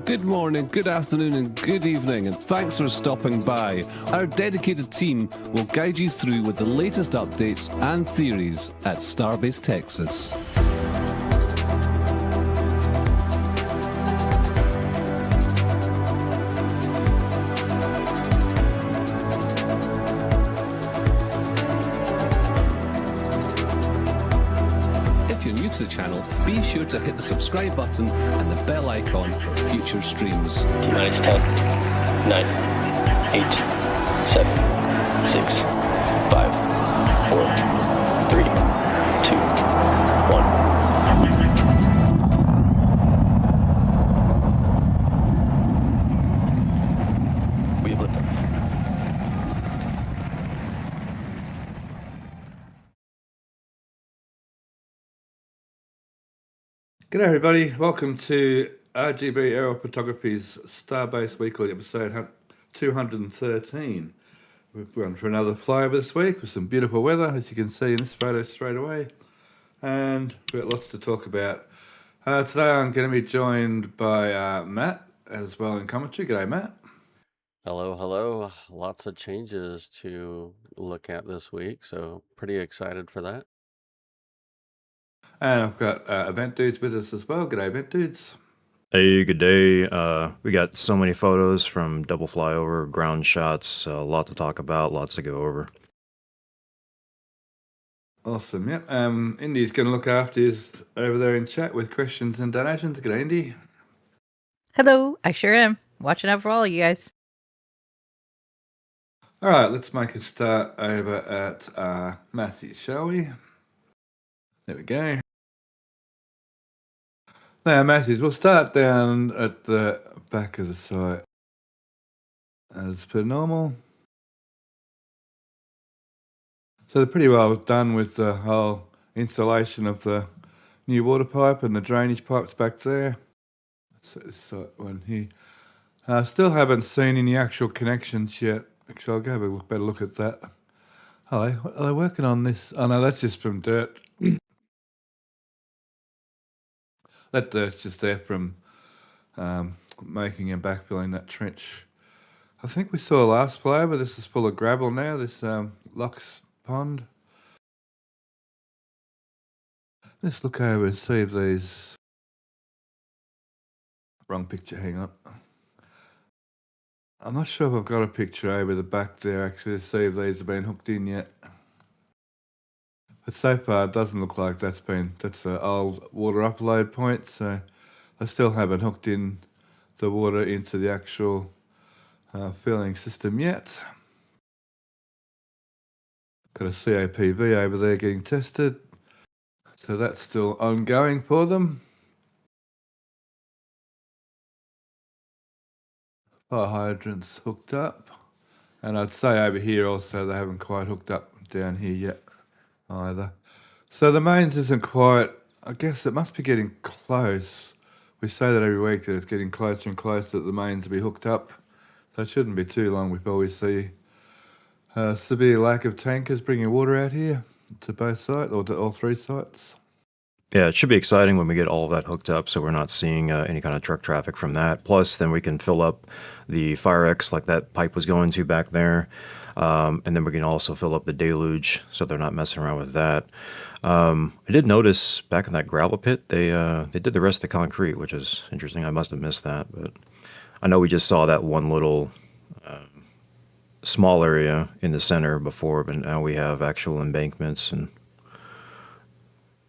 Good morning, good afternoon, and good evening, and thanks for stopping by. Our dedicated team will guide you through with the latest updates and theories at Starbase, Texas. If you're new to the channel, be sure to hit the subscribe button and the bell icon for future streams. 9, 10, 9, 8, 7, 6, 5, 4, 3, 2, 1. We have liftoff. G'day everybody, welcome to RGV Aerial Photography's Starbase Weekly episode 213. We've gone for another flyover this week with some beautiful weather, as you can see in this photo straight away. And we've got lots to talk about. Today I'm going to be joined by Matt as well in commentary. G'day Matt. Hello, hello. Lots of changes to look at this week, so pretty excited for that. And I've got Event Dudes with us as well. G'day Event Dudes. Hey, good day. We got so many photos from double flyover, ground shots, a lot to talk about, lots to go over. Awesome, yep. Indy's going to look after you over there in chat with questions and donations. G'day Indy. Hello, I sure am. Watching out for all of you guys. All right, let's make a start over at Massey, shall we? There we go. Now, Matthews, we'll start down at the back of the site as per normal. So they're pretty well done with the whole installation of the new water pipe and the drainage pipes back there. So this site one here. Still haven't seen any actual connections yet. Actually, I'll go have a better look at that. Are they working on this? Oh no, that's just from dirt. That dirt's just there from making and backfilling that trench. I think we saw last flyover. This is full of gravel now, this Locks Pond. Let's look over and see if these... Wrong picture, hang on. I'm not sure if I've got a picture over the back there actually to see if these have been hooked in yet. But so far it doesn't look like that's an old water upload point, so I still haven't hooked in the water into the actual filling system yet. Got a CAPV over there getting tested, so that's still ongoing for them. Fire hydrants hooked up, and I'd say over here also they haven't quite hooked up down here yet either. So the mains isn't quite, I guess it must be getting close. We say that every week that it's getting closer and closer that the mains will be hooked up. So it shouldn't be too long before we see a severe lack of tankers bringing water out here to both sites, or to all three sites. Yeah, it should be exciting when we get all of that hooked up, so we're not seeing any kind of truck traffic from that. Plus, then we can fill up the FireX like that pipe was going to back there, and then we can also fill up the deluge, so they're not messing around with that. I did notice back in that gravel pit, they did the rest of the concrete, which is interesting. I must have missed that, but I know we just saw that one little small area in the center before, but now we have actual embankments and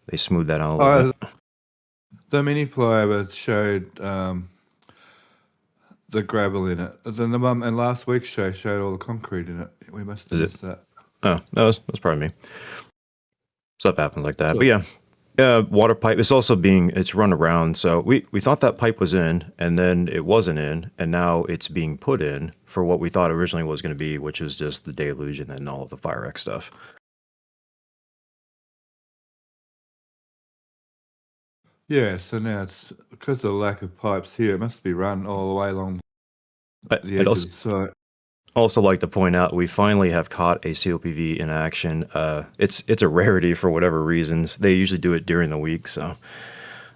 they smoothed that out a little bit. The mini flyover showed the gravel in it. Then the mum and last week's show showed all the concrete in it. We must have missed that. Oh, that's probably me. Stuff happens like that. But yeah, water pipe. It's run around. So we thought that pipe was in, and then it wasn't in, and now it's being put in for what we thought originally was going to be, which is just the deluge and then all of the FireX stuff. Yeah, so now it's because of the lack of pipes here, it must be run all the way along the edge of the site. Also like to point out, we finally have caught a COPV in action. It's a rarity for whatever reasons. They usually do it during the week, so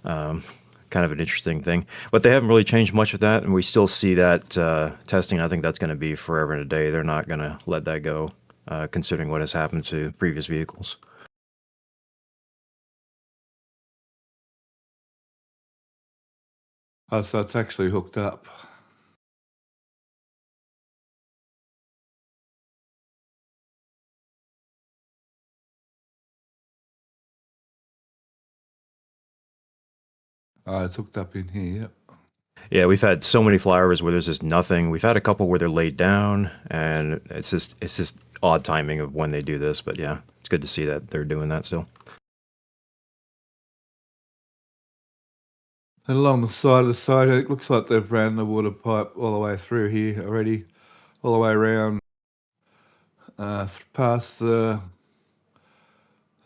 kind of an interesting thing. But they haven't really changed much of that, and we still see that testing. I think that's going to be forever and a day. They're not going to let that go, considering what has happened to previous vehicles. Oh, so it's actually hooked up. Oh, it's hooked up in here, yep. Yeah, we've had so many flyovers where there's just nothing. We've had a couple where they're laid down, and it's just odd timing of when they do this. But yeah, it's good to see that they're doing that still. And along the side of the site, it looks like they've ran the water pipe all the way through here already, all the way around, past the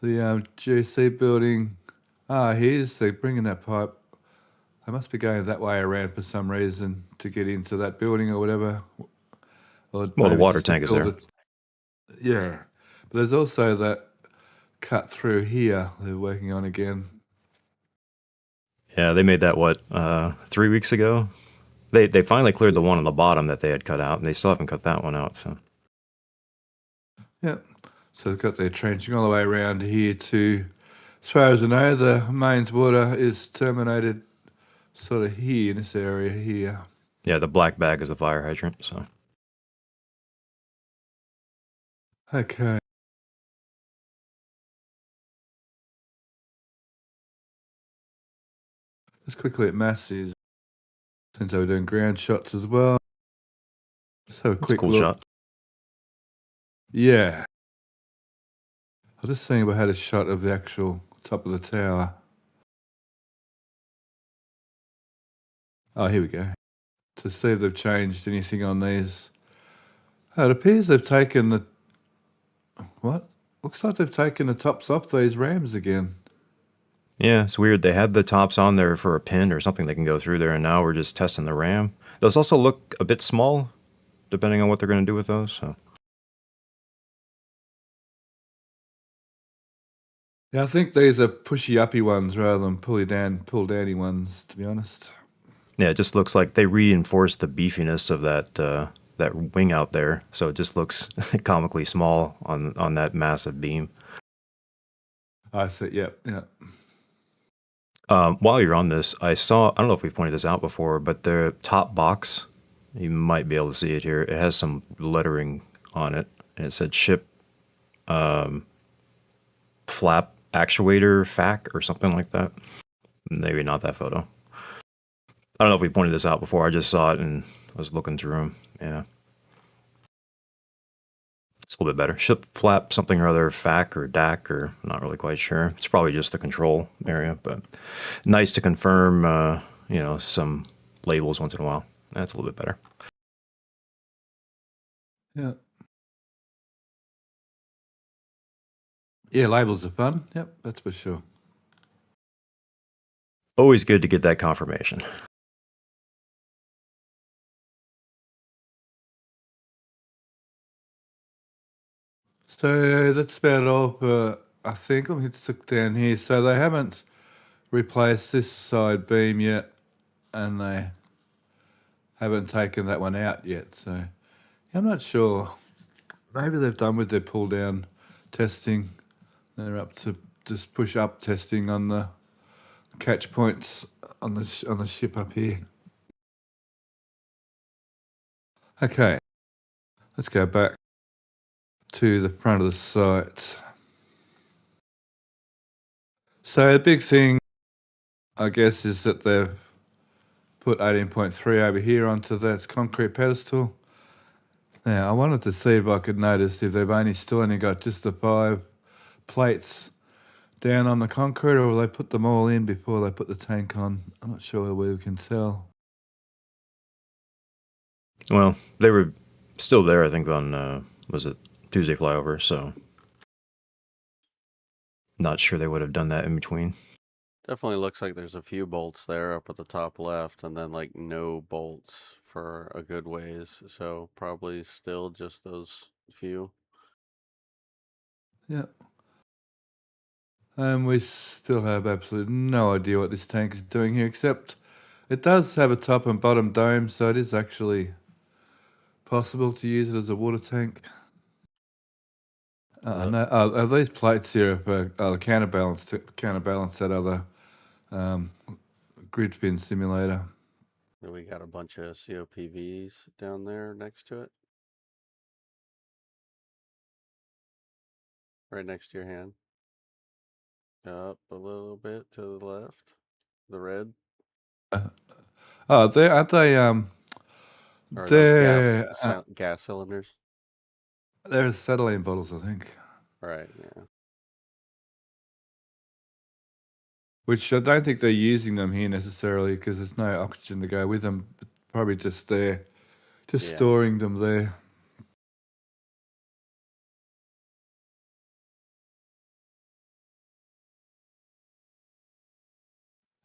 GC building. They're bringing that pipe. They must be going that way around for some reason to get into that building or whatever. Or Well, the water tank is there. Yeah, but there's also that cut through here they're working on again. Yeah, they made that, 3 weeks ago? They finally cleared the one on the bottom that they had cut out, and they still haven't cut that one out. So yeah, so they've got their trenching all the way around here to, as far as I know, the mains water is terminated sort of here in this area here. yeah, the black bag is the fire hydrant. So Okay. Just quickly at Massey's, since they were doing ground shots as well. Just have a quick cool look. shot. Yeah. I was just seeing if I had a shot of the actual top of the tower. Oh, here we go. To see if they've changed anything on these. Oh, it appears they've taken the... What? Looks like they've taken the tops off these rams again. Yeah, it's weird. They had the tops on there for a pin or something they can go through there, and now we're just testing the ram. Those also look a bit small, depending on what they're going to do with those. So Yeah, I think these are pushy-uppy ones rather than pull-downy ones, to be honest. yeah, it just looks like they reinforce the beefiness of that wing out there, so it just looks comically small on that massive beam. I see, yeah. While you're on this, I don't know if we pointed this out before, but the top box, you might be able to see it here. It has some lettering on it, and it said ship flap actuator FAC or something like that. Maybe not that photo. I don't know if we pointed this out before. I just saw it and I was looking through them. Yeah. It's a little bit better. Ship flap, something or other, FAC or DAC, or I'm not really quite sure. It's probably just the control area, but nice to confirm, some labels once in a while. That's a little bit better. Yeah. Yeah, labels are fun. Yep, that's for sure. Always good to get that confirmation. So that's about all for, I think. Let me just look down here. So they haven't replaced this side beam yet, and they haven't taken that one out yet. So I'm not sure. Maybe they've done with their pull down testing. They're up to just push up testing on the catch points on the ship up here. Okay, let's go back to the front of the site. So the big thing, I guess, is that they've put 18.3 over here onto that concrete pedestal. Now, I wanted to see if I could notice if they've still only got just the 5 plates down on the concrete, or will they put them all in before they put the tank on? I'm not sure whether we can tell. Well, they were still there, I think, on, was it Tuesday Flyover, so not sure they would have done that in between. Definitely looks like there's a few bolts there up at the top left, and then like no bolts for a good ways. So probably still just those few. Yeah. And we still have absolutely no idea what this tank is doing here, except it does have a top and bottom dome, so it is actually possible to use it as a water tank. No, these plates here are counterbalance to counterbalance that other grid fin simulator. We got a bunch of COPVs down there next to it. Right next to your hand. Up a little bit to the left. The red. Oh, aren't they? Or are They're those gas cylinders? they're acetylene bottles, I think. Right, yeah. Which I don't think they're using them here necessarily because there's no oxygen to go with them. Probably just there, just Yeah. storing them there.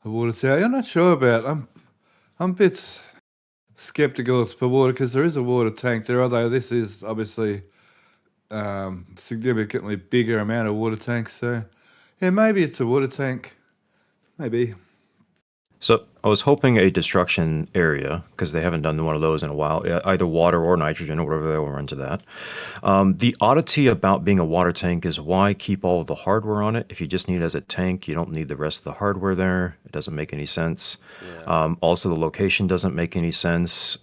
A water tower. I'm not sure about. I'm a bit skeptical it's for water because there is a water tank there. Although this is obviously significantly bigger amount of water tanks. So yeah, maybe it's a water tank. Maybe. So I was hoping a destruction area, because they haven't done one of those in a while, either water or nitrogen or whatever they will run to that. The oddity about being a water tank is why keep all of the hardware on it? If you just need it as a tank, you don't need the rest of the hardware there. It doesn't make any sense. Yeah. Also, the location doesn't make any sense.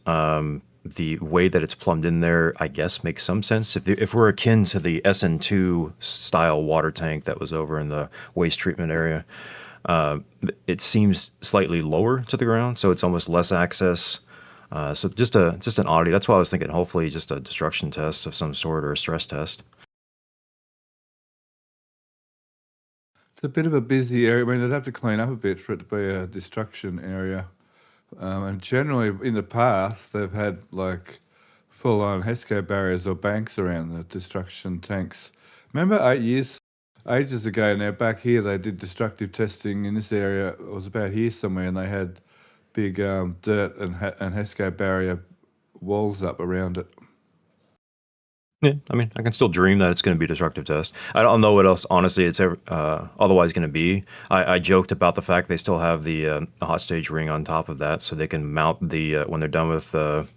The way that it's plumbed in there, I guess, makes some sense. If we're akin to the SN2 style water tank that was over in the waste treatment area, it seems slightly lower to the ground, so it's almost less access. So just an oddity. That's why I was thinking hopefully just a destruction test of some sort or a stress test. It's a bit of a busy area. I mean, they'd have to clean up a bit for it to be a destruction area. And generally, in the past, they've had like full-on HESCO barriers or banks around the destruction tanks. Remember ages ago now, back here, they did destructive testing in this area. It was about here somewhere, and they had big dirt and HESCO barrier walls up around it. Yeah, I mean, I can still dream that it's going to be a destructive test. I don't know what else, honestly, it's ever, otherwise going to be. I joked about the fact they still have the hot stage ring on top of that, so they can mount the when they're done with the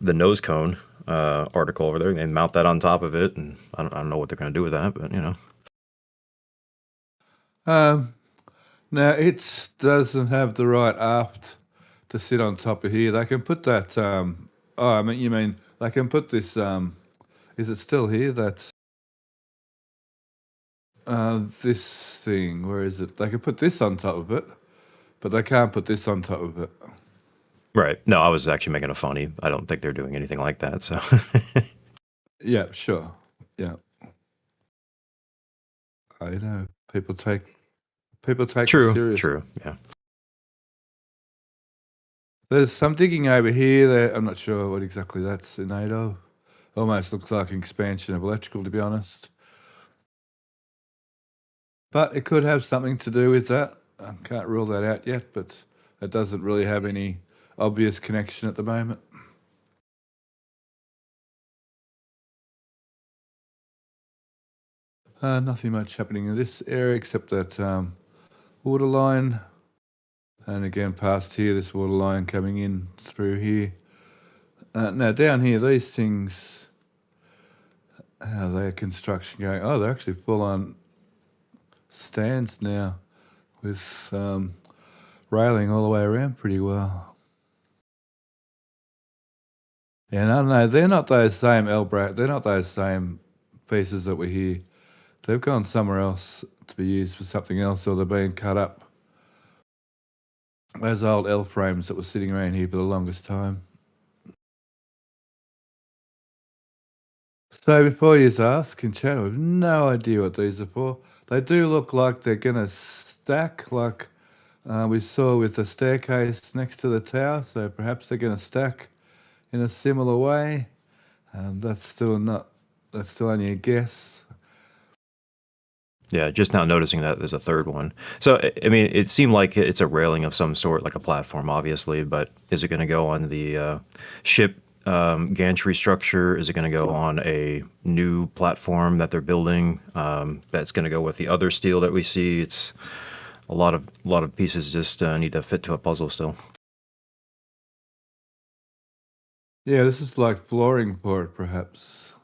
nose cone article over there, they mount that on top of it, and I don't know what they're going to do with that, but you know. Now, it doesn't have the right aft to sit on top of here. They can put that. You mean they can put this? Is it still here? That this thing. Where is it? They can put this on top of it, but they can't put this on top of it. Right. No, I was actually making a funny. I don't think they're doing anything like that. So Yeah, sure. Yeah, I know. People take it true, serious. true. Yeah. There's some digging over here. That I'm not sure what exactly that's in aid of. Almost looks like an expansion of electrical, to be honest. But it could have something to do with that. I can't rule that out yet, but it doesn't really have any obvious connection at the moment. Nothing much happening in this area except that water line. And again, past here, this water line coming in through here. Now, down here, these things, how are their construction going? Oh, they're actually full on stands now with railing all the way around pretty well. And I don't know, they're not those same they're not those same pieces that were here. They've gone somewhere else to be used for something else, or they're being cut up. Those old L frames that were sitting around here for the longest time. So before you ask in chat, I have no idea what these are for. They do look like they're going to stack, like we saw with the staircase next to the tower. So perhaps they're going to stack in a similar way. That's still only a guess. Yeah, just now noticing that there's a third one. So, I mean, it seemed like it's a railing of some sort, like a platform, obviously, but is it going to go on the ship gantry structure? Is it going to go on a new platform that they're building that's going to go with the other steel that we see? It's a lot of pieces just need to fit to a puzzle still. Yeah, this is like flooring for it, perhaps.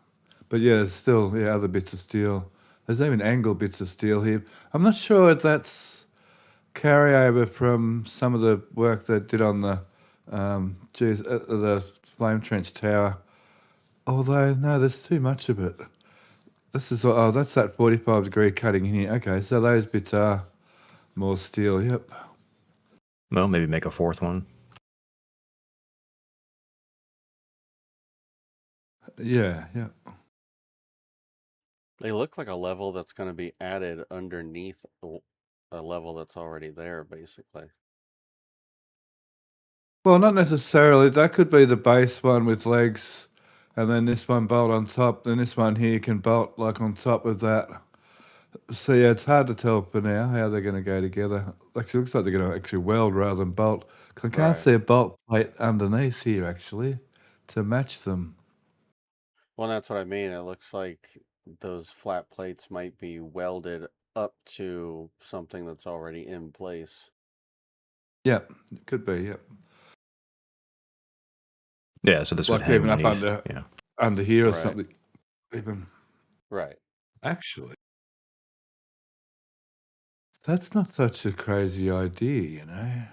But yeah, there's still other bits of steel. There's even angled bits of steel here. I'm not sure if that's carryover from some of the work they did on the the Flame Trench Tower. Although, no, there's too much of it. That's that 45-degree cutting in here. Okay, so those bits are more steel, yep. Well, maybe make a fourth one. Yeah, yeah. They look like a level that's going to be added underneath a level that's already there, basically. Well, not necessarily. That could be the base one with legs, and then this one bolt on top, then this one here can bolt like on top of that. So yeah, it's hard to tell for now how they're going to go together. Actually, it looks like they're going to actually weld rather than bolt. 'Cause I can't Right. see a bolt plate underneath here actually to match them. Well, that's what I mean. It looks like those flat plates might be welded up to something that's already in place. Yeah, it could be. Yeah, Yeah, so this would like hang even up beneath. Yeah. under here or Right. something. Even Right. actually, that's not such a crazy idea, you know.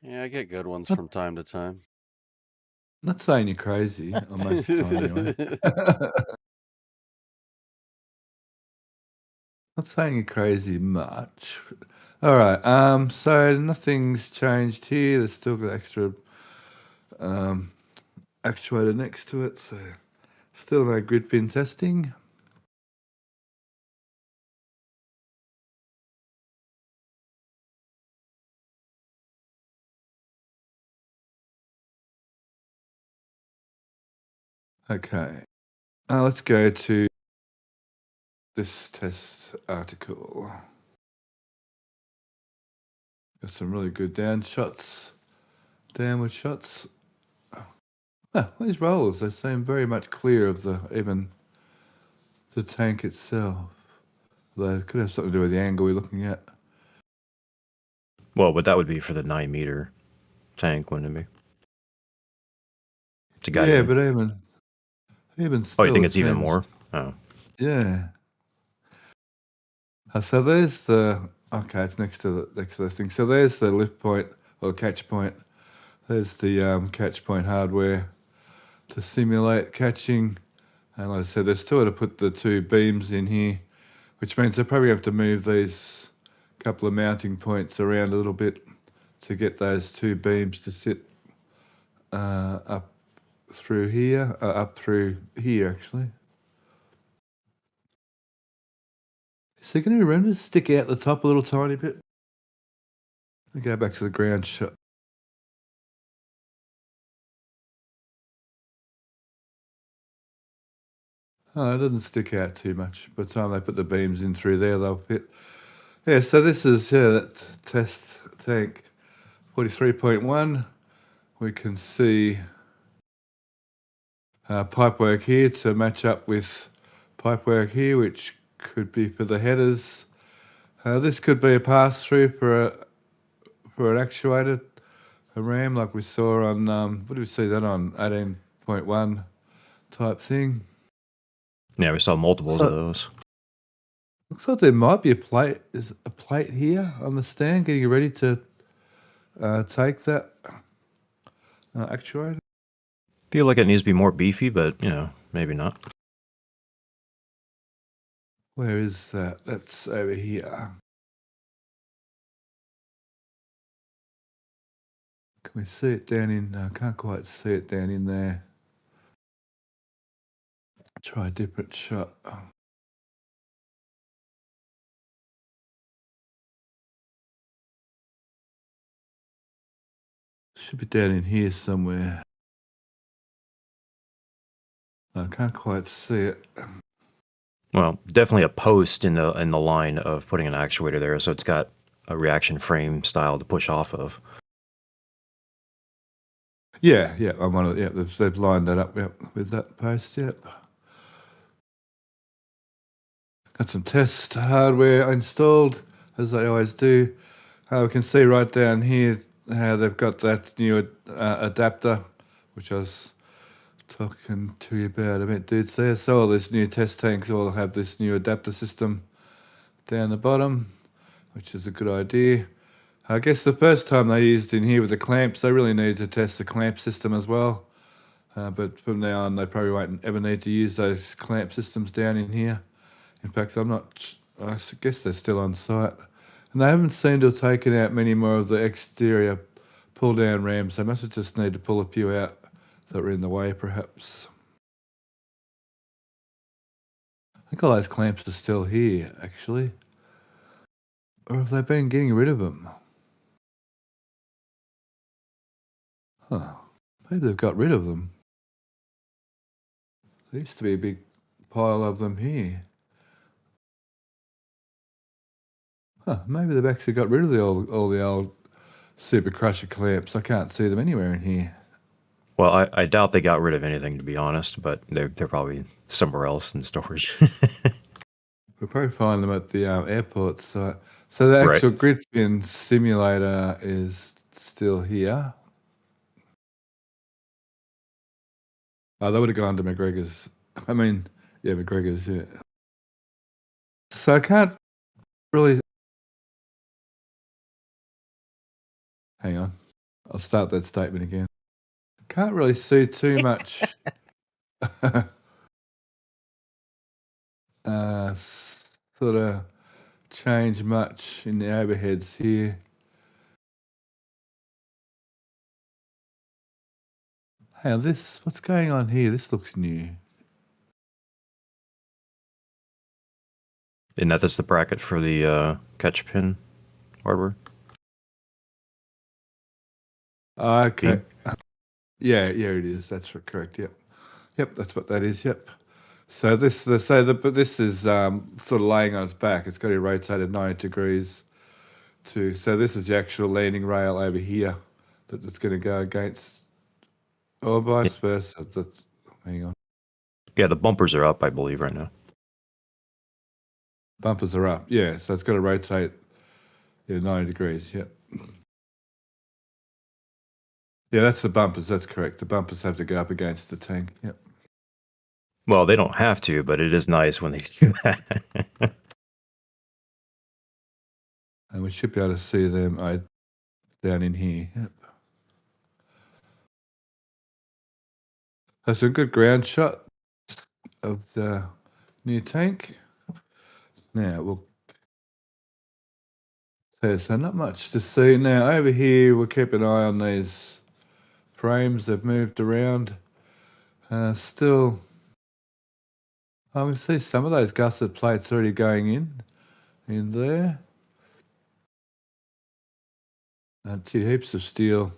Yeah, I get good ones Not, from time to time. not saying you're crazy, or most of the time anyway. Not saying you're crazy much. All right. So nothing's changed here. There's still got extra actuator next to it. So still no grid pin testing. Okay. Let's go to this test article. Got some really good downward shots. These rollers, they seem very much clear of even the tank itself. Though it could have something to do with the angle we're looking at. Well, but that would be for the 9-meter tank, wouldn't it be? To guide Yeah, in. but even still, Oh, you think it it's even seems- more? Oh. Yeah. So there's it's next to the thing. So there's the lift point or catch point. There's the catch point hardware to simulate catching. And like I said, they're still to put the two beams in here, which means they probably have to move these couple of mounting points around a little bit to get those two beams to sit up through here, up through here actually. Is there going to be room to stick out the top a little tiny bit? Let me go back to the ground shot. Oh, it doesn't stick out too much. By the time they put the beams in through there, they'll fit. Yeah, so this is that test tank 43.1. We can see pipework here to match up with pipework here, which could be for the headers. This could be a pass-through for an actuator, a ram like we saw on, what did we see that on, 18.1 type thing. Yeah, we saw multiples of those. Looks like there might be a plate here on the stand getting ready to take that actuator. Feel like it needs to be more beefy, but maybe not. Where is that? That's over here. Can we see it down in? I can't quite see it down in there. Try a different shot. Should be down in here somewhere. I can't quite see it. Well, definitely a post in the line of putting an actuator there, so it's got a reaction frame style to push off of. Yeah, I'm on it. Yeah, they've lined that up. Yep, with that post. Yep. Got some test hardware installed, as they always do. We can see right down here how they've got that new adapter, which I was talking to you about a bit, dudes there. So all these new test tanks all have this new adapter system down the bottom, which is a good idea. I guess the first time they used in here with the clamps, they really needed to test the clamp system as well. But from now on, they probably won't ever need to use those clamp systems down in here. In fact, I guess they're still on site. And they haven't seemed to have taken out many more of the exterior pull-down rams. They must have just need to pull a few out that were in the way, perhaps. I think all those clamps are still here, actually. Or have they been getting rid of them? Huh. Maybe they've got rid of them. There used to be a big pile of them here. Huh, maybe they've actually got rid of all the old Super Crusher clamps. I can't see them anywhere in here. Well, I doubt they got rid of anything, to be honest, but they're probably somewhere else in storage. We'll probably find them at the airport site. So the actual grid fin simulator is still here. Oh, they would have gone to McGregor's. McGregor's, yeah. So I can't really... Hang on. I'll start that statement again. Can't really see too much sort of change much in the overheads here. Hang on, what's going on here? This looks new. And that's the bracket for the catch pin hardware. Okay. Yeah, it is. That's correct. Yep, that's what that is. Yep. So this is sort of laying on its back. It's got to be rotated 90 degrees so this is the actual landing rail over here that's going to go against, or vice versa. Hang on. Yeah, the bumpers are up, I believe, right now. Bumpers are up. Yeah, so it's got to rotate 90 degrees. Yep. Yeah, that's the bumpers. That's correct. The bumpers have to go up against the tank. Yep. Well, they don't have to, but it is nice when they do that. And we should be able to see them down in here. Yep. That's a good ground shot of the new tank. Now we'll So not much to see. Now over here we'll keep an eye on these frames. They've moved around. Still, I can see some of those gusset plates already going in there. Gee, heaps of steel.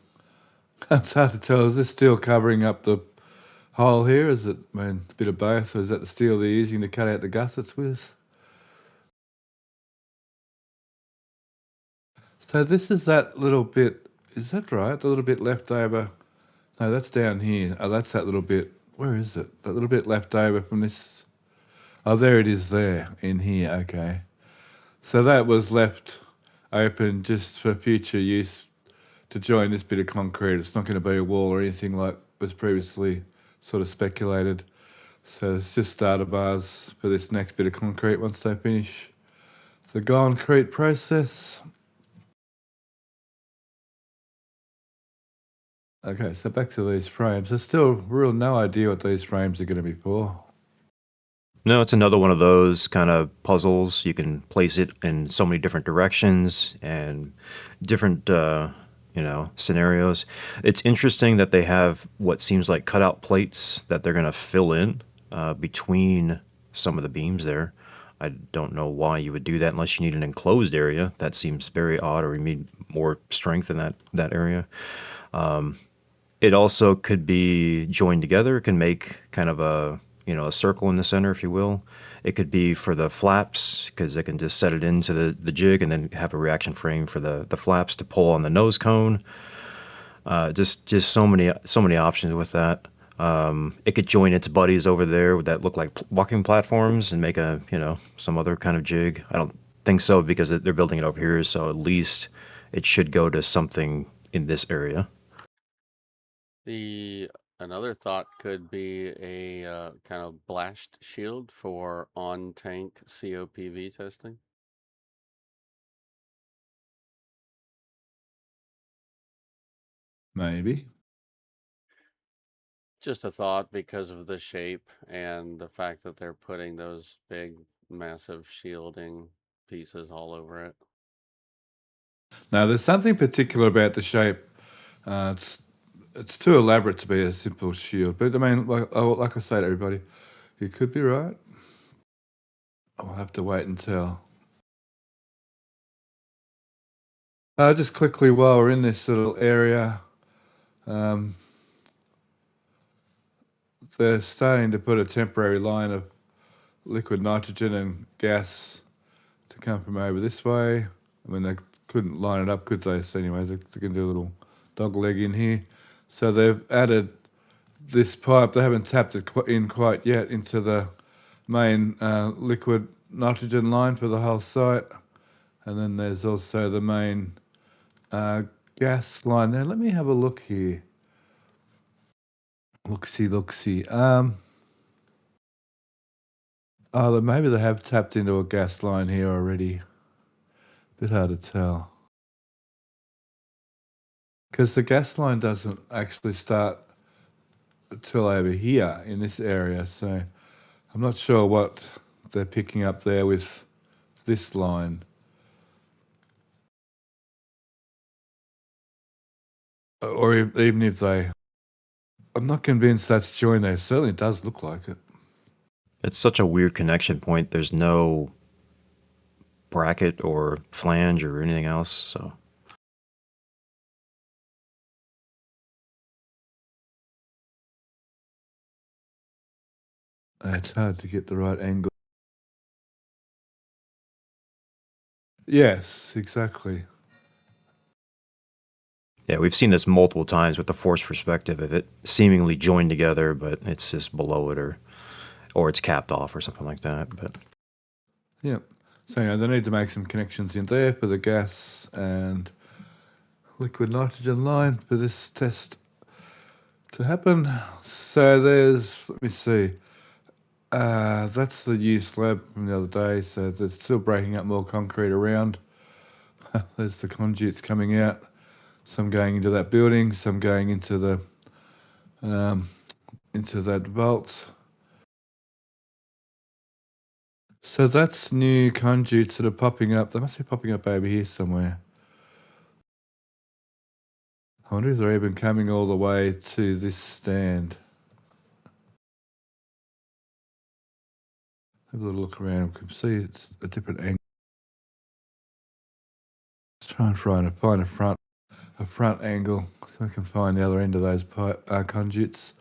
It's hard to tell. Is this steel covering up the hole here? Is it, I mean, a bit of both? Or is that the steel they're using to cut out the gussets with? So this is that little bit, is that right? The little bit left over. No, that's down here. Oh, that's that little bit. Where is it? That little bit left over from this. Oh, there it is there, in here, okay. So that was left open just for future use to join this bit of concrete. It's not going to be a wall or anything like was previously sort of speculated. So it's just starter bars for this next bit of concrete once they finish the concrete process. Okay, so back to these frames. There's still real no idea what these frames are going to be for. No, it's another one of those kind of puzzles. You can place it in so many different directions and different, scenarios. It's interesting that they have what seems like cutout plates that they're going to fill in between some of the beams there. I don't know why you would do that unless you need an enclosed area. That seems very odd, or you need more strength in that area. It also could be joined together. It can make kind of a circle in the center, if you will. It could be for the flaps, because they can just set it into the jig and then have a reaction frame for the flaps to pull on the nose cone. Just so many options with that. It could join its buddies over there that look like walking platforms and make some other kind of jig. I don't think so, because they're building it over here, so at least it should go to something in this area. Another thought could be a kind of blast shield for on-tank COPV testing. Maybe. Just a thought because of the shape and the fact that they're putting those big, massive shielding pieces all over it. Now, there's something particular about the shape. It's too elaborate to be a simple shield. But I mean, like I say to everybody, you could be right. I'll have to wait and tell. Just quickly, while we're in this little area, they're starting to put a temporary line of liquid nitrogen and gas to come from over this way. I mean, they couldn't line it up, could they? So anyways, they can do a little dog leg in here. So they've added this pipe. They haven't tapped it in quite yet into the main liquid nitrogen line for the whole site. And then there's also the main gas line. Now, let me have a look here. Look-see. Maybe they have tapped into a gas line here already. Bit hard to tell. Because the gas line doesn't actually start until over here in this area. So I'm not sure what they're picking up there with this line. Or even if they... I'm not convinced that's joined there. It certainly does look like it. It's such a weird connection point. There's no bracket or flange or anything else, so... It's hard to get the right angle. Yes, exactly. Yeah, we've seen this multiple times with the force perspective of it seemingly joined together, but it's just below it, or it's capped off or something like that. But yeah, so they need to make some connections in there for the gas and liquid nitrogen line for this test to happen. So let me see. That's the used slab from the other day. So they're still breaking up more concrete around. There's the conduits coming out. Some going into that building, some going into that vault. So that's new conduits that are popping up. They must be popping up over here somewhere. I wonder if they're even coming all the way to this stand. Have a little look around. We can see it's a different angle. Let's try and find a front angle so I can find the other end of those conduits.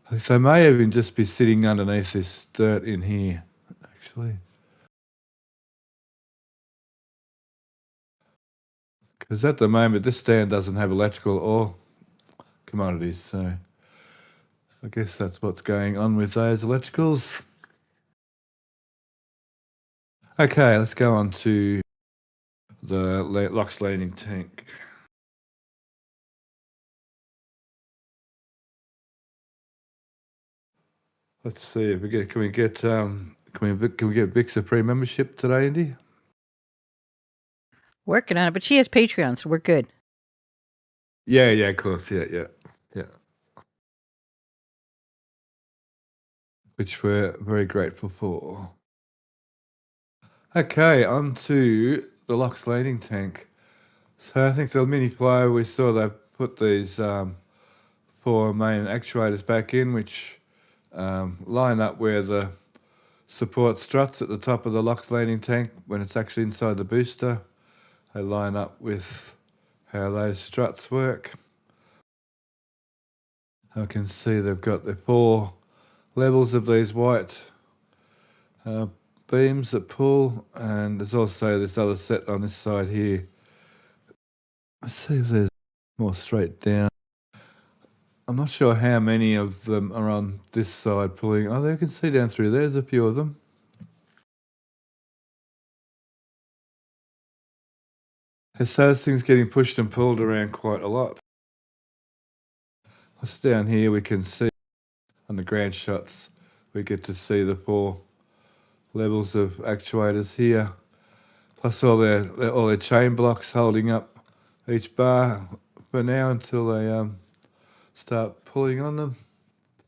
I think they may even just be sitting underneath this dirt in here, actually. Because at the moment, this stand doesn't have electrical or commodities, so I guess that's what's going on with those electricals. Okay, let's go on to the LOX landing tank. Let's see if we get. Can we get Big Supreme membership today, Indy? Working on it, but she has Patreon, so we're good. Yeah, of course, yeah. Which we're very grateful for. Okay, on to the LOX landing tank. So I think the mini flyer we saw they put these 4 main actuators back in, which line up where the support struts at the top of the LOX landing tank when it's actually inside the booster. They line up with how those struts work. I can see they've got the 4 levels of these white beams that pull, and there's also this other set on this side here. Let's see if there's more straight down. I'm not sure how many of them are on this side pulling. Oh, there you can see down through there's a few of them. So this thing's getting pushed and pulled around quite a lot. What's down here we can see on the ground shots, we get to see the 4 levels of actuators here, plus all their chain blocks holding up each bar for now until they start pulling on them,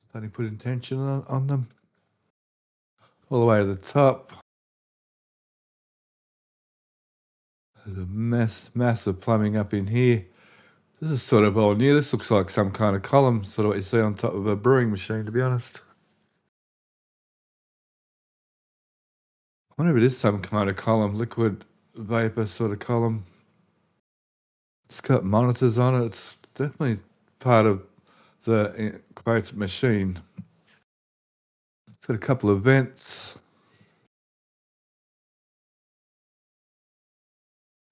starting putting tension on them. All the way to the top. There's a massive plumbing up in here. This is sort of all new. This looks like some kind of column, sort of what you see on top of a brewing machine, to be honest. I wonder if it is some kind of column, liquid vapor sort of column. It's got monitors on it. It's definitely part of the quotes machine. It's got a couple of vents.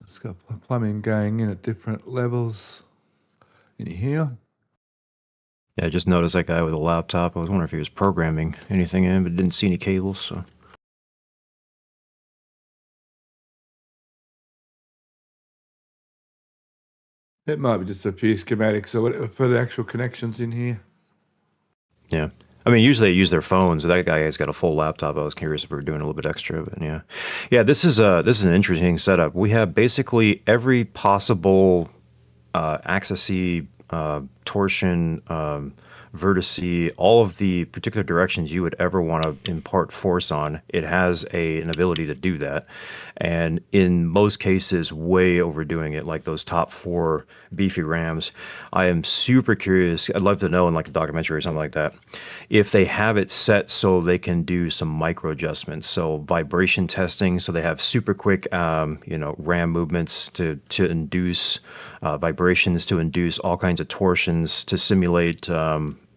It's got plumbing going in at different levels in here. Yeah, I just noticed that guy with a laptop. I was wondering if he was programming anything in, but didn't see any cables, so. It might be just a few schematics or whatever for the actual connections in here. Yeah. I mean, usually they use their phones. That guy has got a full laptop. I was curious if we were doing a little bit extra, but yeah. Yeah, this is an interesting setup. We have basically every possible axis-y, torsion, vertice, all of the particular directions you would ever want to impart force on. It has an ability to do that. And in most cases, way overdoing it, like those top 4 beefy rams. I am super curious. I'd love to know in like a documentary or something like that, if they have it set so they can do some micro adjustments. So vibration testing, so they have super quick, ram movements to induce vibrations, to induce all kinds of torsions, to simulate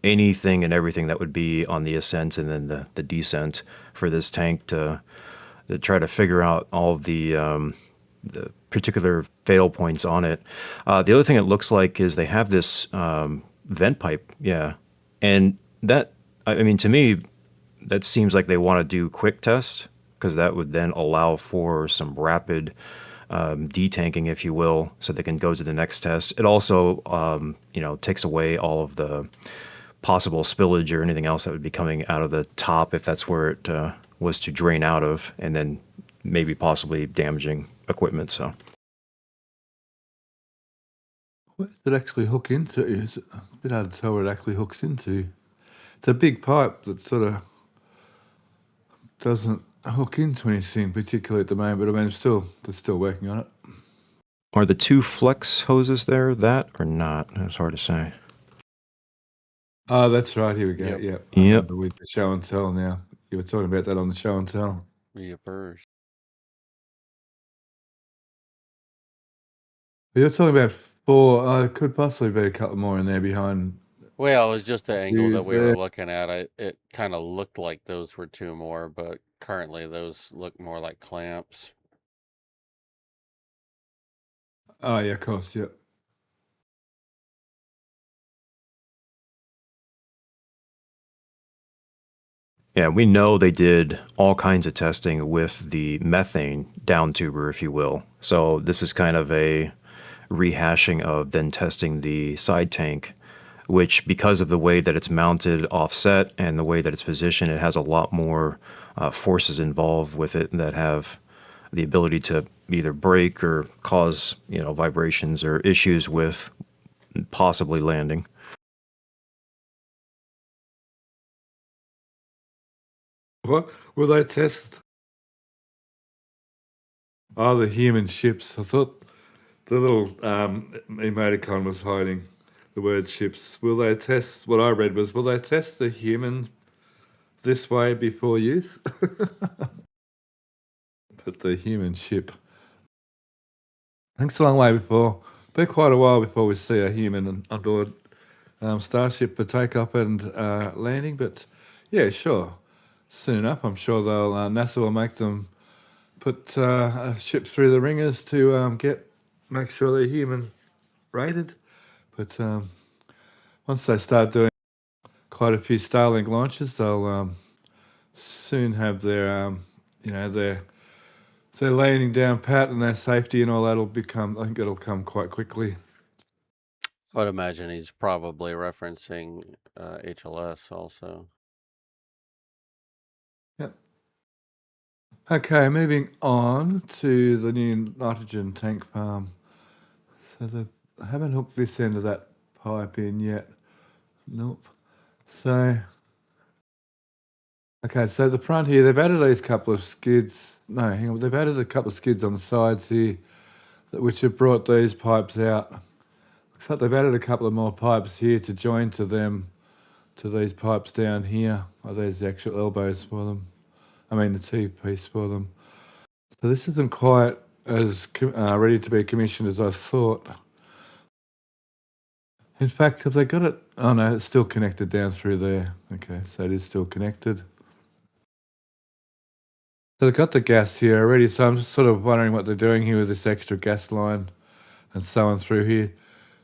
anything and everything that would be on the ascent and then the descent for this tank to try to figure out all of the particular fail points on it. The other thing it looks like is they have this vent pipe, yeah. And that, I mean, to me, that seems like they want to do quick tests, because that would then allow for some rapid detanking, if you will, so they can go to the next test. It also, takes away all of the possible spillage or anything else that would be coming out of the top if that's where it was to drain out of, and then maybe possibly damaging equipment. So, where does it actually hook into? It's a bit hard to tell where it actually hooks into. It's a big pipe that sort of doesn't hook into anything particularly at the moment, but I mean, they're still working on it. Are the two flex hoses there that or not? It's hard to say. Oh, that's right. Here we go. Yep. Yep. I Yep. remember with the show and tell now. You were talking about that on the show and tell. Reapers. You're talking about four. There could possibly be a couple more in there behind. Well, it was just the angle that you we were there. looking at. It kind of looked like those were two more, but currently those look more like clamps. Oh, yeah, of course. Yep. Yeah, we know they did all kinds of testing with the methane down tuber, if you will. So this is kind of a rehashing of then testing the side tank, which because of the way that it's mounted offset and the way that it's positioned, it has a lot more forces involved with it that have the ability to either break or cause, vibrations or issues with possibly landing. What will they test? Oh, the human ships. I thought the little emoticon was hiding the word ships. Will they test? What I read was, will they test the human this way before use? But the human ship. I think it's a long way before. Be quite a while before we see a human on board Starship for takeoff and landing. But yeah, sure. Soon enough, I'm sure they'll NASA will make them put ships through the ringers to make sure they're human rated. But once they start doing quite a few Starlink launches, they'll soon have their their landing down pat and their safety and all that'll become. I think it'll come quite quickly. I would imagine he's probably referencing HLS also. Yep. Okay, moving on to the new nitrogen tank farm. So I haven't hooked this end of that pipe in yet. Nope. So, okay, so the front here, they've added these couple of skids. No, hang on, they've added a couple of skids on the sides here, which have brought these pipes out. Looks like they've added a couple of more pipes here to join to these pipes down here. Oh, there's the actual elbows for them. I mean, the T-piece for them. So this isn't quite as ready to be commissioned as I thought. In fact, have they got it? Oh no, it's still connected down through there. Okay, so it is still connected. So they've got the gas here already, so I'm just sort of wondering what they're doing here with this extra gas line and so on through here.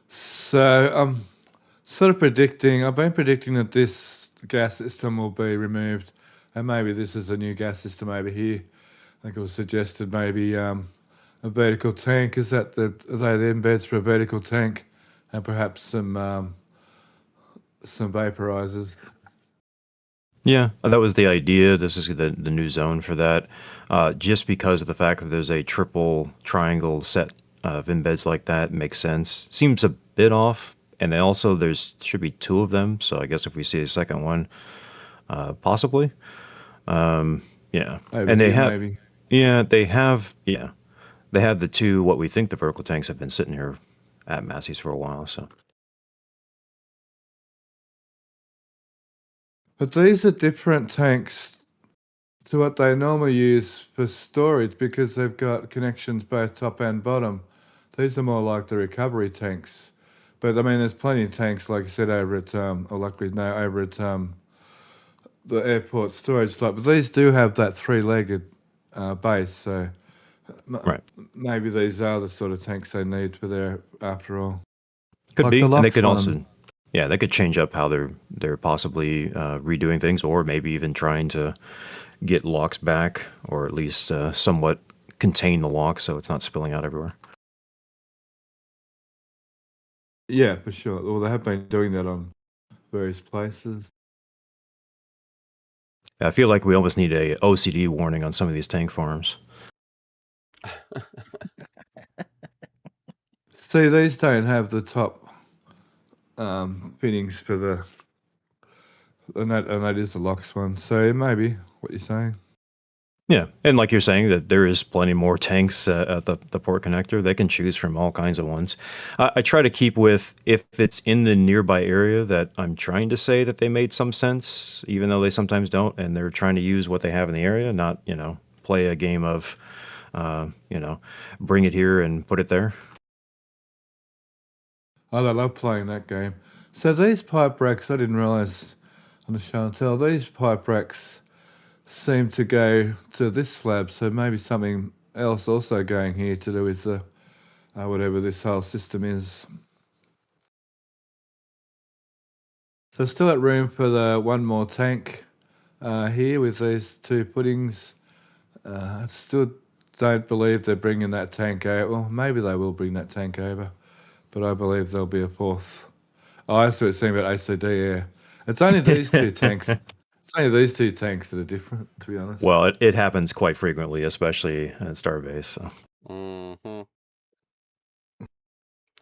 So I'm sort of I've been predicting that this gas system will be removed and maybe this is a new gas system over here. I think it was suggested maybe a vertical tank. Is that are they the embeds for a vertical tank and perhaps some vaporizers? Yeah, that was the idea. This is the new zone for that. Just because of the fact that there's a triple triangle set of embeds like that makes sense. Seems a bit off, and then also should be two of them. So I guess if we see a second one, possibly. Yeah, Over and they here, have. maybe. Yeah, they have. Yeah, they have the two. What we think the vertical tanks have been sitting here at Massey's for a while. So. But these are different tanks to what they normally use for storage because they've got connections both top and bottom. These are more like the recovery tanks. But I mean, there's plenty of tanks, like you said, over at the airport storage slot. But these do have that three-legged base, so Right. maybe these are the sort of tanks they need for there after all. Could Like be, the and they Lux could one. also, yeah, they could change up how they're possibly redoing things, or maybe even trying to get locks back, or at least somewhat contain the lock so it's not spilling out everywhere. Yeah, for sure. Well, they have been doing that on various places. I feel like we almost need a OCD warning on some of these tank farms. See, these don't have the top fittings for the, and that is the Lux one. So maybe what you're saying. Yeah, and like you're saying, that there is plenty more tanks at the port connector. They can choose from all kinds of ones. I try to keep with if it's in the nearby area that I'm trying to say that they made some sense, even though they sometimes don't, and they're trying to use what they have in the area, not play a game of bring it here and put it there. Oh, I love playing that game. So these pipe racks, I didn't realise on the show and tell, these pipe racks seem to go to this slab, so maybe something else also going here to do with the whatever this whole system is. So still at room for the one more tank here with these two puddings. I still don't believe they're bringing that tank out. Well, maybe they will bring that tank over, but I believe there'll be a fourth. Oh, I see what it's saying about ACD, yeah. It's only these two tanks. It's only these two tanks that are different, to be honest. Well, it happens quite frequently, especially at Starbase. So. Mm-hmm.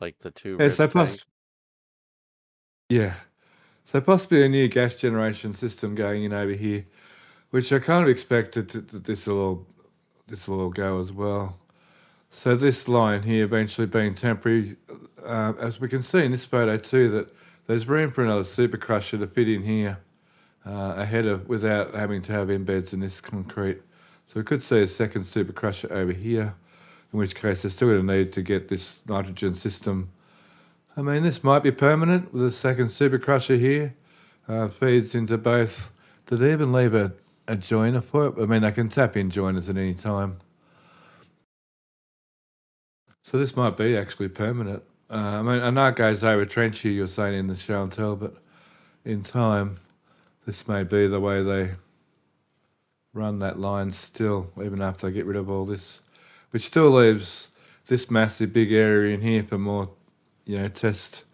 Like the two Yeah, rib so tanks. yeah. So possibly a new gas generation system going in over here, which I kind of expected that this will all go as well. So this line here eventually being temporary, as we can see in this photo too, that there's room for another super crusher to fit in here ahead of without having to have embeds in this concrete. So we could see a second super crusher over here, in which case there's still going to need to get this nitrogen system. I mean, this might be permanent with a second super crusher here. Feeds into both. Did they even leave a joiner for it? I mean, they can tap in joiners at any time. So this might be actually permanent. I mean, I know it goes over trench here, you're saying in the show and tell, but in time, this may be the way they run that line still, even after they get rid of all this, which still leaves this massive big area in here for more, test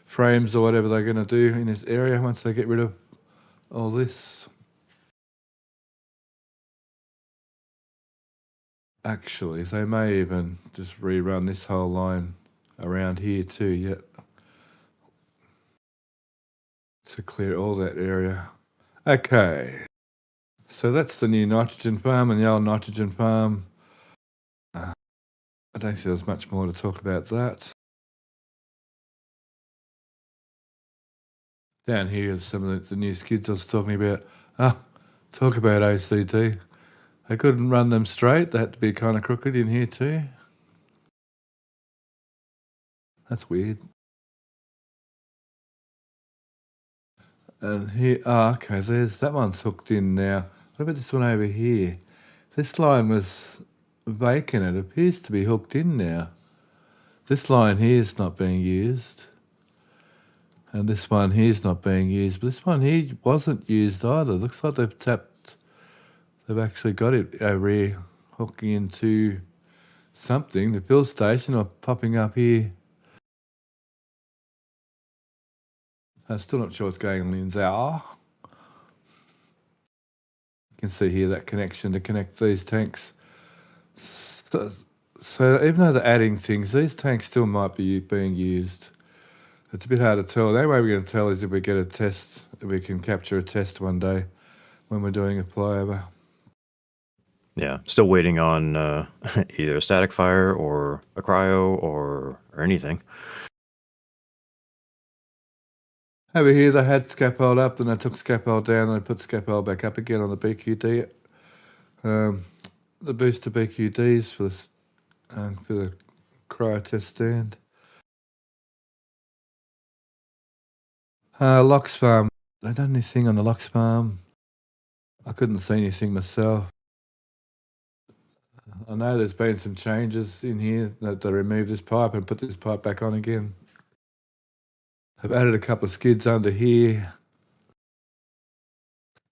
frames or whatever they're going to do in this area once they get rid of all this. Actually, they may even just rerun this whole line around here too, yet to clear all that area. Okay, so that's the new nitrogen farm and the old nitrogen farm. I don't think there's much more to talk about that. Down here is some of the new skids I was talking about. Talk about OCD. They couldn't run them straight. They had to be kind of crooked in here too. That's weird. And here, okay, there's that one's hooked in now. What about this one over here? This line was vacant. It appears to be hooked in now. This line here is not being used. And this one here is not being used. But this one here wasn't used either. Looks like they've actually got it over here, hooking into something. The fill station or popping up here. I'm still not sure what's going on in there. You can see here that connection to connect these tanks. So even though they're adding things, these tanks still might be being used. It's a bit hard to tell. The only way we're going to tell is if we get a test, if we can capture a test one day when we're doing a flyover. Yeah, still waiting on either a static fire or a cryo or anything. Over here, they had scaffold up, then I took scaffold down, and I put scaffold back up again on the BQD. The booster BQDs for the cryo test stand. Lox farm. They done anything on the Lox farm? I couldn't see anything myself. I know there's been some changes in here that they removed this pipe and put this pipe back on again. I've added a couple of skids under here.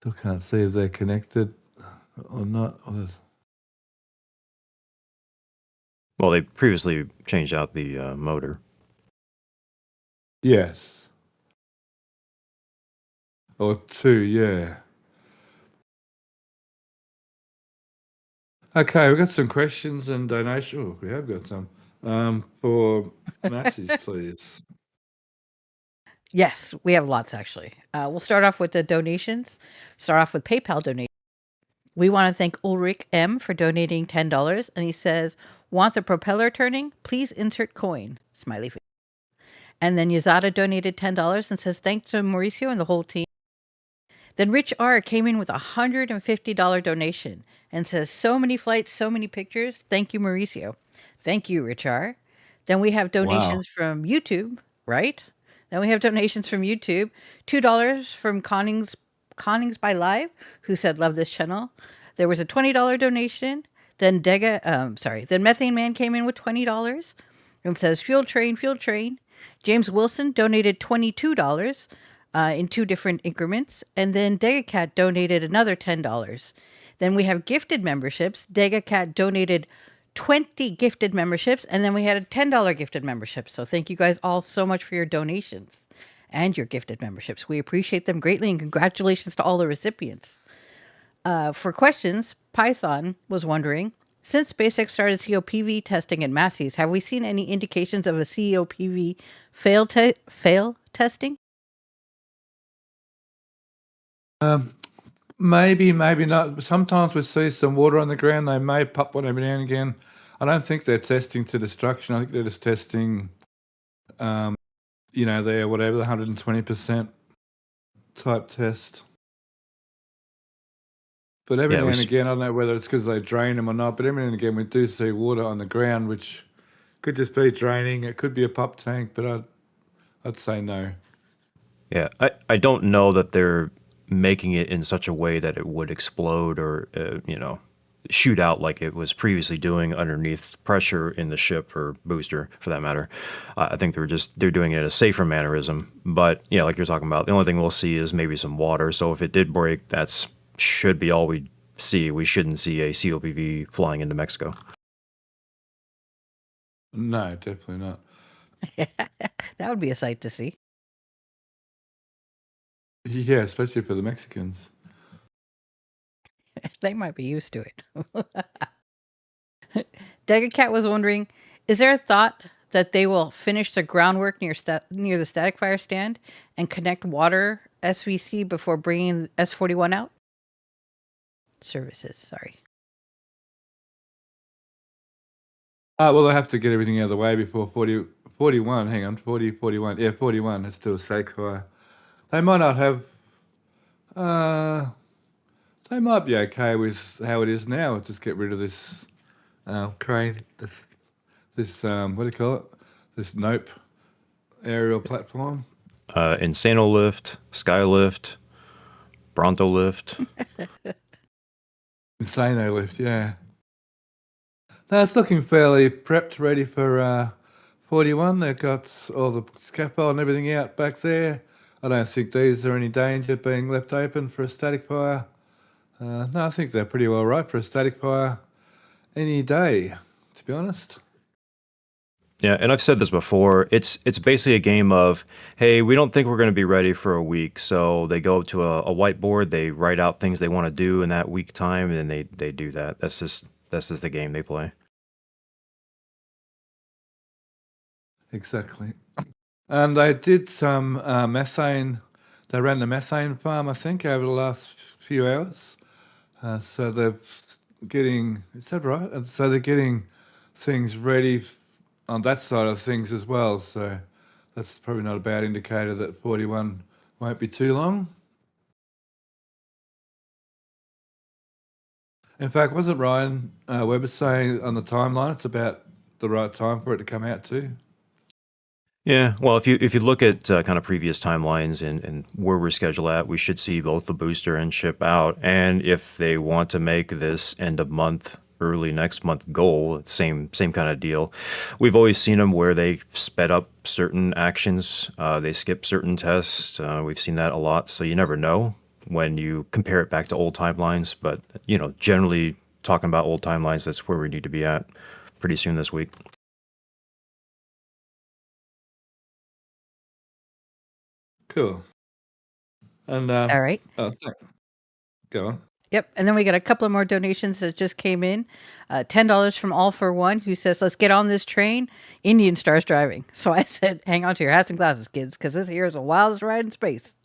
Still can't see if they're connected or not. Well, they previously changed out the motor. Yes. Or two, yeah. Okay, we've got some questions and donations. Oh, we have got some. For Massey's, please. Yes, we have lots actually. We'll start off with the donations. Start off with PayPal donation. We want to thank Ulrich M. for donating $10. And he says, want the propeller turning? Please insert coin. Smiley face. And then Yazada donated $10 and says, thanks to Mauricio and the whole team. Then Rich R. came in with a $150 donation and says, so many flights, so many pictures. Thank you, Mauricio. Thank you, Rich R. Then we have donations from YouTube, right? Then we have donations from YouTube. $2 from Connings by Live, who said, love this channel. There was a $20 donation. Then then Methane Man came in with $20 and says, fuel train, fuel train. James Wilson donated $22 in 2 different increments. And then DegaCat donated another $10. Then we have gifted memberships. DegaCat donated 20 gifted memberships. And then we had a $10 gifted membership. So thank you guys all so much for your donations and your gifted memberships. We appreciate them greatly. And congratulations to all the recipients. For questions, Python was wondering, since SpaceX started COPV testing at Massey's, have we seen any indications of a COPV fail testing? Maybe, maybe not. Sometimes we see some water on the ground. They may pop one every now and again. I don't think they're testing to destruction. I think they're just testing, their whatever, the 120% type test. But every now and again, I don't know whether it's because they drain them or not, but every now and again we do see water on the ground, which could just be draining. It could be a pup tank, but I'd say no. Yeah, I don't know that they're making it in such a way that it would explode or, shoot out like it was previously doing underneath pressure in the ship or booster, for that matter. I think they're doing it in a safer mannerism. But, yeah, like you're talking about, the only thing we'll see is maybe some water. So if it did break, should be all we see. We shouldn't see a COPV flying into Mexico. No, definitely not. That would be a sight to see. Yeah, especially for the Mexicans. They might be used to it. DegaCat was wondering, is there a thought that they will finish the groundwork near the static fire stand and connect water SVC before bringing S41 out? Services, sorry. Well, they have to get everything out of the way before 41. Hang on, 41. Yeah, 41 is still static fire. They might not have... they might be okay with how it is now. Just get rid of this crane, this what do you call it? This Nope aerial platform. Insano lift, Skylift, Bronto lift. Insano lift, yeah. No, it's looking fairly prepped, ready for 41. They've got all the scaffold and everything out back there. I don't think these are any danger being left open for a static fire. No, I think they're pretty well right for a static fire any day, to be honest. Yeah, and I've said this before. It's basically a game of, hey, we don't think we're going to be ready for a week, so they go to a whiteboard, they write out things they want to do in that week time, and then they do that. That's just the game they play. Exactly. And they did some methane. They ran the methane farm, I think, over the last few hours. So they're getting, is that right? And so they're getting things ready on that side of things as well. So that's probably not a bad indicator that 41 won't be too long. In fact, wasn't Ryan Webber saying on the timeline it's about the right time for it to come out too? Yeah, well, if you look at kind of previous timelines and where we're scheduled at, we should see both the booster and ship out. And if they want to make this end of month, early next month goal, same kind of deal. We've always seen them where they sped up certain actions, they skip certain tests. We've seen that a lot, so you never know when you compare it back to old timelines. But generally talking about old timelines, that's where we need to be at pretty soon this week. Cool. And all right. Go on. Yep. And then we got a couple of more donations that just came in. $10 from All for One, who says, let's get on this train. Indnstar's driving. So I said, hang on to your hats and glasses, kids, because this here is the wildest ride in space.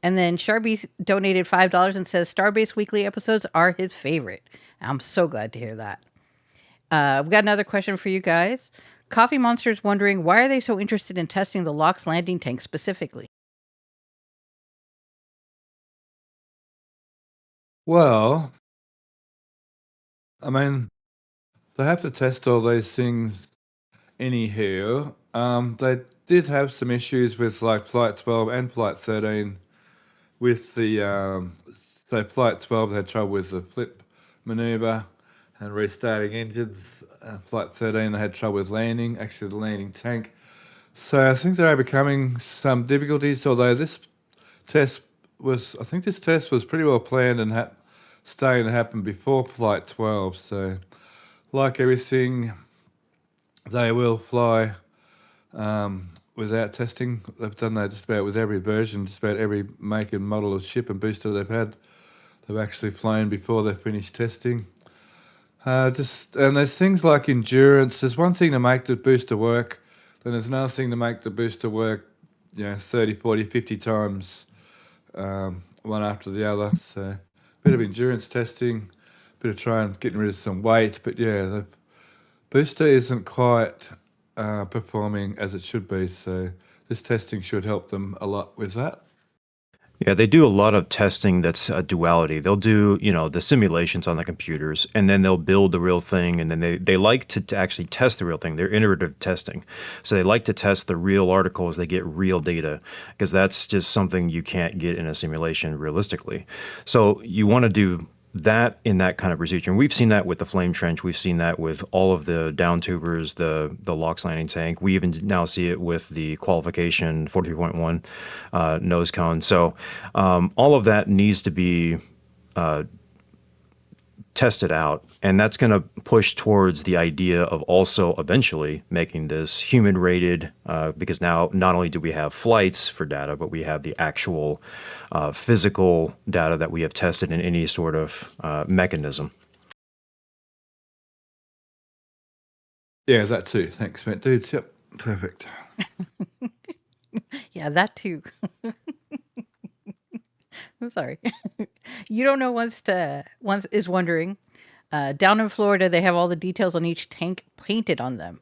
And then Sharby donated $5 and says Starbase weekly episodes are his favorite. I'm so glad to hear that. We've got another question for you guys. Coffee Monster is wondering, why are they so interested in testing the LOX landing tank specifically? Well, I mean, they have to test all these things anyhow. They did have some issues with like Flight 12 and Flight 13 with the so Flight 12 had trouble with the flip maneuver and restarting engines. Flight 13 they had trouble with landing, actually the landing tank. So I think they're overcoming some difficulties. Although this test I think this test was pretty well planned and starting to happen before Flight 12. So like everything, they will fly without testing. They've done that just about with every version, just about every make and model of ship and booster they've had. They've actually flown before they finished testing. And there's things like endurance. There's one thing to make the booster work, then there's another thing to make the booster work, 30, 40, 50 times, one after the other. So a bit of endurance testing, a bit of trying getting rid of some weight. But yeah, the booster isn't quite performing as it should be. So this testing should help them a lot with that. Yeah, they do a lot of testing that's a duality. They'll do, the simulations on the computers, and then they'll build the real thing, and then they like to actually test the real thing. They're iterative testing. So they like to test the real articles. They get real data, because that's just something you can't get in a simulation realistically. So you want to do that in that kind of procedure. And we've seen that with the flame trench. We've seen that with all of the down tubers, the LOX landing tank. We even now see it with the qualification 43.1 nose cone. So all of that needs to be tested out, and that's going to push towards the idea of also eventually making this human rated, because now not only do we have flights for data, but we have the actual physical data that we have tested in any sort of mechanism. Yeah, that too. Thanks, Matt. Dudes, yep, perfect. Yeah, that too. I'm sorry. You don't know once is wondering. Down in Florida, they have all the details on each tank painted on them,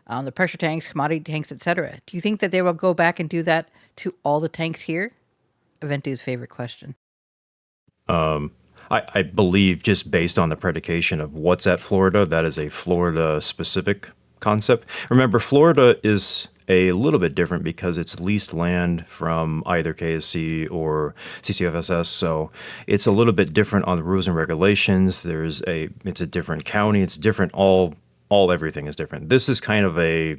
on the pressure tanks, commodity tanks, etc. Do you think that they will go back and do that to all the tanks here? Aventu's favorite question. I believe, just based on the predication of what's at Florida, that is a Florida-specific concept. Remember, Florida is a little bit different because it's leased land from either KSC or CCFSS, so it's a little bit different on the rules and regulations. It's a different county. It's different. Everything is different. This is kind of a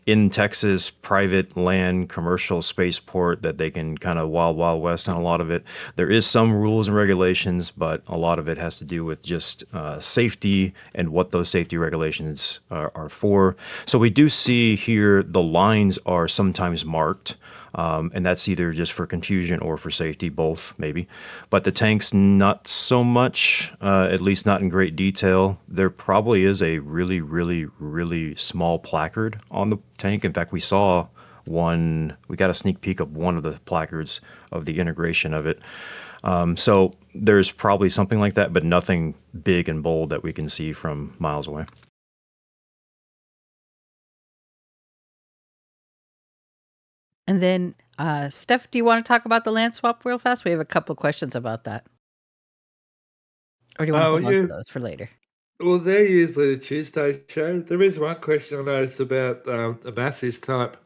in Texas private land commercial spaceport that they can kind of wild west on a lot of it. There is some rules and regulations, but a lot of it has to do with just safety and what those safety regulations are for. So we do see here the lines are sometimes marked. And that's either just for confusion or for safety, both maybe. But the tanks, not so much, at least not in great detail. There probably is a really, really, really small placard on the tank. In fact, we got a sneak peek of one of the placards of the integration of it. So there's probably something like that, but nothing big and bold that we can see from miles away. And then, Steph, do you want to talk about the land swap real fast? We have a couple of questions about that. Or do you want to hold on to those for later? Well, they're usually the Tuesday show. There is one question I noticed about a Massey's type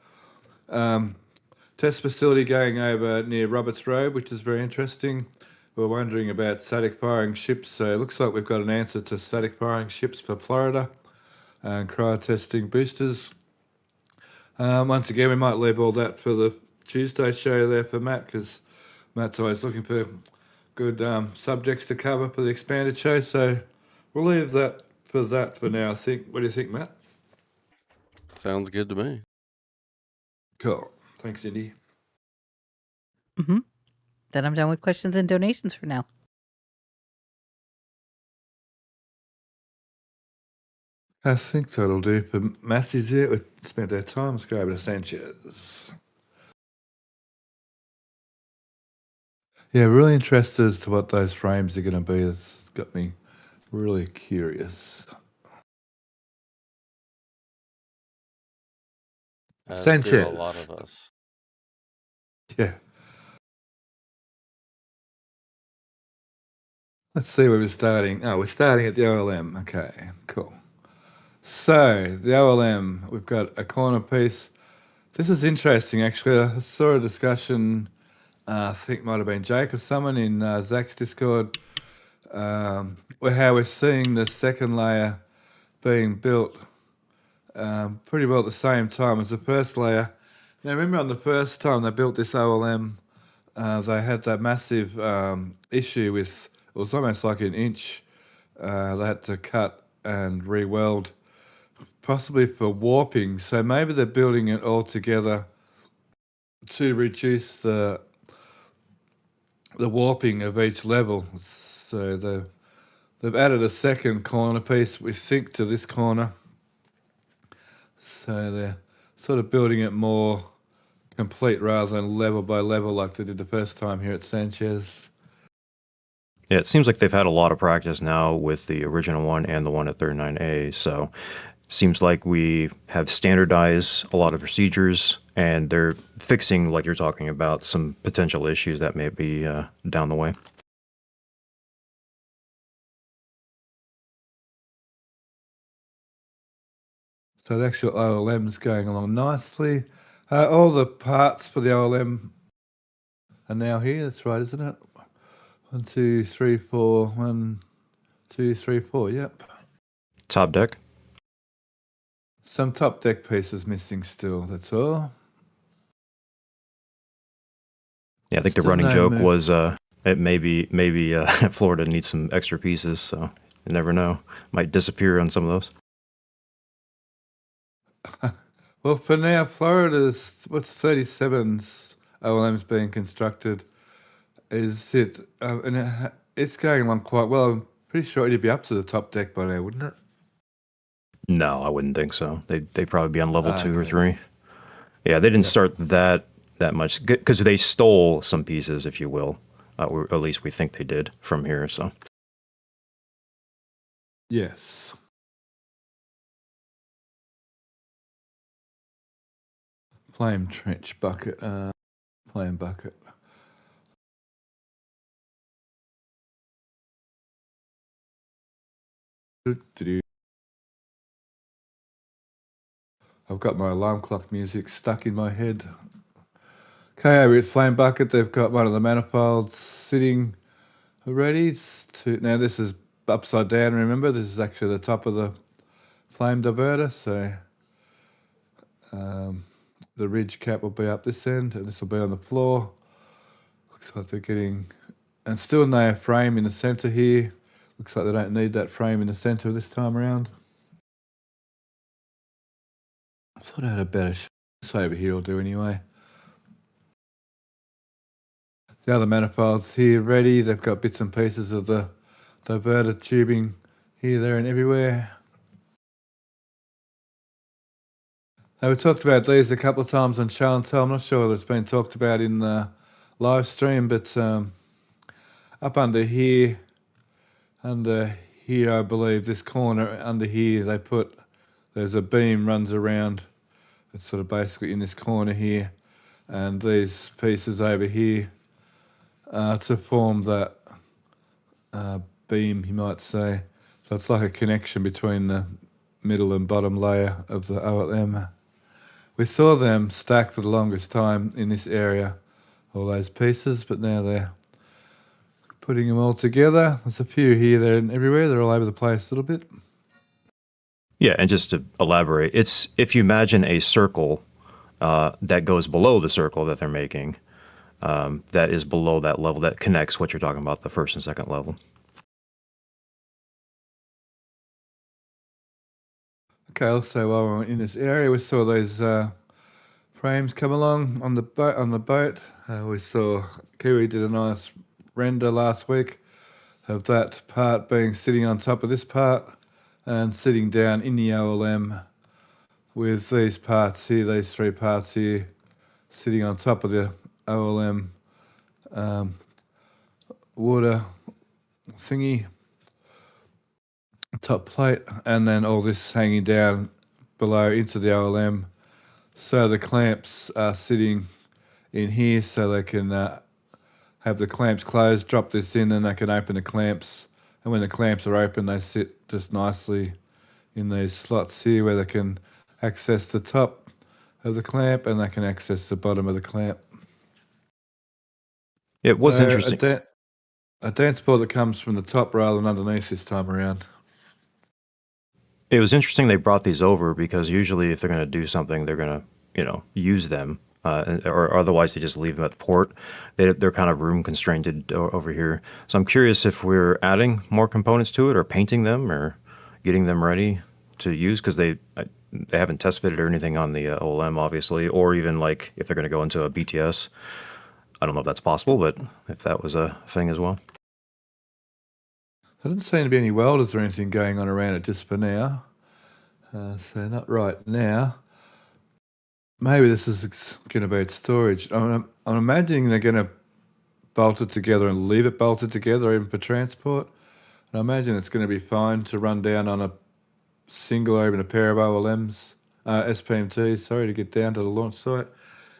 test facility going over near Roberts Road, which is very interesting. We're wondering about static firing ships, so it looks like we've got an answer to static firing ships for Florida and cryo testing boosters. Once again, we might leave all that for the Tuesday show there for Matt, because Matt's always looking for good subjects to cover for the expanded show. So we'll leave that for now, I think. What do you think, Matt? Sounds good to me. Cool. Thanks, Indy. Mm-hmm. Then I'm done with questions and donations for now. I think that'll do for Massey's here. We spent our time. Let's go over to Sanchez. Yeah, really interested as to what those frames are going to be. It's got me really curious. As do a lot Sanchez. of us. Yeah. Let's see where we're starting. Oh, we're starting at the OLM. Okay, cool. So, the OLM, we've got a corner piece. This is interesting, actually. I saw a discussion, I think it might have been Jake or someone in Zach's Discord, where how we're seeing the second layer being built pretty well at the same time as the first layer. Now, remember on the first time they built this OLM, they had that massive issue with, it was almost like an inch. They had to cut and re-weld, possibly for warping. So maybe they're building it all together to reduce the warping of each level. So they've added a second corner piece, we think, to this corner. So they're sort of building it more complete rather than level by level like they did the first time here at Sanchez. Yeah, it seems like they've had a lot of practice now with the original one and the one at 39A. So it seems like we have standardized a lot of procedures, and they're fixing, like you're talking about, some potential issues that may be down the way. So the actual OLM's going along nicely. All the parts for the OLM are now here. That's right, isn't it? 1, 2, 3, 4. 1, 2, 3, 4. Yep. Top deck. Some top deck pieces missing still. That's all. Yeah, I think the Still running no joke move. was it maybe Florida needs some extra pieces, so you never know. Might disappear on some of those. Well, for now, Florida's, what's 37's OLM's being constructed, is it, and it's going along quite well. I'm pretty sure it'd be up to the top deck by now, wouldn't it? No, I wouldn't think so. They'd probably be on level 2 or Okay. 3. Yeah, they didn't Yeah. start that much because they stole some pieces, if you will, or at least we think they did from here. So Yes. Flame trench bucket, flame bucket. Doo-doo-doo. I've got my alarm clock music stuck in my head. Okay, over at Flame Bucket, they've got one of the manifolds sitting ready. Now this is upside down, remember? This is actually the top of the flame diverter, so the ridge cap will be up this end, and this will be on the floor. Looks like they're getting, and still no frame in the center here. Looks like they don't need that frame in the center this time around. I thought I had a better shot over here will do anyway. The other manifolds here ready. They've got bits and pieces of the diverter tubing here, there, and everywhere. Now, we talked about these a couple of times on Show and Tell. I'm not sure whether it's been talked about in the live stream, but up under here, I believe, this corner under here, there's a beam runs around. It's sort of basically in this corner here, and these pieces over here to form that beam, you might say. So it's like a connection between the middle and bottom layer of the OLM. We saw them stacked for the longest time in this area, all those pieces, but now they're putting them all together. There's a few here, there, and everywhere. They're all over the place a little bit. yeah, and just to elaborate, it's if you imagine a circle that goes below the circle that they're making, that is below that level that connects what you're talking about, the first and second level. Okay, also while we're in this area, we saw those frames come along on the boat. We saw Kiwi did a nice render last week of that part being sitting on top of this part and sitting down in the OLM with these parts here, these 3 parts here, sitting on top of the OLM. water thingy, top plate, and then all this hanging down below into the OLM. So the clamps are sitting in here, so they can have the clamps closed, drop this in, and they can open the clamps. And when the clamps are open, they sit just nicely in these slots here where they can access the top of the clamp and they can access the bottom of the clamp. It was So interesting. a dance ball that comes from the top rather than underneath this time around. It was interesting they brought these over because usually if they're going to do something, they're going to, use them, or otherwise they just leave them at the port. They're kind of room constrained over here. So I'm curious if we're adding more components to it or painting them or getting them ready to use because they haven't test fitted or anything on the OLM, obviously, or even like if they're going to go into a BTS. I don't know if that's possible, but if that was a thing as well. There doesn't seem to be any welders or anything going on around it just for now. So not right now. Maybe this is going to be its storage. I'm imagining they're going to bolt it together and leave it bolted together even for transport. And I imagine it's going to be fine to run down on a single or even a pair of OLMs, SPMTs, to get down to the launch site.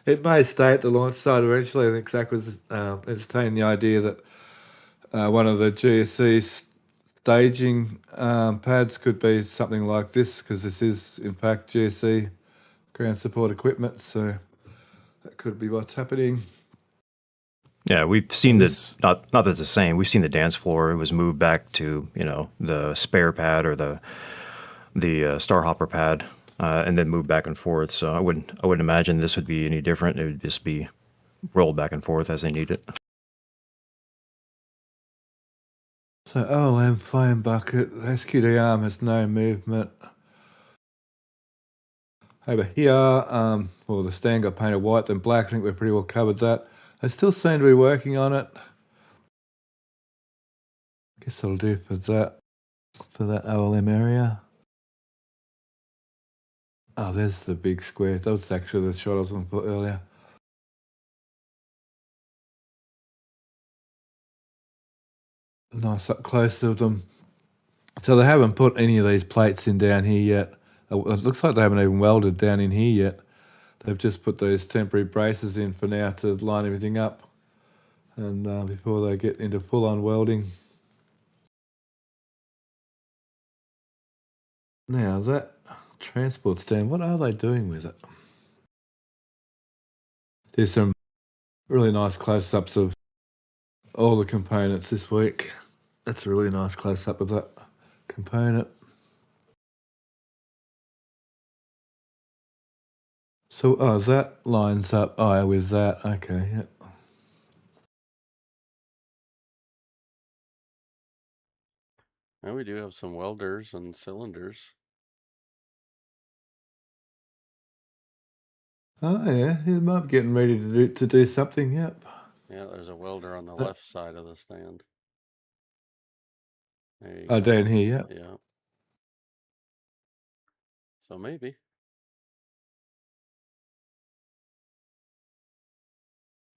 It may stay at the launch site eventually. I think Zach was entertaining the idea that one of the GSC staging pads could be something like this, because this is, in fact, GSC ground support equipment, so that could be what's happening. Yeah, we've seen not that it's the same. We've seen the dance floor. It was moved back to the spare pad or the Starhopper pad, and then moved back and forth. So I wouldn't imagine this would be any different. It would just be rolled back and forth as they need it. So OLM flame bucket, the SQD arm has no movement. Over here, well, the stand got painted white then black. I think we've pretty well covered that. They still seem to be working on it. Guess that'll do for that OLM area. Oh, there's the big square. That was actually the shot I was going to put earlier. Nice up close of them. So they haven't put any of these plates in down here yet. It looks like they haven't even welded down in here yet. They've just put those temporary braces in for now to line everything up, and before they get into full-on welding. Now, that transport stand, what are they doing with it? There's some really nice close-ups of all the components this week. That's a really nice close-up of that component. So, that lines up with that. Okay, yep. Now we do have some welders and cylinders. Oh, yeah, he might be getting ready to do something, yep. Yeah, there's a welder on the left side of the stand. There you Oh, go. down here, yep. Yeah. So maybe.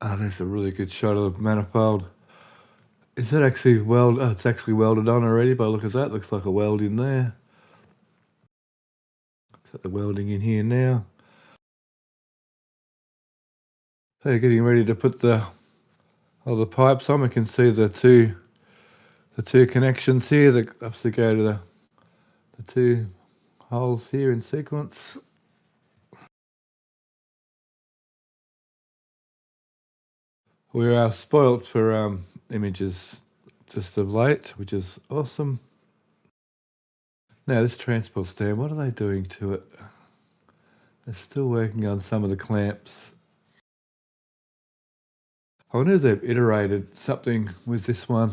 Oh, that's a really good shot of the manifold. Is that actually welded? Oh, it's actually welded on already, but look at that. Looks like a weld in there. Got the welding in here now. So you're getting ready to put the pipes on. We can see the two connections here that obviously go to the two holes here in sequence. We are spoilt for images just of late, which is awesome. Now this transport stand, what are they doing to it? They're still working on some of the clamps. I wonder if they've iterated something with this one.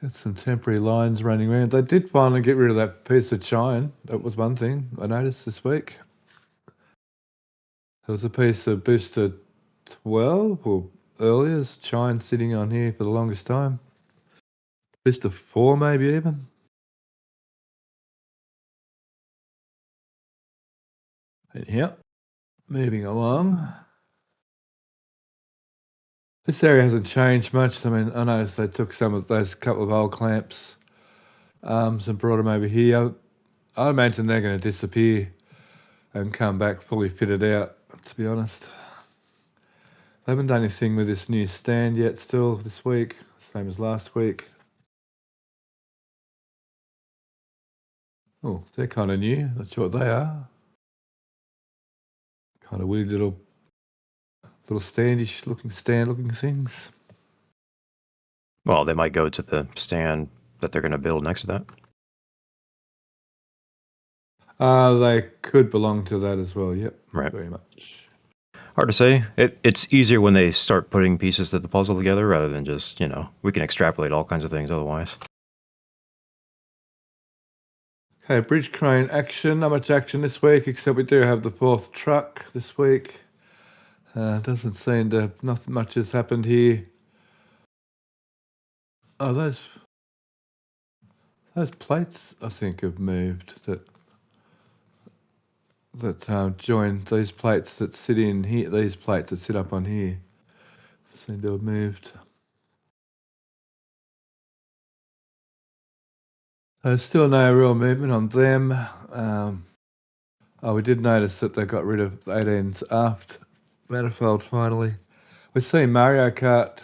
Got some temporary lines running around. They did finally get rid of that piece of chine. That was one thing I noticed this week. There was a piece of booster 12 or earlier chine sitting on here for the longest time. Booster 4 maybe even. And yeah, moving along. This area hasn't changed much. I mean, I noticed they took some of those couple of old clamps and brought them over here. I imagine they're going to disappear and come back fully fitted out, to be honest. They haven't done anything with this new stand yet still this week, same as last week. Oh, they're kind of new. Not sure what they are. Kind of weird little stand looking things. Well, they might go to the stand that they're going to build next to that. They could belong to that as well. Yep, Right. very much. Hard to say. It's easier when they start putting pieces of the puzzle together rather than just, we can extrapolate all kinds of things otherwise. Okay, bridge crane action. Not much action this week, except we do have the 4th truck this week. Doesn't seem to, nothing much has happened here. Oh, those plates, I think, have moved. That join these plates that sit in here. These plates that sit up on here seem to have moved. There's still no real movement on them. We did notice that they got rid of the 18's aft manifold finally. We're seeing Mario Kart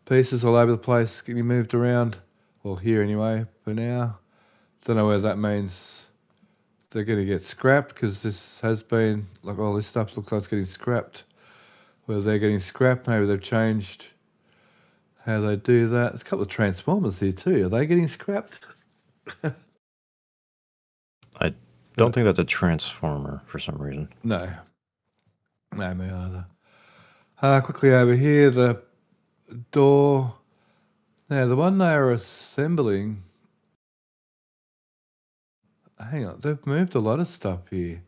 pieces all over the place getting moved around. Well, here anyway, for now. Don't know whether that means they're going to get scrapped, because this has been, like, all this stuff looks like it's getting scrapped. Whether they're getting scrapped, maybe they've changed how they do that. There's a couple of transformers here too. Are they getting scrapped? I don't think that's a transformer for some reason. No. No, me either. Quickly over here, the door. Now, the one they are assembling. Hang on, they've moved a lot of stuff here.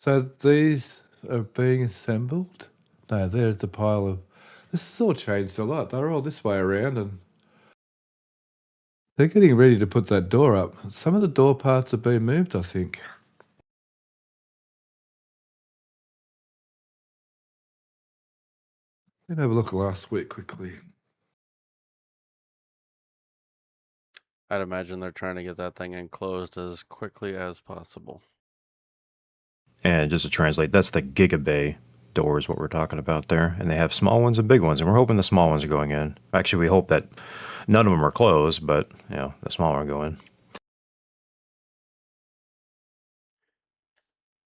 So these are being assembled? No, there's the pile of. This has all changed a lot. They're all this way around, and they're getting ready to put that door up. Some of the door parts have been moved, I think. Let's have a look at last week quickly. I'd imagine they're trying to get that thing enclosed as quickly as possible. And just to translate, that's the Gigabay door is what we're talking about there. And they have small ones and big ones, and we're hoping the small ones are going in. Actually, we hope that none of them are closed, but, the smaller one go in.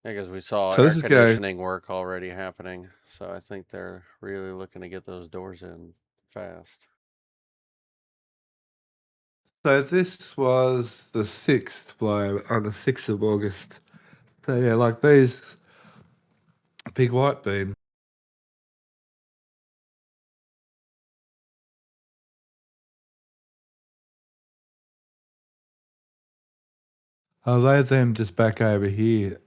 Yeah, because we saw So air this is conditioning work already happening. So I think they're really looking to get those doors in fast. So this was the 6th blow on the 6th of August. So yeah, like these big white beam. Oh, they them just back over here.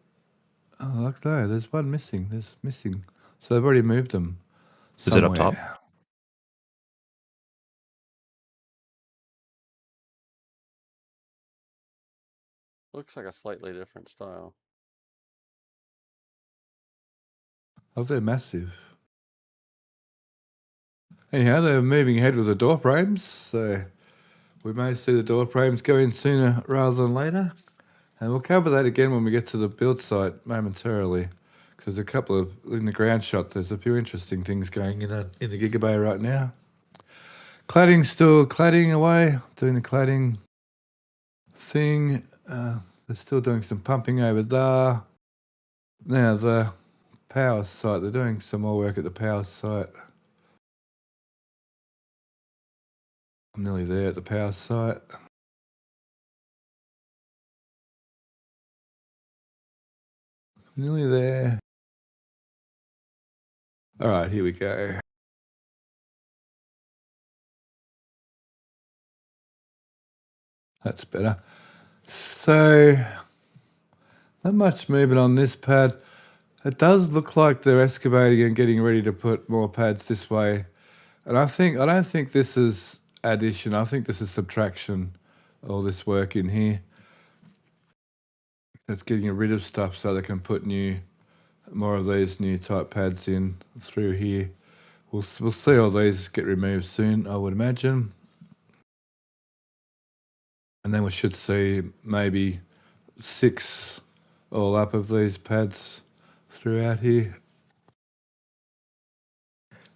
Oh, look, no, there's one missing. There's missing. So they've already moved them. Is it up top? somewhere. Looks like a slightly different style. Oh, they're massive. Anyhow, they're moving ahead with the door frames, so we may see the door frames go in sooner rather than later. And we'll cover that again when we get to the build site momentarily. Because there's a couple of, in the ground shot, there's a few interesting things going in the Gigabay right now. Cladding's still cladding away, doing the cladding thing. They're still doing some pumping over there. Now the power site, they're doing some more work at the power site. I'm nearly there at the power site. Nearly there. All right, here we go. That's better. So, not much movement on this pad. It does look like they're excavating and getting ready to put more pads this way. And I don't think this is addition. I think this is subtraction. All this work in here. That's getting rid of stuff so they can put new more of these new type pads in through here. We'll see all these get removed soon, I would imagine. And then we should see maybe 6 all up of these pads throughout here.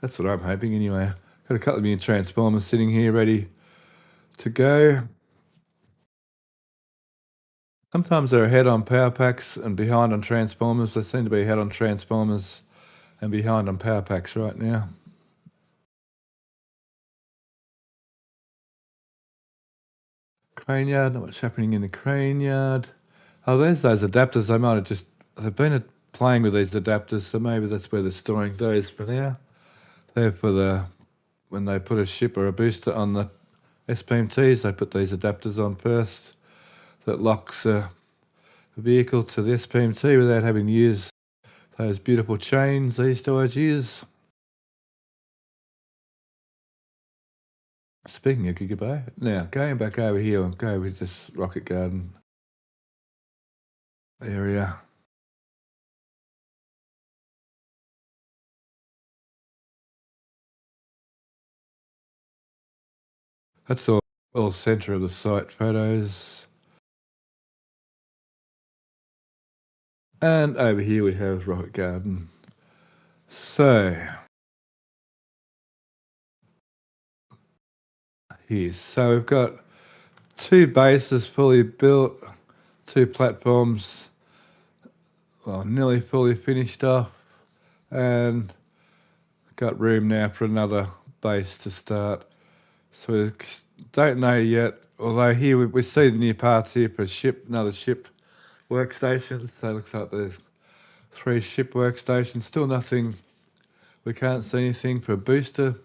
That's what I'm hoping anyway. Got a couple of new transformers sitting here ready to go. Sometimes they're ahead on power packs and behind on transformers. They seem to be ahead on transformers and behind on power packs right now. Crane yard, not much happening in the crane yard. Oh, there's those adapters. They might have they've been playing with these adapters, so maybe that's where they're storing those for now. They're for when they put a ship or a booster on the SPMTs, they put these adapters on first that locks the vehicle to the SPMT without having to use those beautiful chains they used to always use. Speaking of Gigabay, now going back over here, I'll go with this Rocket Garden area. That's all centre of the site photos. And over here we have Rocket Garden. So we've got 2 bases fully built, 2 platforms, well, nearly fully finished off, and got room now for another base to start. So we don't know yet, although here we see the new parts here for another ship workstation. So it looks like there's 3 ship workstations. Still nothing, we can't see anything for a booster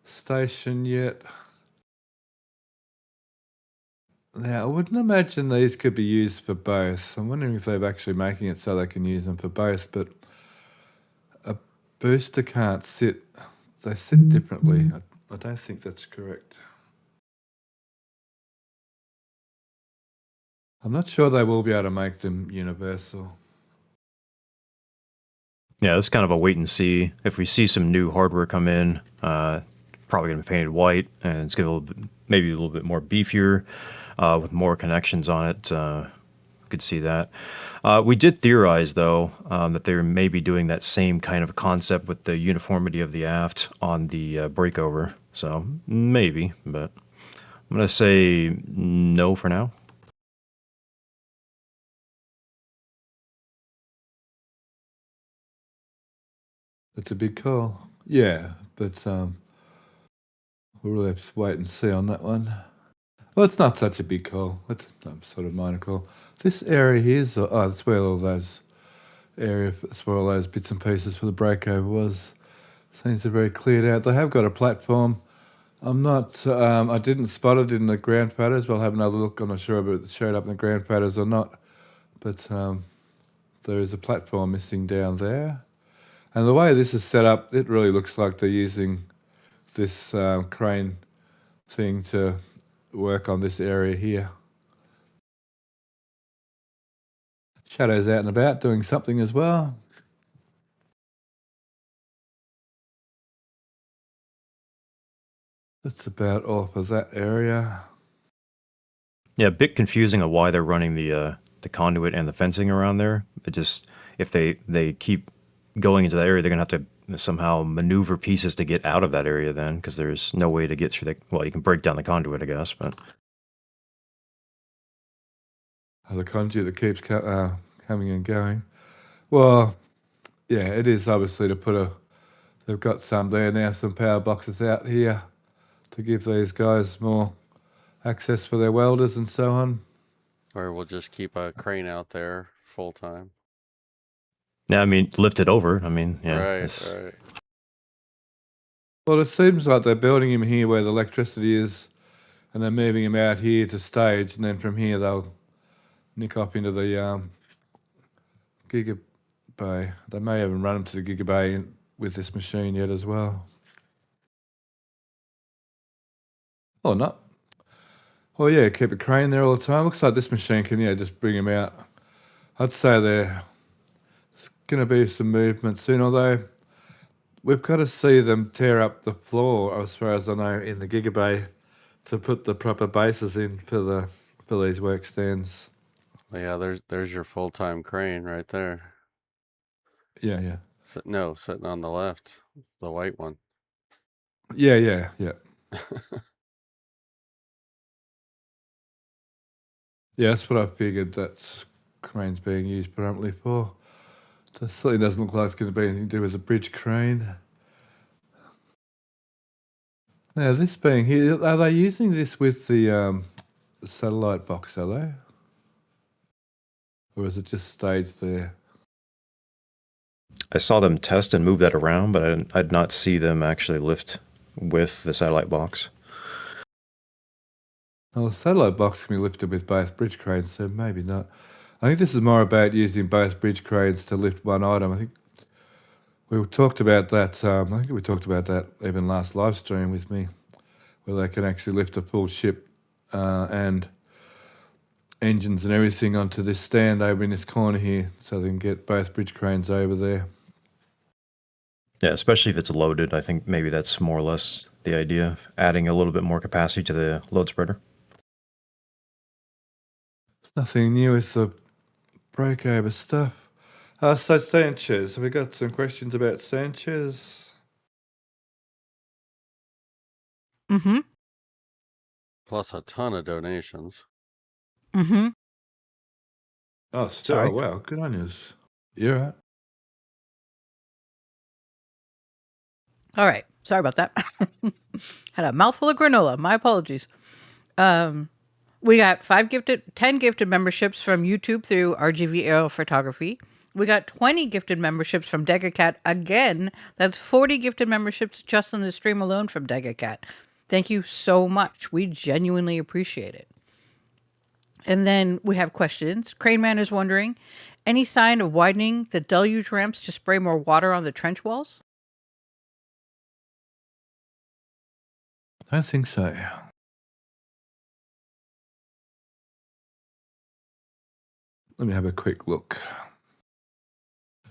station yet. Now, I wouldn't imagine these could be used for both. I'm wondering if they're actually making it so they can use them for both, but a booster can't sit. They sit differently. I don't think that's correct. I'm not sure they will be able to make them universal. Yeah, it's kind of a wait and see. If we see some new hardware come in, probably going to be painted white, and it's going to maybe a little bit more beefier with more connections on it. Could see that. We did theorize, though, that they may be doing that same kind of concept with the uniformity of the aft on the breakover. So maybe, but I'm going to say no for now. It's a big call. Yeah, but we'll really have to wait and see on that one. Well, it's not such a big call. It's a sort of minor call. This area here is, that's where all those that's where all those bits and pieces for the breakover was. Seems they're very cleared out. They have got a platform. I'm not, I didn't spot it in the ground photos, but I'll have another look. I'm not sure if it showed up in the ground photos or not. But there is a platform missing down there. And the way this is set up, it really looks like they're using this crane thing to work on this area here. Shadow's out and about doing something as well. That's about all for that area. Yeah, a bit confusing on why they're running the conduit and the fencing around there. It just, if they keep going into that area, they're going to have to somehow maneuver pieces to get out of that area then, because there's no way to get through the, well, you can break down the conduit, I guess, but... The conduit that keeps coming and going. Well, yeah, it is obviously to put they've got some there now, some power boxes out here to give these guys more access for their welders and so on. Or we'll just keep a crane out there full time. Yeah, I mean, lift it over. I mean, yeah. Right. Well, it seems like they're building him here where the electricity is, and they're moving him out here to stage, and then from here they'll nick off into the Gigabay. They may even run him to the Gigabay with this machine yet as well. Or not. Well, yeah, keep a crane there all the time. Looks like this machine can, just bring him out. I'd say they're going to be some movement soon, although we've got to see them tear up the floor, as far as I know, in the Gigabay to put the proper bases in for these work stands. Well, yeah, there's your full-time crane right there. Yeah, yeah. Sitting on the left, the white one. Yeah, yeah, yeah. Yeah, that's what I figured that's crane's being used predominantly for. It certainly doesn't look like it's going to be anything to do with a bridge crane. Now, this being here, are they using this with the satellite box, are they? Or is it just staged there? I saw them test and move that around, but I did not see them actually lift with the satellite box. Well, the satellite box can be lifted with both bridge cranes, so maybe not. I think this is more about using both bridge cranes to lift one item. I think we talked about that. I think we talked about that even last live stream with me, where they can actually lift a full ship and engines and everything onto this stand over in this corner here, so they can get both bridge cranes over there. Yeah, especially if it's loaded. I think maybe that's more or less the idea, adding a little bit more capacity to the load spreader. Nothing new with the breakover stuff. So Sanchez, have we got some questions about Sanchez? Mm-hmm. Plus a ton of donations. Mm-hmm. Oh, still, Sorry. oh, wow, good on you. You're right. All right. Sorry about that. Had a mouthful of granola. My apologies. We got 10 gifted memberships from YouTube through RGV Aerial Photography. We got 20 gifted memberships from DegaCat again. That's 40 gifted memberships just on the stream alone from DegaCat. Thank you so much. We genuinely appreciate it. And then we have questions. Crane Man is wondering, any sign of widening the deluge ramps to spray more water on the trench walls? I don't think so. Let me have a quick look.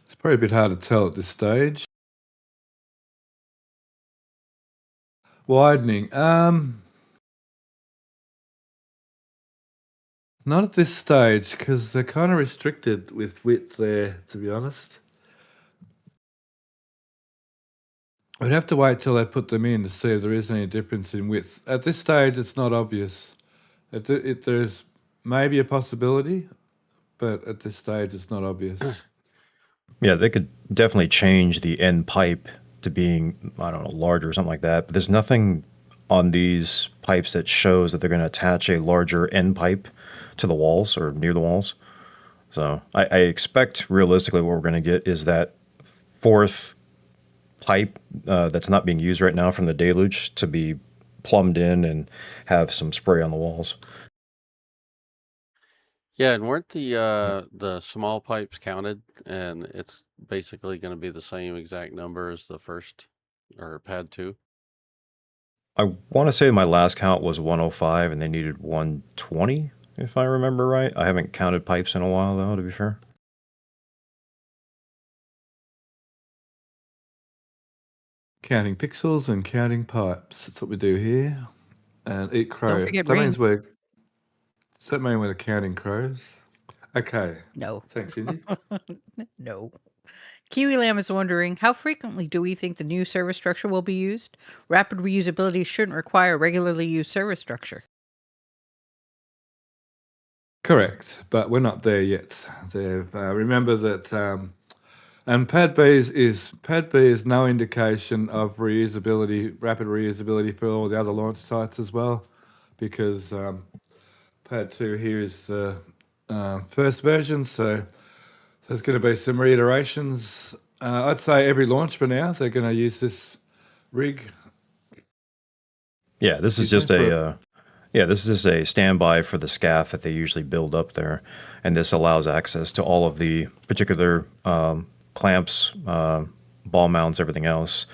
It's probably a bit hard to tell at this stage. Widening. Not at this stage, because they're kind of restricted with width there, to be honest. We'd have to wait till they put them in to see if there is any difference in width. At this stage, it's not obvious. There's maybe a possibility, but at this stage, it's not obvious. Yeah, they could definitely change the end pipe to being, I don't know, larger or something like that. But there's nothing on these pipes that shows that they're going to attach a larger end pipe to the walls or near the walls. So I expect realistically what we're going to get is that fourth pipe that's not being used right now from the deluge to be plumbed in and have some spray on the walls. Yeah, and weren't the small pipes counted? And it's basically going to be the same exact number as the first or pad 2. I want to say my last count was 105 and they needed 120, if I remember right. I haven't counted pipes in a while, though, to be fair. Counting pixels and counting pipes. That's what we do here. And eat crow. Don't forget That means rain. does that mean we're counting crows? Okay. No. Thanks, Indy. No. Kiwi Lamb is wondering, how frequently do we think the new service structure will be used? Rapid reusability shouldn't require regularly used service structure. Correct, but we're not there yet. Remember that, and Pad B is no indication of reusability, rapid reusability for all the other launch sites as well, because Pad 2 here is the first version, so there's going to be some reiterations. I'd say every launch for now they're going to use this rig. Yeah, this is just a standby for the SCAF that they usually build up there, and this allows access to all of the particular clamps, ball mounts, everything else,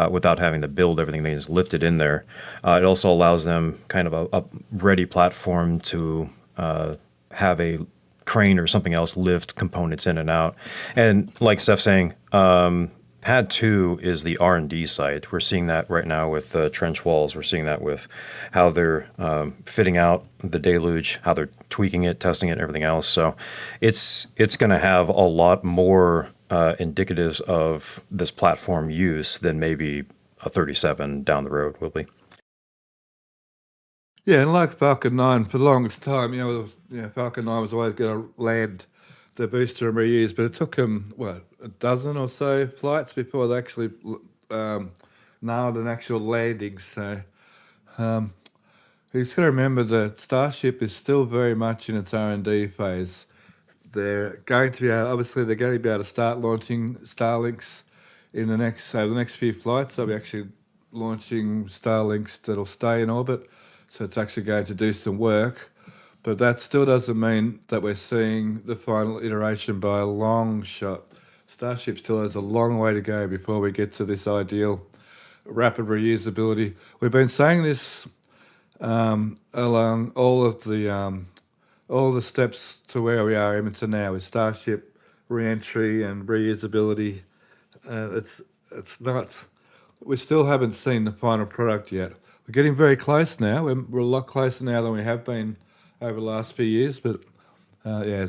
without having to build everything. They just lift it in there. It also allows them kind of a ready platform to have a crane or something else lift components in and out. And like Steph's saying, Pad 2 is the R&D site. We're seeing that right now with trench walls. We're seeing that with how they're fitting out the deluge, how they're tweaking it, testing it, everything else. So it's going to have a lot more indicatives of this platform use than maybe a 37 down the road will be. Yeah, and like Falcon 9, for the longest time, Falcon 9 was always going to land the booster and reuse, but it took them, a dozen or so flights before they actually nailed an actual landing. So you just got to remember that Starship is still very much in its R&D phase. They're going to be obviously they're going to be able to start launching Starlinks in the next few flights. They'll be actually launching Starlinks that'll stay in orbit. So it's actually going to do some work. But that still doesn't mean that we're seeing the final iteration by a long shot. Starship still has a long way to go before we get to this ideal rapid reusability. We've been saying this along all the steps to where we are even to now with Starship re-entry and reusability. It's not. We still haven't seen the final product yet. We're getting very close now. We're a lot closer now than we have been over the last few years. But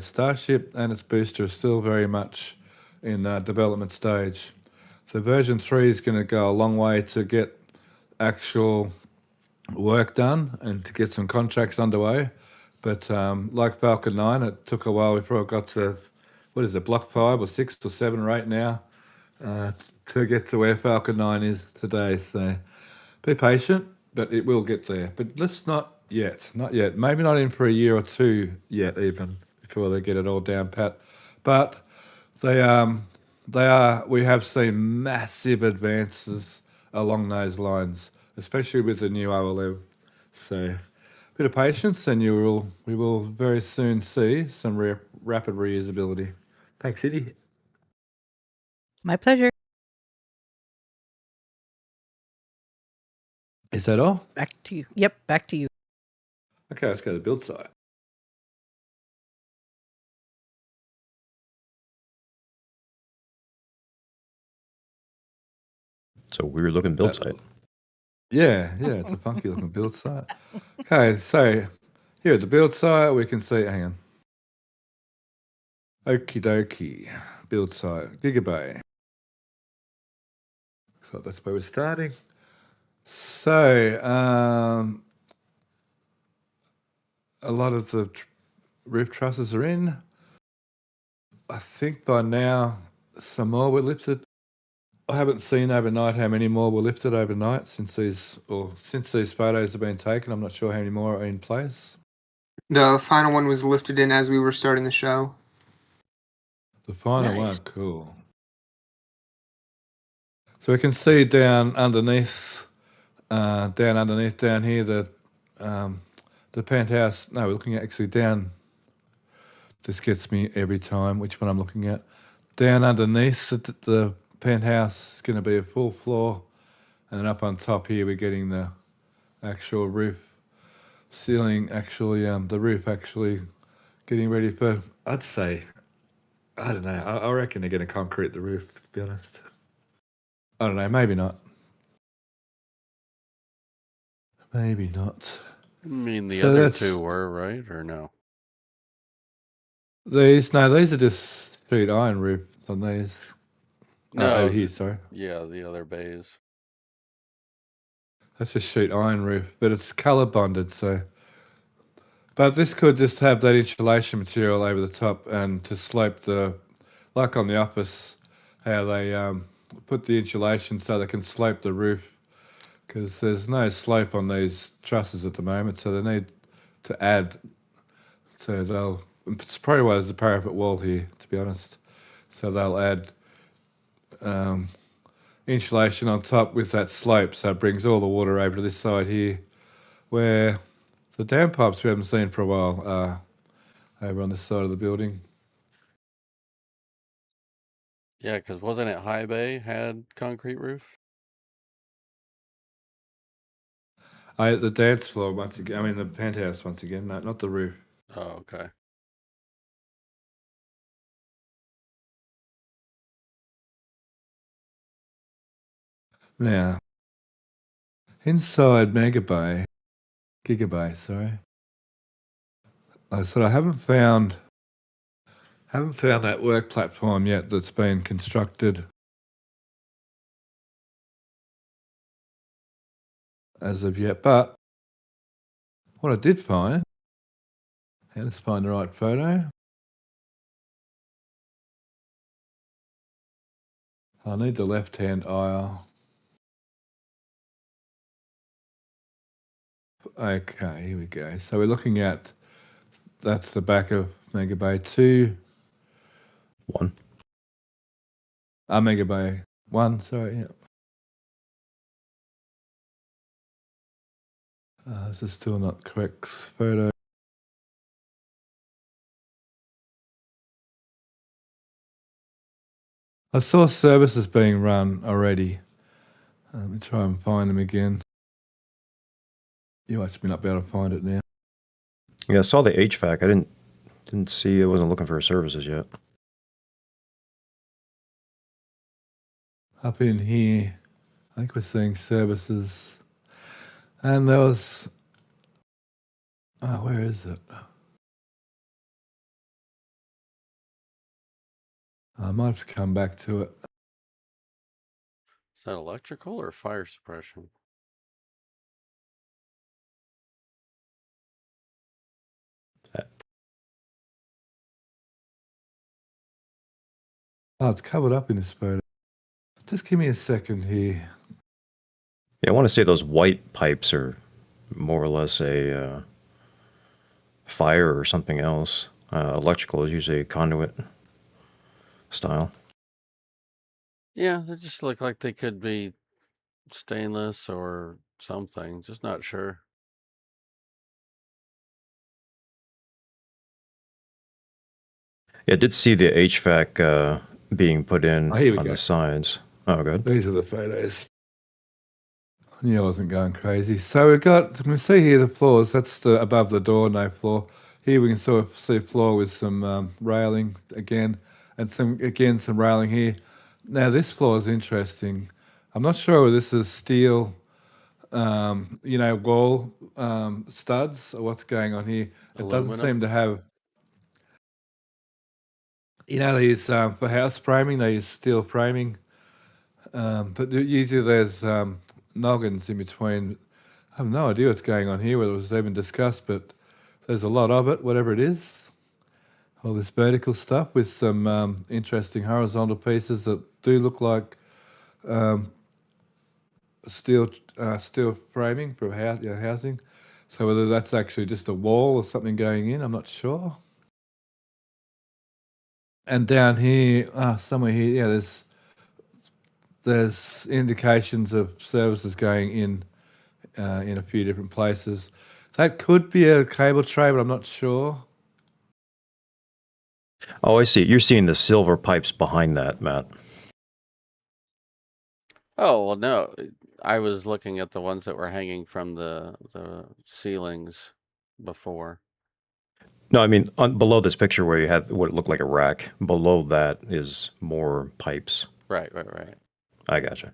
Starship and its booster are still very much in development stage. So version 3 is going to go a long way to get actual work done and to get some contracts underway. But like Falcon 9, it took a while before it got to, Block 5 or 6 or 7 right now to get to where Falcon 9 is today. So be patient, but it will get there. But let's not yet. Maybe not in for a year or two yet even, before they get it all down pat. But we have seen massive advances along those lines, especially with the new OLED. So a bit of patience and we will very soon see some rapid reusability. Thanks, Eddie. My pleasure. Is that all? Back to you. Yep, back to you. Okay, let's go to the build site. So weird looking build site. Yeah, it's a funky looking build site. Okay, so here at the build site, we can see, hang on. Okie dokie, build site, Gigabay. So that's where we're starting. So, a lot of the roof trusses are in. I think by now some more were lifted. I haven't seen overnight how many more were lifted overnight since these photos have been taken. I'm not sure how many more are in place. The final one was lifted in as we were starting the show. The final Nice. one, cool. So we can see down underneath down here, the penthouse. No, we're looking at actually down. This gets me every time, which one I'm looking at. Down underneath the penthouse is going to be a full floor. And then up on top here, we're getting the actual roof ceiling, the roof actually getting ready for, I'd say, I don't know. I reckon they're going to concrete the roof, to be honest. I don't know, maybe not. Maybe not. I mean, the So other that's- two were, right? Or no? These are just sheet iron roof on these. No, Over here, sorry. Yeah, the other bays. That's just sheet iron roof, but it's colour bonded, so. But this could just have that insulation material over the top and to slope like on the office, how they put the insulation so they can slope the roof, because there's no slope on these trusses at the moment, so they need to add. So it's probably why there's a parapet wall here, to be honest. So they'll add insulation on top with that slope, so it brings all the water over to this side here, where the dam pipes we haven't seen for a while are over on this side of the building. Yeah, because wasn't it High Bay had concrete roof? The dance floor once again. I mean the penthouse once again. No, not the roof. Oh, okay. Now, inside Gigabay, sorry. I haven't found that work platform yet that's been constructed as of yet. But what I did find, let's find the right photo. I need the left-hand aisle. Okay, here we go. So we're looking at, that's the back of Mega Bay 2. 1. Mega Bay 1, sorry, yeah. This is still not correct photo. I saw services being run already. Let me try and find them again. You watch me not be able to find it now. Yeah, I saw the HVAC. I didn't see. I wasn't looking for services yet. Up in here, I think we're seeing services. And there was, where is it? I might have to come back to it. Is that electrical or fire suppression? Oh, it's covered up in this photo. Just give me a second here. Yeah, I want to say those white pipes are more or less a fire or something else. Electrical is usually a conduit style. Yeah, they just look like they could be stainless or something. Just not sure. Yeah, I did see the HVAC being put in Here we on go. the sides. Oh, good. These are the photos. Yeah, I wasn't going crazy. So we can see here the floors. That's above the door, no floor. Here we can sort of see a floor with some railing again, and some railing here. Now this floor is interesting. I'm not sure whether this is steel, wall studs or what's going on here. It doesn't Aluminum? seem to have. They use for house framing. They use steel framing. But usually there's noggins in between. I have no idea what's going on here, whether it was even discussed, but there's a lot of it, whatever it is. All this vertical stuff with some interesting horizontal pieces that do look like steel framing for housing. So whether that's actually just a wall or something going in, I'm not sure. And down here, somewhere here, yeah, there's indications of services going in a few different places. That could be a cable tray, but I'm not sure. Oh, I see. You're seeing the silver pipes behind that, Matt. Oh, well, no. I was looking at the ones that were hanging from the ceilings before. No, I mean below this picture where you had what looked like a rack. Below that is more pipes. Right. I gotcha.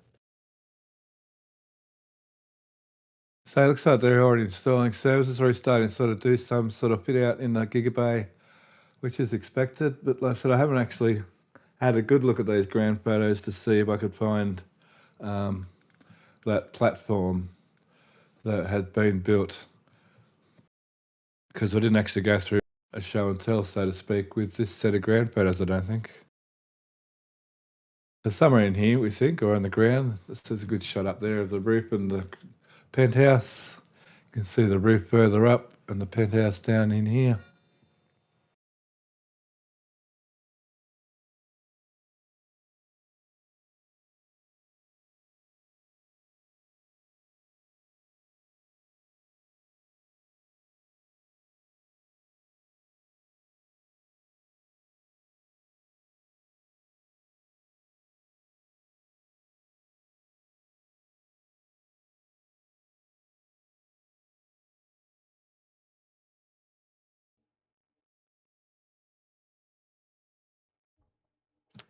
So it looks like they're already installing services, already starting to sort of do some sort of fit out in the Gigabay, which is expected. But like I said, I haven't actually had a good look at these ground photos to see if I could find that platform that had been built, because I didn't actually go through a show and tell, so to speak, with this set of ground photos, I don't think. There's somewhere in here, we think, or on the ground. There's a good shot up there of the roof and the penthouse. You can see the roof further up and the penthouse down in here.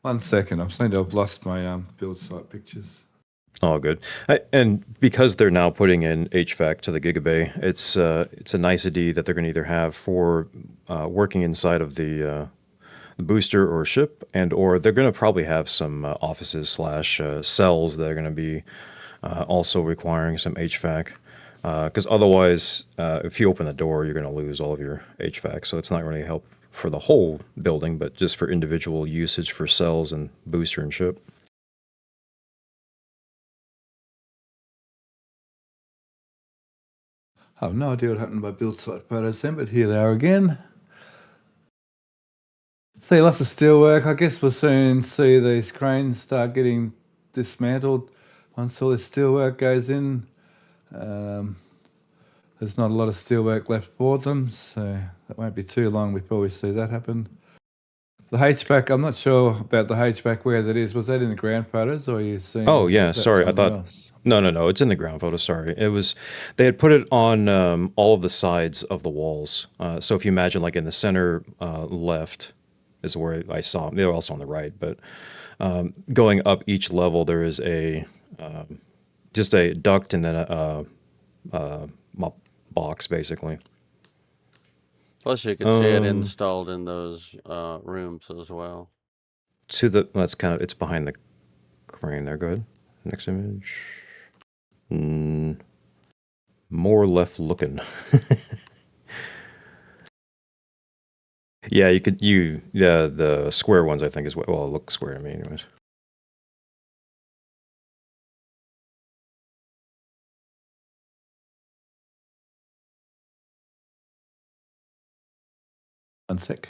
One second, I seem to have lost my build site pictures. All good. And because they're now putting in HVAC to the Gigabay, it's a nicety that they're going to either have for working inside of the booster or ship, and or they're going to probably have some offices slash cells that are going to be also requiring some HVAC. Because otherwise, if you open the door, you're going to lose all of your HVAC. So it's not really help for the whole building, but just for individual usage for cells and booster and ship. I have no idea what happened by build site photos then, but here they are again. See lots of steelwork. I guess we'll soon see these cranes start getting dismantled once all this steelwork goes in. There's not a lot of steelwork left for them, so that won't be too long before we see that happen. The HVAC, I'm not sure about the HVAC where that is. Was that in the ground photos, or are you seeing? Oh yeah, that sorry. I somewhere thought else? no. It's in the ground photo. Sorry, it was they had put it on all of the sides of the walls. So if you imagine, like in the center left is where I saw them. They were also on the right, but going up each level, there is a just a duct and then a box basically. Plus, you could see it installed in those rooms as well. To the that's kind of it's behind the crane there. Go ahead. Next image. More left looking. Yeah, the square ones I think is what well it looks square to me anyways. One sec.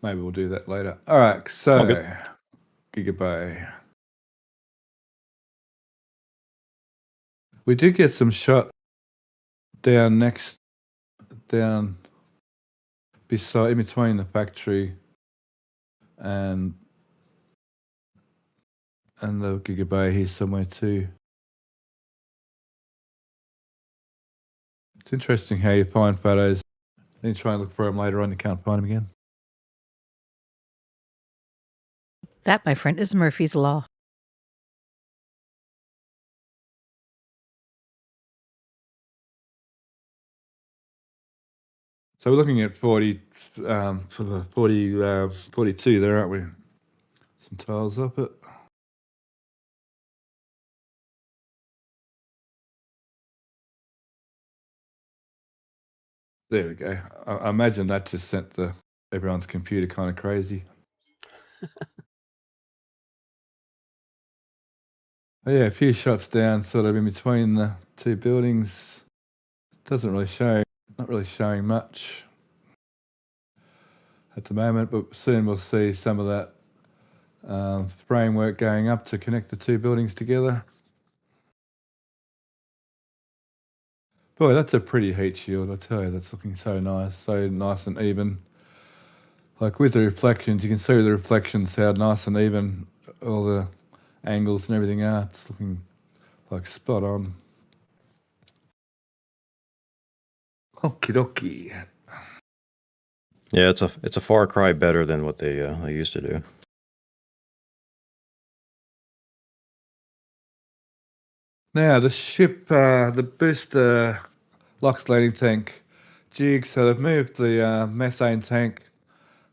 Maybe we'll do that later. All right, so Gigabay. We did get some shot down beside in between the factory and the Gigabay here somewhere too. It's interesting how you find photos. Then you try and look for them later on, you can't find them again. That, my friend, is Murphy's Law. So we're looking at 40 for the 42 there, aren't we? Some tiles up it. There we go. I imagine that just sent everyone's computer kind of crazy. Oh, yeah, a few shots down, sort of in between the two buildings. Doesn't really show, not really showing much at the moment, but soon we'll see some of that framework going up to connect the two buildings together. Boy, that's a pretty heat shield, I tell you. That's looking so nice and even. Like with the reflections, you can see the reflections, how nice and even all the angles and everything are. It's looking like spot on. Okie dokie. Yeah, it's a far cry better than what they used to do. Now the ship, the booster LOX landing tank jig. So they've moved the methane tank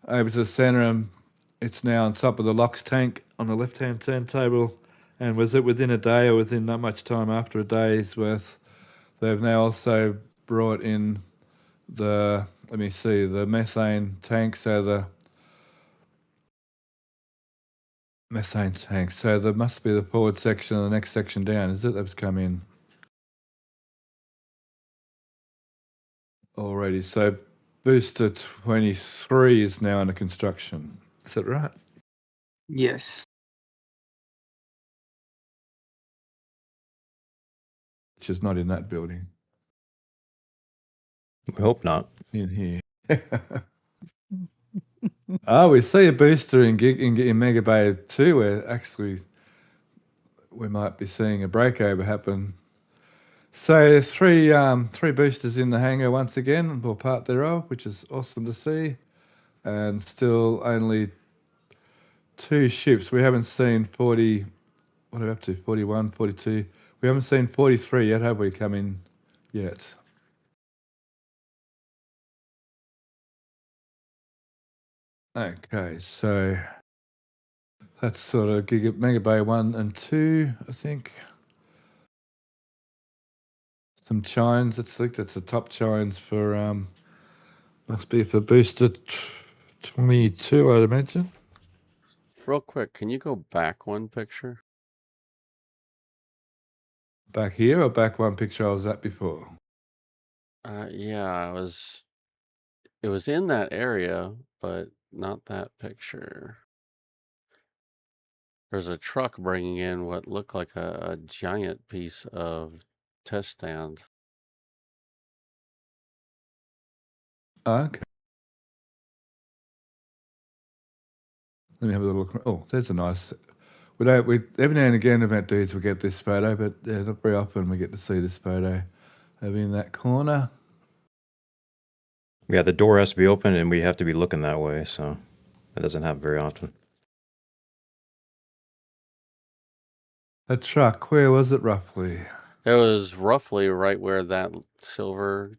over to the centre, and it's now on top of the LOX tank on the left-hand turntable. And was it within a day or within not much time after a day's worth? They've now also brought in the methane tank. So the methane tank. So there must be the forward section and the next section down, is it? That's come in already. So booster 23 is now under construction. Is that right? Yes. Which is not in that building. We hope not. In here. We see a booster in Mega Bay 2 where actually we might be seeing a breakover happen. So three boosters in the hangar once again, or part thereof, which is awesome to see. And still only two ships. We haven't seen 40. What are we up to? 41, 42. We haven't seen 43 yet, have we? Come in yet? Okay, so that's sort of Mega Bay 1 and 2, I think. Some chines. It's like that's the top chines for must be for booster 22, I'd imagine. Real quick, can you go back one picture? Back here or back one picture I was at before? Yeah, it was in that area, but not that picture. There's a truck bringing in what looked like a giant piece of test stand. Okay. Let me have a little look. Oh, there's a nice. We every now and again event dudes we get this photo, but not very often we get to see this photo over in that corner. Yeah, the door has to be open and we have to be looking that way, so that doesn't happen very often. A truck, where was it roughly? It was roughly right where that silver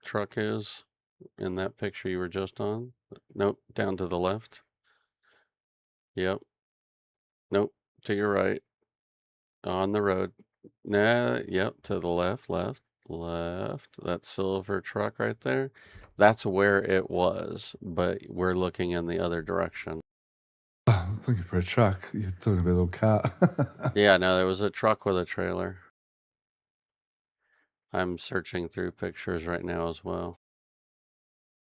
truck is in that picture you were just on. Nope, down to the left. Yep. Nope, to your right. On the road. Nah, yep, to the left, left. That silver truck right there. That's where it was, but we're looking in the other direction. Oh, I'm looking for a truck. You're talking about a little car. Yeah, no, there was a truck with a trailer. I'm searching through pictures right now as well.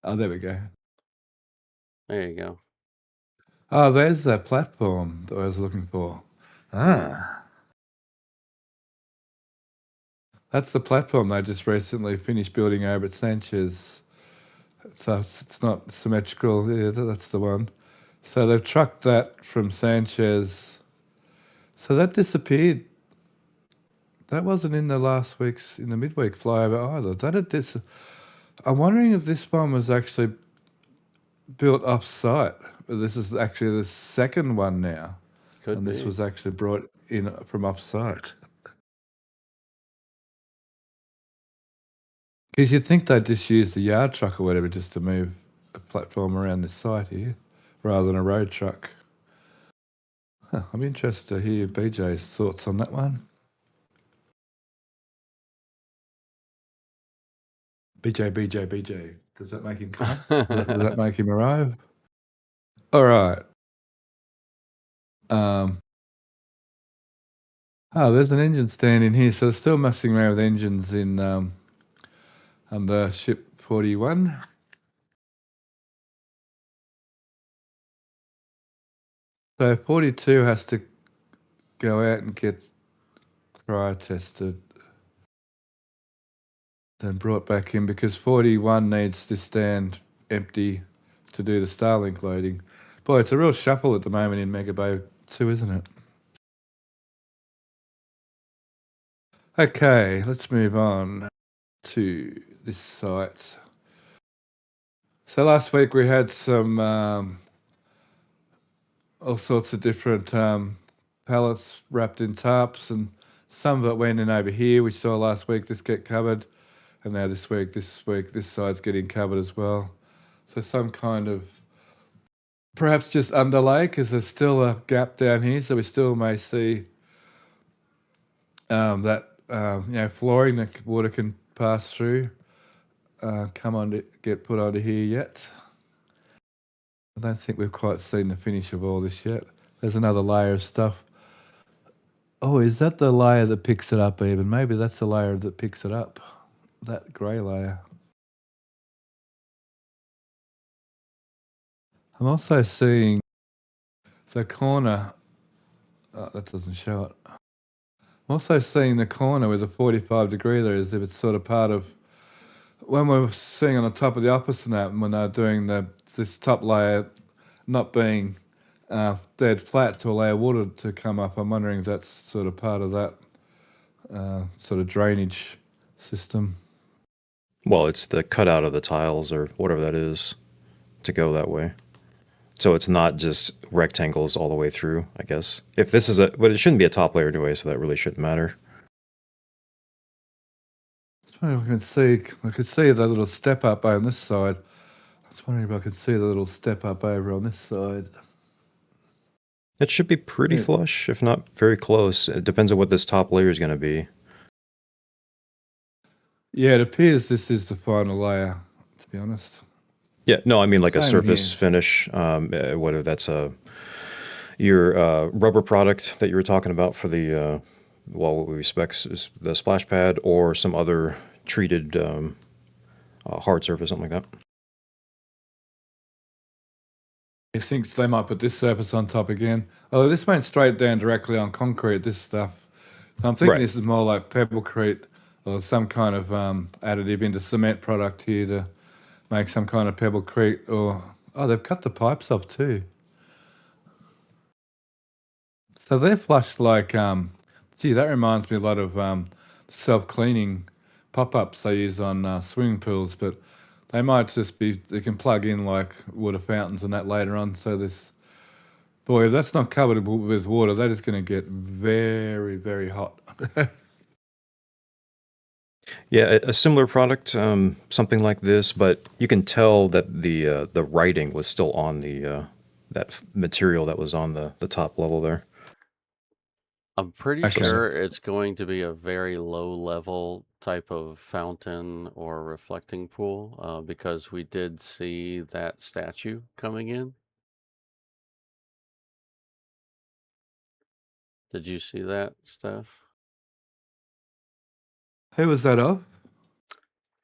Oh, there we go. There you go. Oh, there's that platform that I was looking for. That's the platform they just recently finished building over at Sanchez. So it's not symmetrical. Yeah, that's the one. So they've trucked that from Sanchez. So that disappeared. That wasn't in the midweek flyover either. I'm wondering if this one was actually built off-site. This is actually the second one now. Could be. This was actually brought in from off-site. Because you'd think they'd just use the yard truck or whatever just to move a platform around this site here, rather than a road truck. I'm interested to hear BJ's thoughts on that one. BJ. Does that make him come? Does that make him arrive? All right. There's an engine stand in here, so they're still messing around with engines in under ship 41. So 42 has to go out and get cryo tested, then brought back in because 41 needs to stand empty to do the Starlink loading. Boy, it's a real shuffle at the moment in Mega Bay 2, isn't it? Okay, let's move on to this site. So last week we had some all sorts of different pallets wrapped in tarps, and some of it went in over here. We saw last week this get covered, and now this week this side's getting covered as well. So some kind of perhaps just underlay, because there's still a gap down here, so we still may see that flooring that water can pass through get put onto here yet. I don't think we've quite seen the finish of all this yet. There's another layer of stuff. Oh, is that the layer that picks it up even? Maybe that's the layer that picks it up. That grey layer. I'm also seeing the corner. Oh, that doesn't show it. I'm also seeing the corner with a 45 degree there as if it's sort of part of when we're seeing on the top of the opposite map when they're doing this top layer not being dead flat to allow water to come up. I'm wondering if that's sort of part of that sort of drainage system. Well, it's the cutout of the tiles or whatever that is to go that way So it's not just rectangles all the way through, I guess. If this is but it shouldn't be a top layer anyway, so that really shouldn't matter. I can see. I could see the little step up on this side. I was wondering if I could see the little step up over on this side. It should be pretty Yeah. flush, if not very close. It depends on what this top layer is going to be. Yeah, it appears this is the final layer, to be honest. Yeah, no, I mean like a Same surface here. finish, whether that's your rubber product that you were talking about for the, well, what we spec is the splash pad, or some other treated hard surface, something like that. He thinks they might put this surface on top again. Oh, this went straight down directly on concrete, this stuff. So I'm thinking Right. this is more like pebblecrete or some kind of additive into cement product here to make some kind of pebblecrete. Or, oh, they've cut the pipes off too. So they're flushed like, gee, that reminds me a lot of self-cleaning pop-ups they use on swimming pools, but they might just be, they can plug in like water fountains and that later on. So this, boy, if that's not covered with water, that is going to get very, very hot. Yeah, a similar product, something like this, but you can tell that the writing was still on the material that was on the top level there. I'm pretty Okay. sure it's going to be a very low level type of fountain or reflecting pool, because we did see that statue coming in. Did you see that, Steph? Who was that of?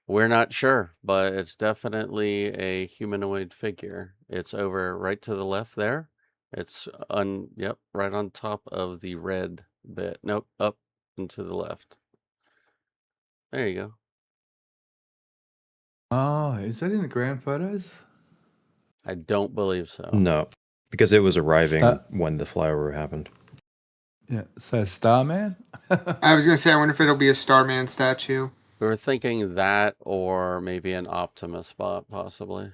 We're not sure, but it's definitely a humanoid figure. It's over right to the left there. It's yep, right on top of the red bit. Nope, up and to the left. There you go. Oh, is that in the ground photos? I don't believe so. No, because it was arriving Star- when the flyover happened. Yeah, so Starman? I was gonna say, I wonder if it'll be a Starman statue. We were thinking that, or maybe an Optimus spot, possibly.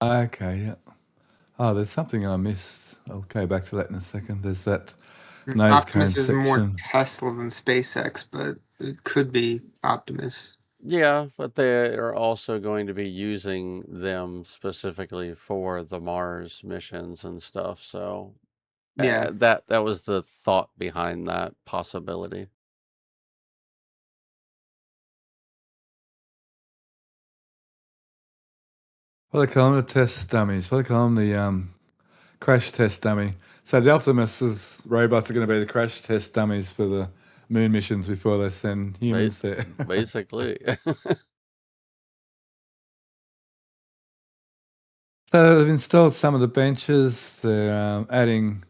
Okay, yeah. Oh, there's something I missed. I'll go back to that in a second. There's that nose cone Optimus is more section. Tesla than SpaceX, but it could be Optimus. Yeah, but they are also going to be using them specifically for the Mars missions and stuff. So Yeah. that was the thought behind that possibility. What do they call them? The test dummies. What do they call them? The crash test dummy. So the Optimus's robots are going to be the crash test dummies for the moon missions before they send humans there. Basically. So they've installed some of the benches. They're adding.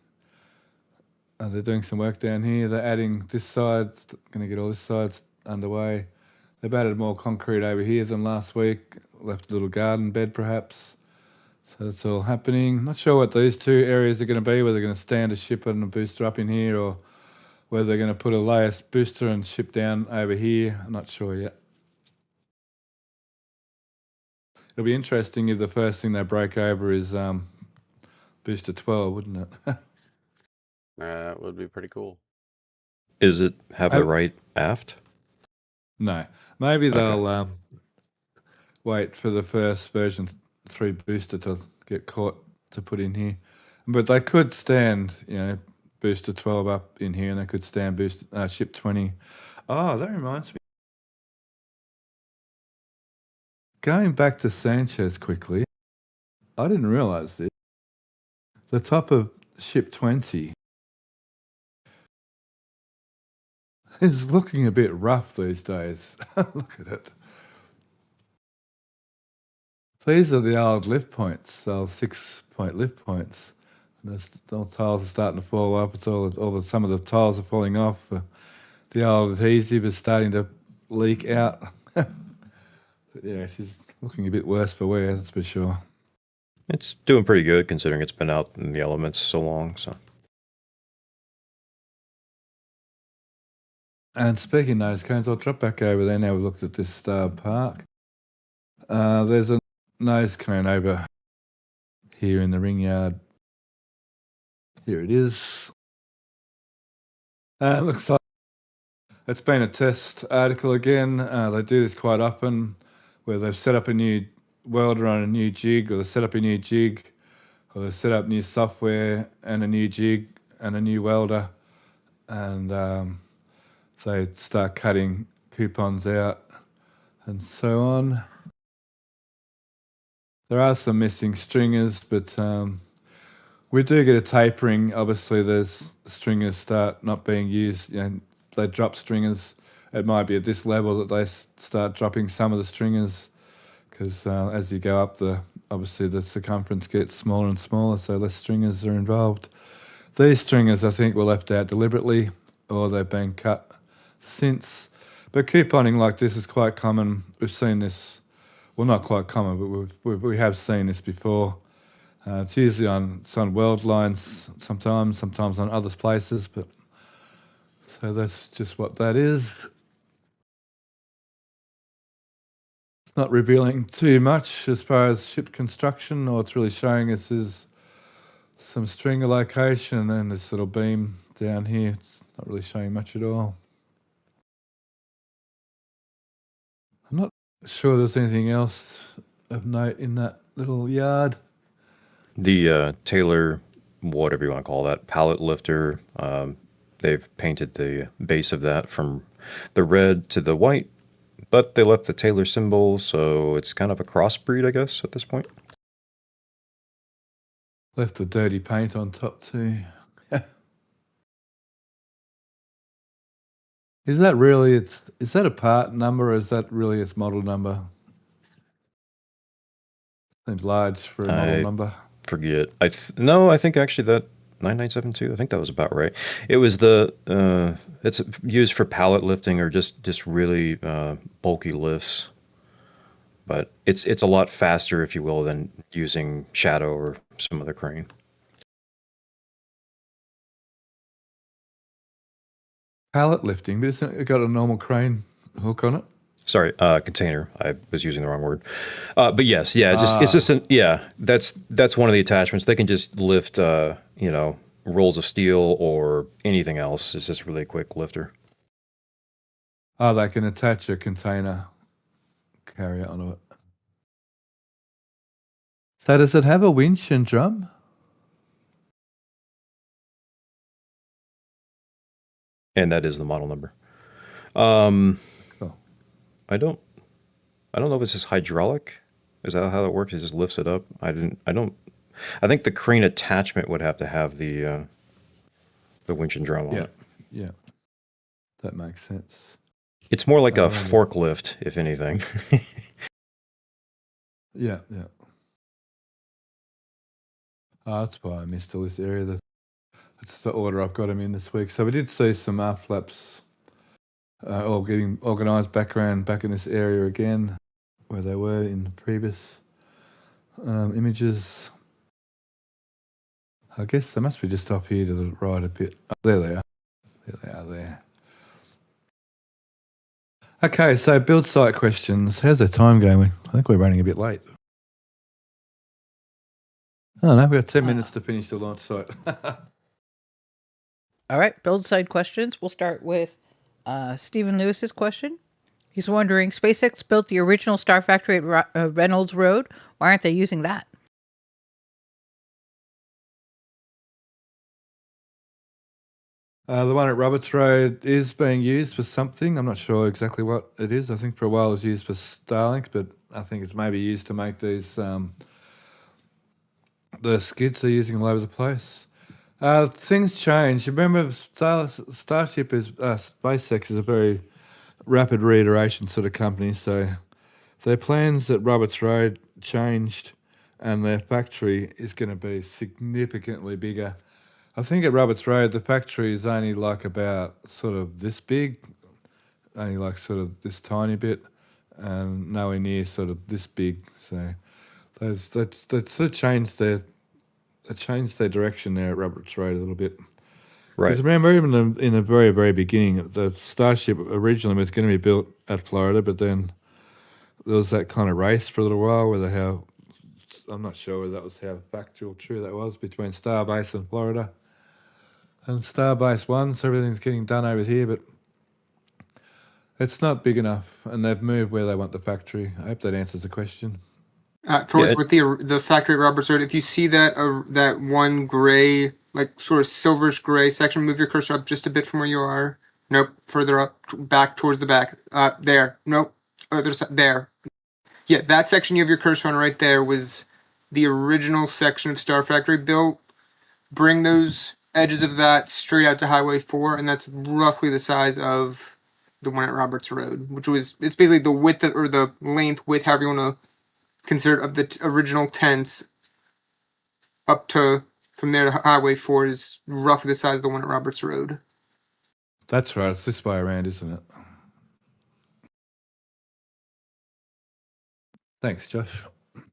They're doing some work down here. They're adding this side. Going to get all this side underway. They've added more concrete over here than last week. Left a little garden bed, perhaps. So that's all happening. Not sure what these two areas are going to be. Whether they're going to stand a ship and a booster up in here, or whether they're going to put a layer booster and ship down over here. I'm not sure yet. It'll be interesting if the first thing they break over is booster 12, wouldn't it? That would be pretty cool. Is it have the right aft? No. Maybe Okay. they'll wait for the first version 3 booster to get caught to put in here. But they could stand, booster 12 up in here, and they could stand booster ship 20. Oh, that reminds me. Going back to Sanchez quickly, I didn't realize this. The top of ship 20 is looking a bit rough these days. Look at it. These are the old lift points, the old 6-point lift points. And the old tiles are starting to fall up. It's some of the tiles are falling off. The old adhesive is starting to leak out. But yeah, she's looking a bit worse for wear, that's for sure. It's doing pretty good considering it's been out in the elements so long. So. And speaking of nose cones, I'll drop back over there now. We've looked at this Star Park. There's nose cone over here in the ring yard. Here it is. It looks like it's been a test article again. They do this quite often where they've set up a new welder on a new jig, or they set up a new jig, or they set up new software and a new jig and a new welder, and they start cutting coupons out and so on. There are some missing stringers, but we do get a tapering. Obviously, there's stringers start not being used. They drop stringers. It might be at this level that they start dropping some of the stringers, because as you go up, obviously the circumference gets smaller and smaller, so less stringers are involved. These stringers, I think, were left out deliberately, or they've been cut since. But couponing like this is quite common. We've seen this, well, not quite common, but we have seen this before. It's usually on weld lines sometimes on other places, but so that's just what that is. It's not revealing too much as far as ship construction. All it's really showing us is some stringer location and this little beam down here. It's not really showing much at all. I'm not sure there's anything else of note in that little yard. The Taylor, whatever you want to call that, pallet lifter, they've painted the base of that from the red to the white, but they left the Taylor symbol, so it's kind of a crossbreed, I guess, at this point. Left the dirty paint on top too. Is that a part number, or is that really its model number? Seems large for a model number. Forget. No, I think actually that 9972. I think that was about right. It was it's used for pallet lifting or just really bulky lifts, but it's a lot faster, if you will, than using Shadow or some other crane. Pallet lifting, but isn't it got a normal crane hook on it? Sorry, container. I was using the wrong word. But yes, yeah, it's just that's one of the attachments. They can just lift, rolls of steel or anything else. It's just a really quick lifter. Oh, they can attach a container carrier onto it. So does it have a winch and drum? And that is the model number. Cool. I don't know if it's just hydraulic. Is that how it works? It just lifts it up. I think the crane attachment would have to have the winch and drum on it. Yeah. That makes sense. It's more like a forklift, if anything. Yeah. That's why I missed all this area. That's the order I've got them in this week. So we did see some flaps all getting organised back in this area again, where they were in the previous images. I guess they must be just up here to the right a bit. Oh, there they are. There. Okay, so build site questions. How's the time going? I think we're running a bit late. Oh no, we've got 10 minutes to finish the launch site. All right, build side questions. We'll start with Stephen Lewis's question. He's wondering, SpaceX built the original Star Factory at Reynolds Road. Why aren't they using that? The one at Roberts Road is being used for something. I'm not sure exactly what it is. I think for a while it was used for Starlink, but I think it's maybe used to make these the skids they're using all over the place. Things change. Remember, Starship is SpaceX is a very rapid reiteration sort of company. So their plans at Roberts Road changed, and their factory is going to be significantly bigger. I think at Roberts Road, the factory is only like about sort of this big, only like sort of this tiny bit, and nowhere near sort of this big. So they sort of changed their direction there at Roberts Road a little bit. Right. Because remember, even in the very, very beginning, the Starship originally was going to be built at Florida, but then there was that kind of race for a little while where I'm not sure whether that was how factual true that was between Starbase and Florida. And Starbase won, so everything's getting done over here, but it's not big enough, and they've moved where they want the factory. I hope that answers the question. For what's with the factory at Roberts Road, if you see that that one gray, like sort of silverish gray section, move your cursor up just a bit from where you are. Nope, further up, back towards the back. There. Nope, other side. There. Yeah, that section you have your cursor on right there was the original section of Star Factory built. Bring those edges of that straight out to Highway 4, and that's roughly the size of the one at Roberts Road, which was, it's basically the width or the length, width, however you want to consider, of the original tents up to, from there to Highway 4 is roughly the size of the one at Roberts Road. That's right. It's this way around, isn't it? Thanks, Josh.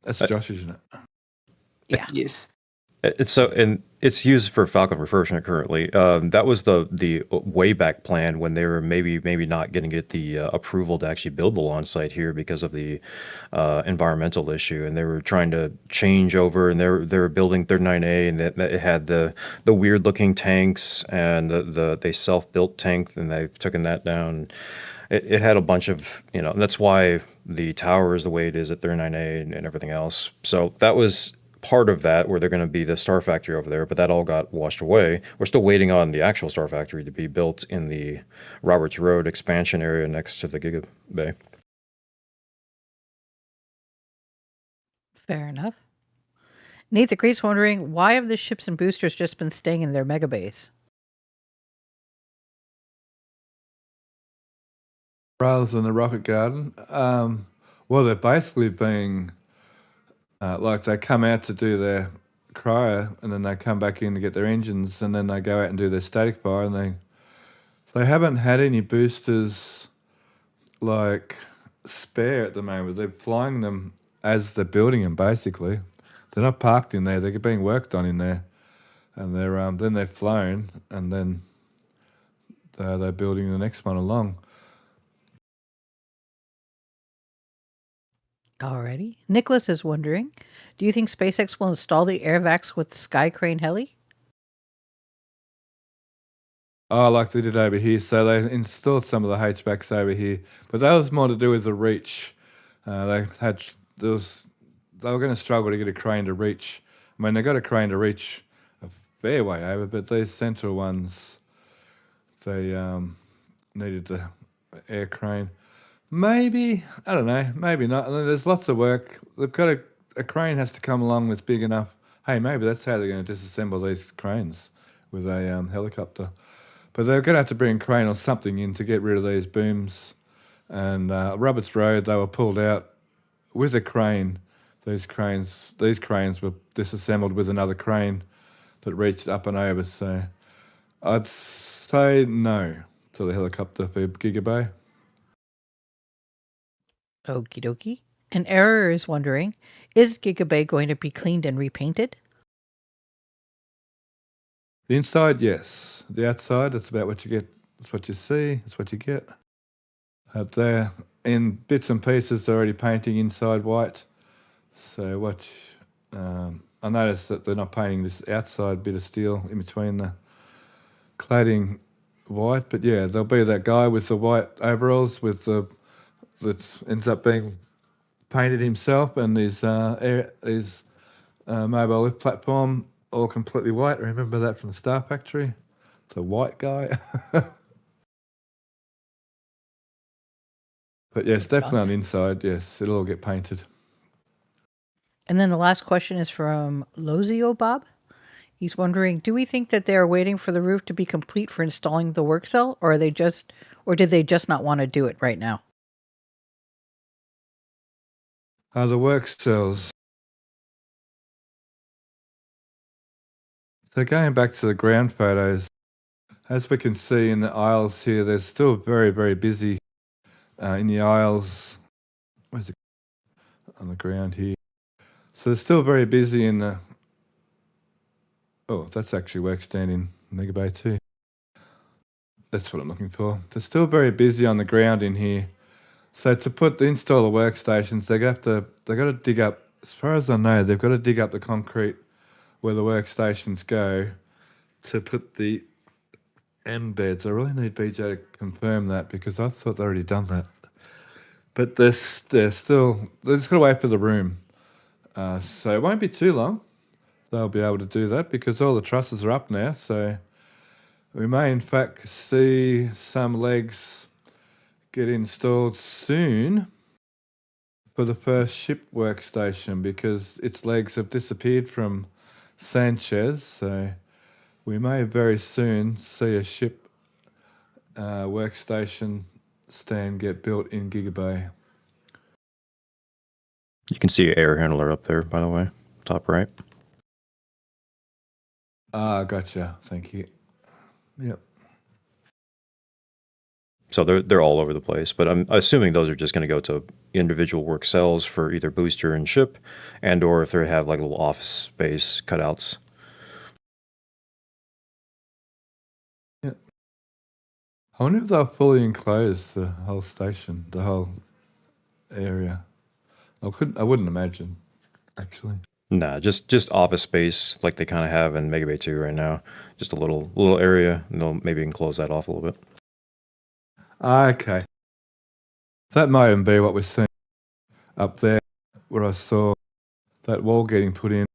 That's Josh, isn't it? Yeah. Yes. And it's used for Falcon refurbishment currently. That was the way back plan when they were maybe not going to get the approval to actually build the launch site here because of the environmental issue, and they were trying to change over, and they were building 39A, and it had the weird looking tanks, and they self-built tank, and they've taken that down. It had a bunch of, and that's why the tower is the way it is at 39A and everything else. So that was part of that, where they're going to be the Star Factory over there, but that all got washed away. We're still waiting on the actual Star Factory to be built in the Roberts Road expansion area next to the Giga Bay. Fair enough. Nate the Great's wondering, why have the ships and boosters just been staying in their mega base? Rather than the rocket garden, well, they're basically being like they come out to do their cryo, and then they come back in to get their engines, and then they go out and do their static fire, and they haven't had any boosters like spare at the moment. They're flying them as they're building them. Basically, they're not parked in there; they're being worked on in there, and then they're flown, and then they're building the next one along. Alrighty. Nicholas is wondering, do you think SpaceX will install the AirVacs with Sky Crane Heli? Oh, like they did over here. So they installed some of the hatchbacks over here, but that was more to do with the reach. They were going to struggle to get a crane to reach. I mean, they got a crane to reach a fair way over, but these central ones, they needed the air crane. Maybe, I don't know, maybe not. I mean, there's lots of work. They've got a crane has to come along that's big enough. Hey, maybe that's how they're going to disassemble these cranes with a helicopter. But they're going to have to bring a crane or something in to get rid of these booms. And Roberts Road, they were pulled out with a crane. These cranes were disassembled with another crane that reached up and over. So I'd say no to the helicopter for Giga Bay. Okie dokie. An error is wondering, is Giga Bay going to be cleaned and repainted? The inside, yes. The outside, that's about what you get. That's what you see. That's what you get. Out there, in bits and pieces, they're already painting inside white. So watch. I noticed that they're not painting this outside bit of steel in between the cladding white. But yeah, there'll be that guy with the white overalls that ends up being painted himself, and his mobile lift platform all completely white. Remember that from the Star Factory? The white guy. But yes, definitely on the inside, yes, it'll all get painted. And then the last question is from Lozio Bob. He's wondering, do we think that they are waiting for the roof to be complete for installing the work cell, or did they just not want to do it right now? The work cells. So going back to the ground photos, as we can see in the aisles here, they're still very, very busy in the aisles. Where's it? On the ground here. So they're still very busy in the... Oh, that's actually work stand in Mega Bay 2. That's what I'm looking for. They're still very busy on the ground in here. So to install the workstations, they got to dig up as far as I know, they've got to dig up the concrete where the workstations go to put the embeds. I really need BJ to confirm that because I thought they'd already done that. But they're just got to wait for the room. So it won't be too long. They'll be able to do that because all the trusses are up now. So we may, in fact, see some legs get installed soon for the first ship workstation because its legs have disappeared from Sanchez. So we may very soon see a ship workstation stand get built in Gigabay. You can see air handler up there, by the way, top right. Gotcha. Thank you. Yep. So they're all over the place, but I'm assuming those are just going to go to individual work cells for either booster and ship, and or if they have like little office space cutouts. Yep. I wonder if they'll fully enclose the whole station, the whole area. I wouldn't imagine, actually. Nah, just office space like they kind of have in Mega Bay 2 right now. Just a little area, and they'll maybe enclose that off a little bit. Okay. That might even be what we're seeing up there where I saw that wall getting put in.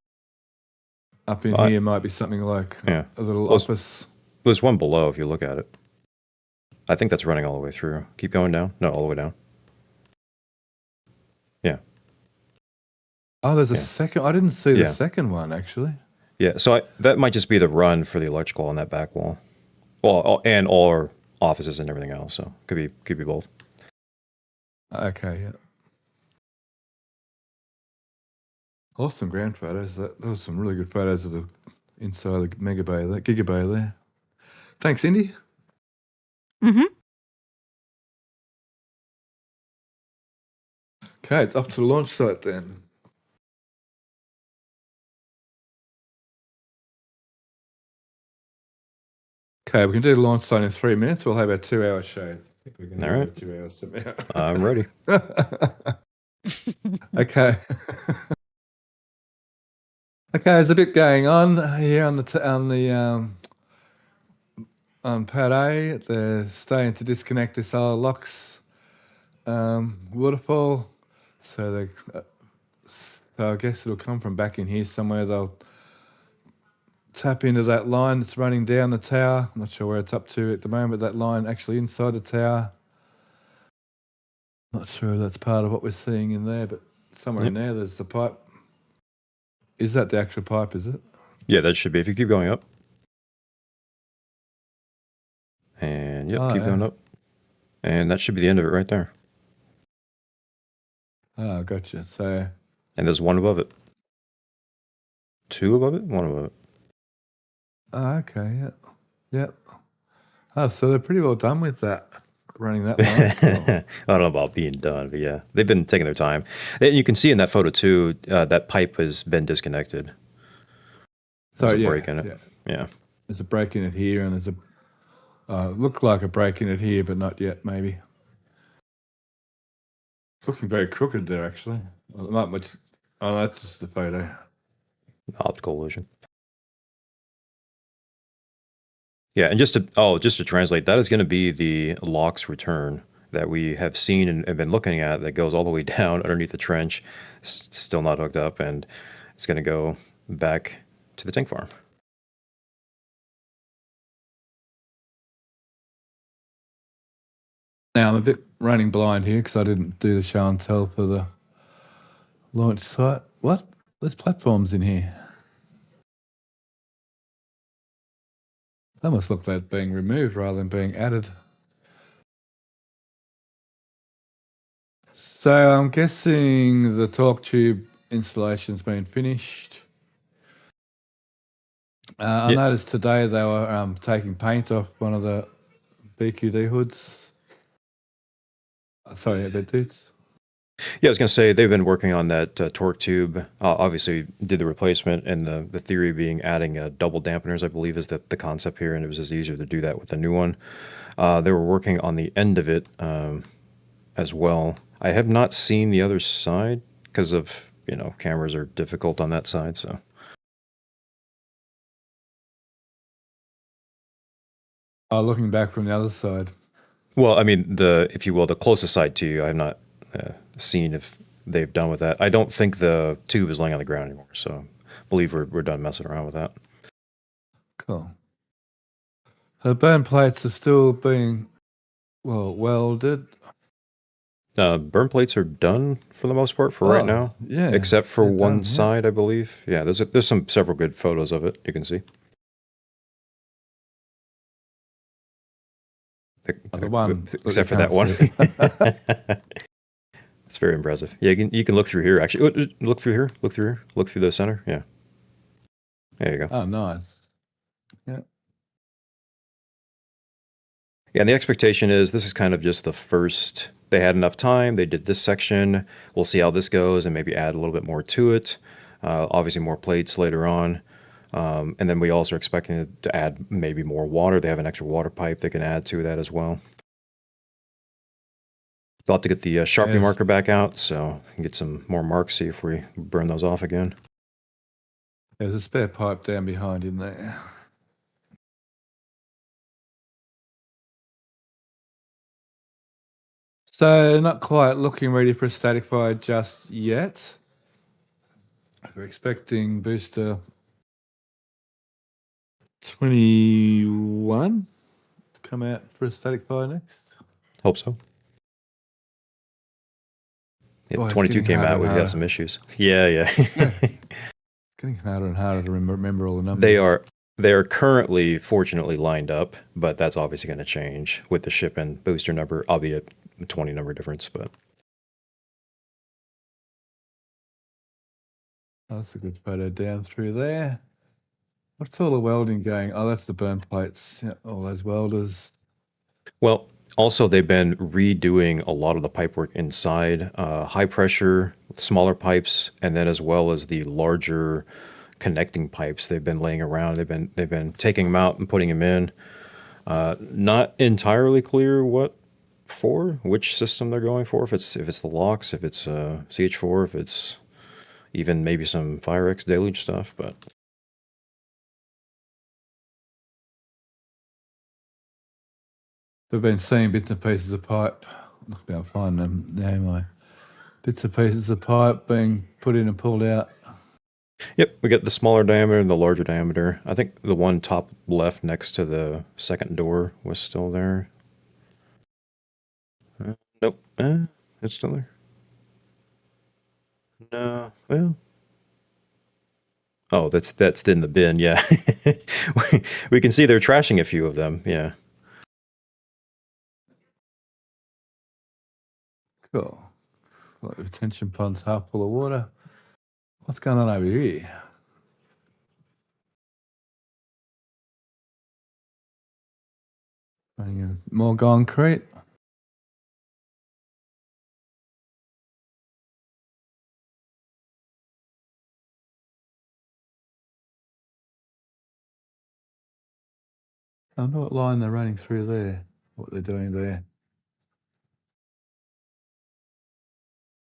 Up in here might be something like a little office. There's one below if you look at it. I think that's running all the way through. Keep going down. No, all the way down. Yeah. Oh, there's a second. I didn't see the second one, actually. Yeah, so that might just be the run for the electrical on that back wall. Well, and all our offices and everything else, so could be both. Okay, yeah. Awesome ground photos. That was some really good photos of the inside of the Mega Bay, that Giga Bay there. Thanks, Indy. Mm-hmm. Okay, it's off to the launch site then. Okay, we can do the launch site in 3 minutes. We'll have our 2-hour show. I think we can All right. 2 hours somehow. I'm ready. Okay. Okay, there's a bit going on here on pad A. They're starting to disconnect this old LOX waterfall. So I guess it'll come from back in here somewhere. They'll tap into that line that's running down the tower. I'm not sure where it's up to at the moment. That line actually inside the tower. Not sure if that's part of what we're seeing in there, but somewhere in there, there's the pipe. Is that the actual pipe, is it? Yeah, that should be. If you keep going up. And keep going up. And that should be the end of it right there. Oh, gotcha. So. And there's one above it. 2 above it? 1 above it. Oh, okay, yeah. Yep. Oh, so they're pretty well done with that, running that line. I don't know about being done, but yeah, they've been taking their time. And you can see in that photo too, that pipe has been disconnected. There's a break in it. Yeah. There's a break in it here, and there's look like a break in it here, but not yet, maybe. It's looking very crooked there, actually. Not much. Oh, that's just the photo. Optical illusion. Yeah, and just to translate, that is going to be the LOX return that we have seen and have been looking at that goes all the way down underneath the trench, still not hooked up, and it's going to go back to the tank farm. Now, I'm a bit running blind here because I didn't do the show and tell for the launch site. What? There's platforms in here. They must look like being removed rather than being added. So I'm guessing the torque tube installation's been finished. I noticed today they were taking paint off one of the BQD hoods. Sorry, the dudes. Yeah, I was going to say they've been working on that torque tube. Obviously, did the replacement, and the theory being adding double dampeners, I believe, is the concept here, and it was just easier to do that with the new one. They were working on the end of it as well. I have not seen the other side because of cameras are difficult on that side. So Looking back from the other side. well, I mean, if you will, the closest side to you, I've not seen if they've done with that. I don't think the tube is laying on the ground anymore, so I believe we're done messing around with that. Cool. The burn plates are still being, welded. Burn plates are done for the most part for right now. Yeah. Except for they're one done, yeah. side, I believe. Yeah, there's several good photos of it you can see. The one Except for that one. It's very impressive. Yeah, you can look through here, actually. Look through here. Look through here. Look through the center. Yeah. There you go. Oh, nice. Yeah. Yeah, and the expectation is this is kind of just the first. They had enough time. They did this section. We'll see how this goes and maybe add a little bit more to it. Obviously, more plates later on. And then we also are expecting to add maybe more water. They have an extra water pipe they can add to that as well. Thought have to get the Sharpie marker back out so we can get some more marks, see if we burn those off again. There's a spare pipe down behind, isn't there? So not quite looking ready for a static fire just yet. We're expecting booster 21 to come out for a static fire next. Hope so. Yeah, Boy, it's 22 getting came harder out. and We've harder. got some issues. Yeah. Getting harder and harder to remember all the numbers. They are currently, fortunately, lined up, but that's obviously going to change with the ship and booster number, albeit a 20 number difference. But That's a good photo down through there. What's all the welding going? Oh, that's the burn plates. Yeah, all those welders. well, also they've been redoing a lot of the pipework inside, high pressure, smaller pipes, and then as well as the larger connecting pipes they've been laying around. They've been taking them out and putting them in. Not entirely clear which system they're going for. If it's the locks, if it's CH4, if it's even maybe some FireX deluge stuff, but We've been seeing bits and pieces of pipe. Look, I'll find them now. Bits and pieces of pipe being put in and pulled out. yep, we got the smaller diameter and the larger diameter. I think the one top left next to the second door was still there. Nope, it's still there. No, well. Oh, that's in the bin. Yeah, we can see they're trashing a few of them. Yeah. Cool. Like retention ponds half full of water. What's going on over here? More concrete. I wonder what line they're running through there, what they're doing there.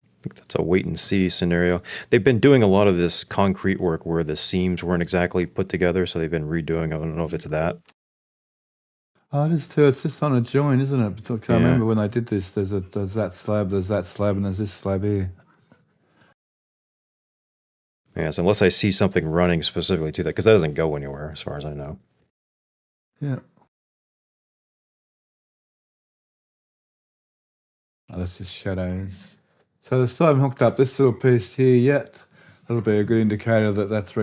I think that's a wait and see scenario. They've been doing a lot of this concrete work where the seams weren't exactly put together, so they've been redoing. I don't know if it's that. Oh, it is too. It's just on a joint, isn't it? Because I Yeah. remember when I did this, there's that slab, and there's this slab here. Yeah, so unless I see something running specifically to that, because that doesn't go anywhere as far as I know. Yeah. Oh, that's just shadows. So they still haven't hooked up this little piece here yet. That'll be a good indicator that that's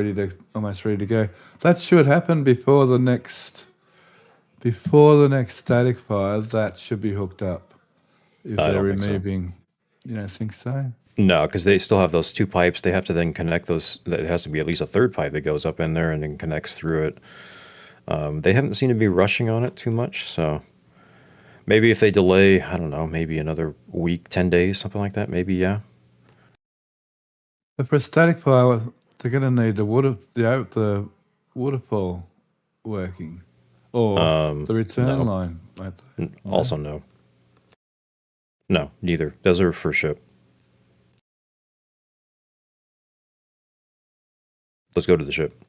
almost ready to go. That should happen before the next static fire. That should be hooked up. If I they're don't think so. removing, you don't think so? No, because they still have those two pipes. They have to then connect those. There has to be at least a third pipe that goes up in there and then connects through it. They haven't seemed to be rushing on it too much, so maybe if they delay, I don't know, maybe another week, 10 days, something like that, maybe, yeah. But for a static fire, they're going to need the waterfall working, or the return no. line. Right? Also, no. No, neither. Those are for ship. Let's go to the ship.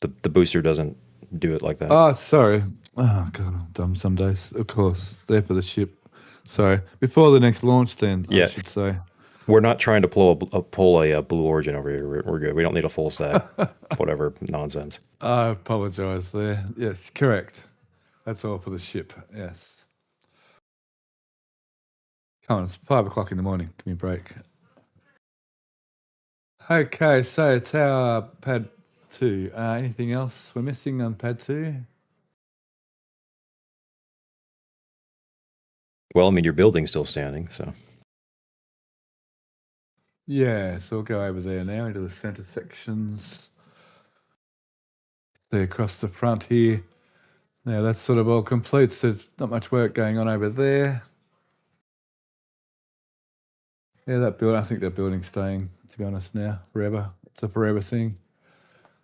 The booster doesn't do it like that. Oh, sorry. Oh, God, I'm dumb some days. Of course, there for the ship. Sorry. Before the next launch, then, I Yeah. should say. We're not trying to pull a Blue Origin over here. We're good. We don't need a full stack. Whatever nonsense. I apologise there. Yes, correct. That's all for the ship. Yes. Come on, it's 5 o'clock in the morning. Give me a break. Okay, so tower pad 2. Anything else we're missing on pad 2? Well, I mean, your building's still standing, so. Yeah, so we'll go over there now into the centre sections. See across the front here. Now that's sort of all complete, so there's not much work going on over there. Yeah, that building, I think that building's staying, to be honest, now, forever. It's a forever thing.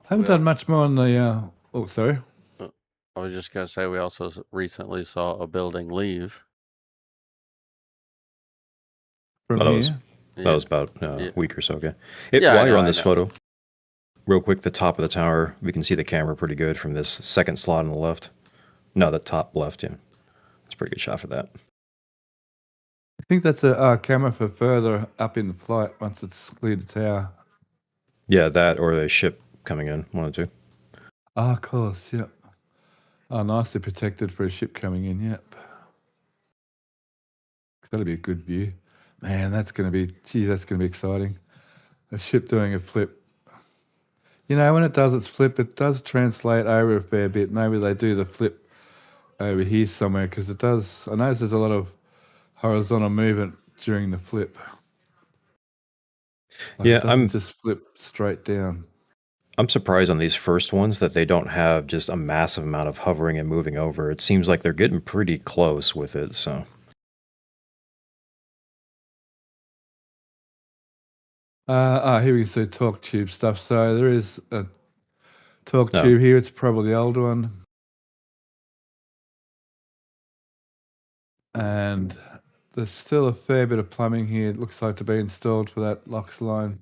Haven't Well- done much more on the, oh, sorry. I was just going to say we also recently saw a building leave. From Oh, here. that was about Yeah. a week or so ago. Yeah, I While you're know, on I this know. photo, real quick, the top of the tower, we can see the camera pretty good from this second slot on the left. No, the top left, yeah. It's a pretty good shot for that. I think that's a camera for further up in the flight once it's cleared the tower. Yeah, that or a ship coming in, one of the two. Of course, yep. Oh, nicely protected for a ship coming in, yep. That'll be a good view. Man, that's going to be exciting. A ship doing a flip. You know, when it does its flip, it does translate over a fair bit. Maybe they do the flip over here somewhere because it does. I notice there's a lot of horizontal movement during the flip. Yeah, it doesn't just flip straight down. I'm surprised on these first ones that they don't have just a massive amount of hovering and moving over. It seems like they're getting pretty close with it, so. Here we can see torque tube stuff. So there is a torque tube here. It's probably the older one. And there's still a fair bit of plumbing here. It looks like to be installed for that LOX line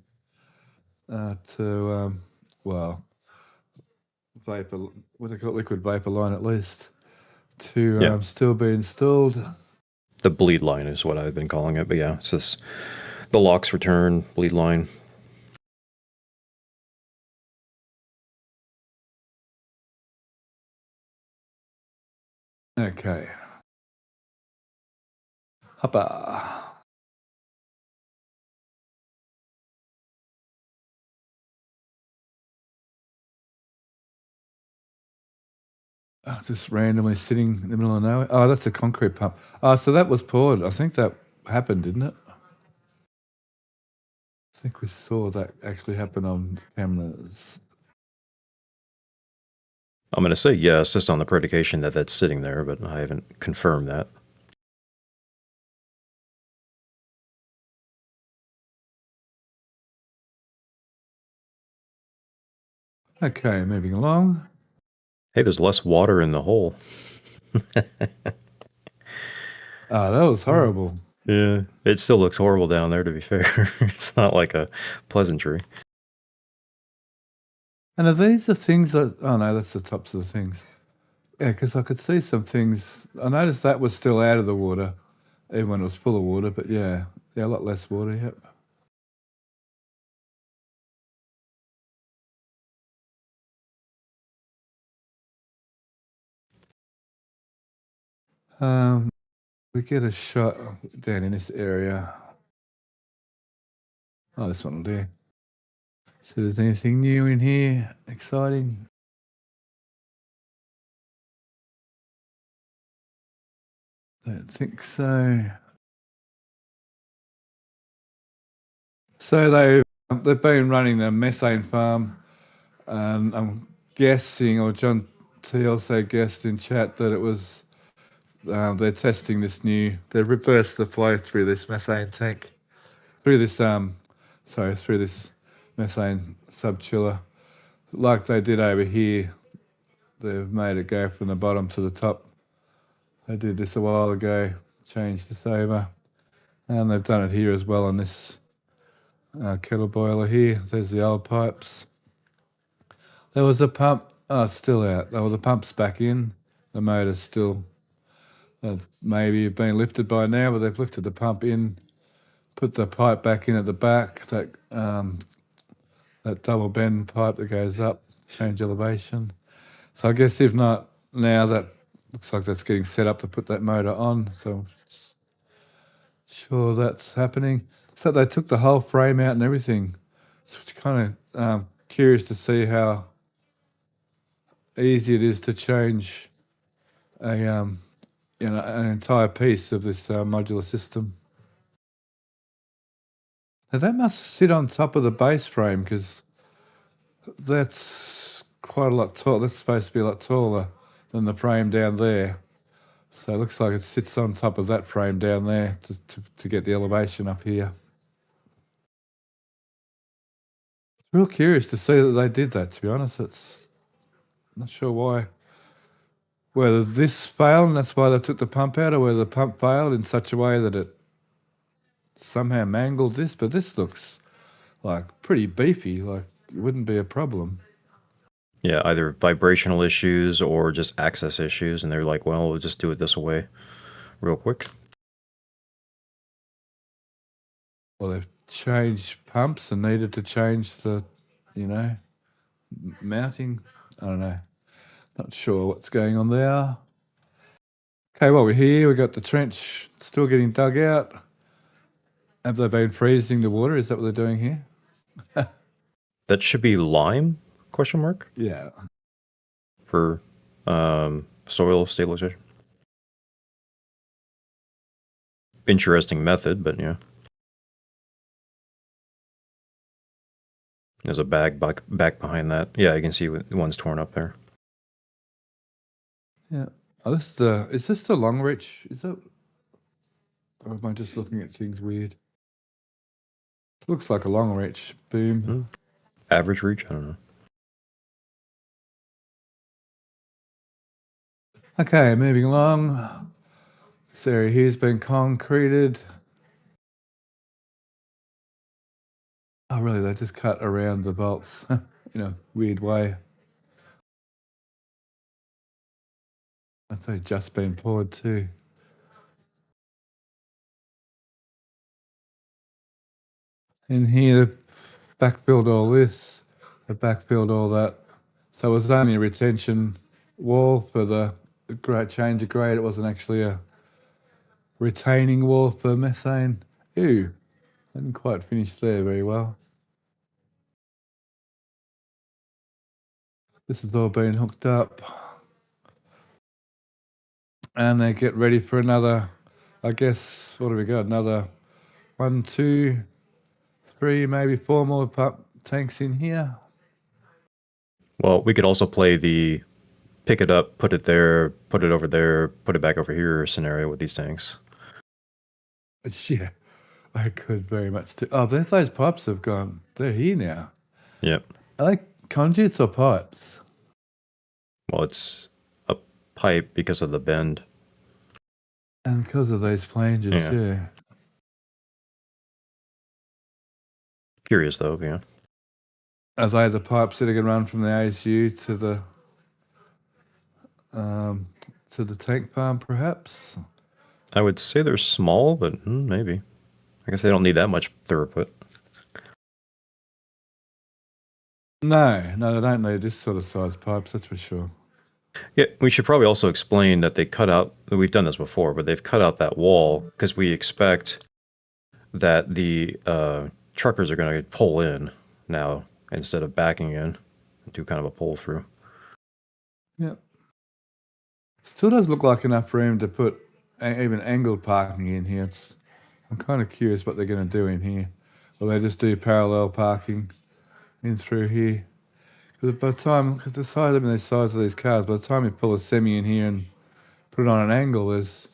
vapor, what they call it, liquid vapor line at least, to still be installed. The bleed line is what I've been calling it, but yeah, it's just the LOX return bleed line. Okay. Hoppa. Just randomly sitting in the middle of nowhere. Oh, that's a concrete pump. Oh, so that was poured. I think that happened, didn't it? I think we saw that actually happen on cameras. I'm going to say yes, just on the predication that that's sitting there, but I haven't confirmed that. Okay, moving along. Hey, there's less water in the hole. That was horrible. Yeah, it still looks horrible down there, to be fair. It's not like a pleasantry. And are these the things that... Oh, no, that's the tops of the things. Yeah, because I could see some things. I noticed that was still out of the water, even when it was full of water. But yeah, a lot less water, yep. We get a shot down in this area. Oh, this one will do. So there's anything new in here? Exciting? Don't think so. So they've been running the methane farm, and I'm guessing, or John T also guessed in chat that it was they're testing this new. They've reversed the flow through this methane tank, through this methane subchiller, like they did over here. They've made it go from the bottom to the top. They did this a while ago, changed this over, and they've done it here as well on this kettle boiler here. There's the old pipes. There was a pump. Oh, it's still out. Oh, the pump's back in. The motor's still maybe been lifted by now, but they've lifted the pump in, put the pipe back in at the back. That double bend pipe that goes up, change elevation. So I guess if not now, that looks like that's getting set up to put that motor on. So sure that's happening. So they took the whole frame out and everything. So it's kind of curious to see how easy it is to change an entire piece of this modular system. Now that must sit on top of the base frame because that's quite a lot tall. That's supposed to be a lot taller than the frame down there. So it looks like it sits on top of that frame down there to get the elevation up here. Real curious to see that they did that, to be honest. It's not sure why. Whether this failed and that's why they took the pump out, or whether the pump failed in such a way that it somehow mangled this. But this looks like pretty beefy, like it wouldn't be a problem. Yeah, either vibrational issues or just access issues, and they're like, well, we'll just do it this way real quick. Well, they've changed pumps and needed to change the, mounting. I don't know. Not sure what's going on there. Okay, well, we're here. We've got the trench still getting dug out. Have they been freezing the water? Is that what they're doing here? That should be lime, question mark, Yeah. for soil stabilization. Interesting method, but yeah. There's a bag back behind that. Yeah, you can see the one's torn up there. Yeah. Oh, is this the long reach? Is that, or am I just looking at things weird? It looks like a long reach boom. Average reach? I don't know. Okay, moving along. This area here's been concreted. Oh, really? They just cut around the bolts in a weird way. I thought it'd just been poured too. In here, they backfilled all this. They backfilled all that. So it was only a retention wall for the great change of grade. It wasn't actually a retaining wall for methane. Ew, I didn't quite finish there very well. This has all been hooked up. And they get ready for another, I guess, what have we got? Another 1, 2, 3, maybe 4 more tanks in here. Well, we could also play the pick it up, put it there, put it over there, put it back over here scenario with these tanks. Yeah, I could very much do. Oh, those pipes have gone. They're here now. Yep. Are they conduits or pipes? Well, it's a pipe because of the bend. And because of those flanges, yeah. Curious though, yeah. Are they the pipes that are going to run from the ASU to the tank farm, perhaps? I would say they're small, but maybe. I guess they don't need that much throughput. No, they don't need this sort of size pipes, that's for sure. Yeah, we should probably also explain that they cut out, we've done this before, but they've cut out that wall because we expect that the truckers are going to pull in now instead of backing in, do kind of a pull through. Yeah. Still does look like enough room to put even angled parking in here. I'm kind of curious what they're going to do in here. Will they just do parallel parking in through here? Because by the time, because the size of these cars, by the time you pull a semi in here and put it on an angle, there's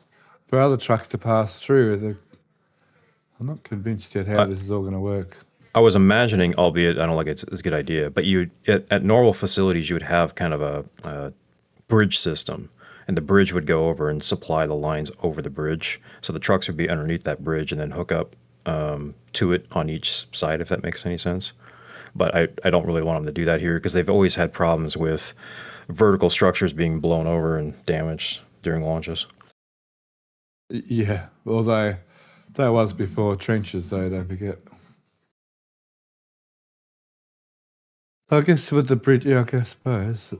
for other trucks to pass through. I'm not convinced yet how this is all going to work. I was imagining, albeit I don't like it's a good idea, but you at normal facilities you would have kind of a bridge system, and the bridge would go over and supply the lines over the bridge. So the trucks would be underneath that bridge and then hook up to it on each side, if that makes any sense. But I don't really want them to do that here because they've always had problems with vertical structures being blown over and damaged during launches. Yeah, although that was before trenches, though, don't forget. I guess with the bridge, yeah, I suppose,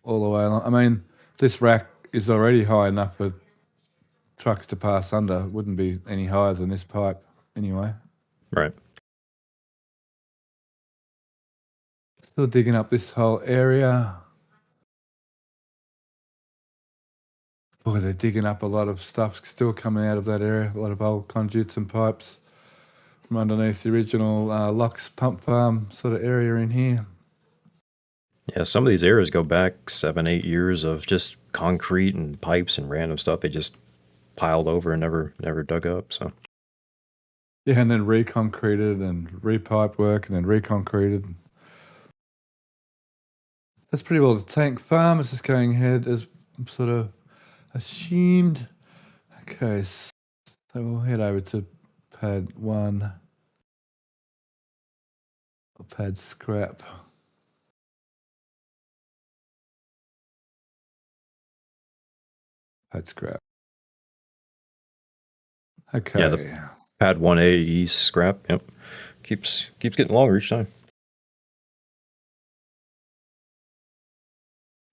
all the way along. I mean, this rack is already high enough for trucks to pass under. It wouldn't be any higher than this pipe anyway. Right. Still digging up this whole area. Boy, they're digging up a lot of stuff still coming out of that area. A lot of old conduits and pipes from underneath the original Lux pump farm sort of area in here. Yeah, some of these areas go back 7, 8 years of just concrete and pipes and random stuff they just piled over and never dug up. So yeah, and then reconcreted and repiped work and then reconcreted. That's pretty well the tank farm. It's just going ahead as sort of assumed. Okay, so we'll head over to pad 1. Or pad scrap. Pad scrap. Okay. yeah, the pad 1A east scrap. Yep, keeps getting longer each time.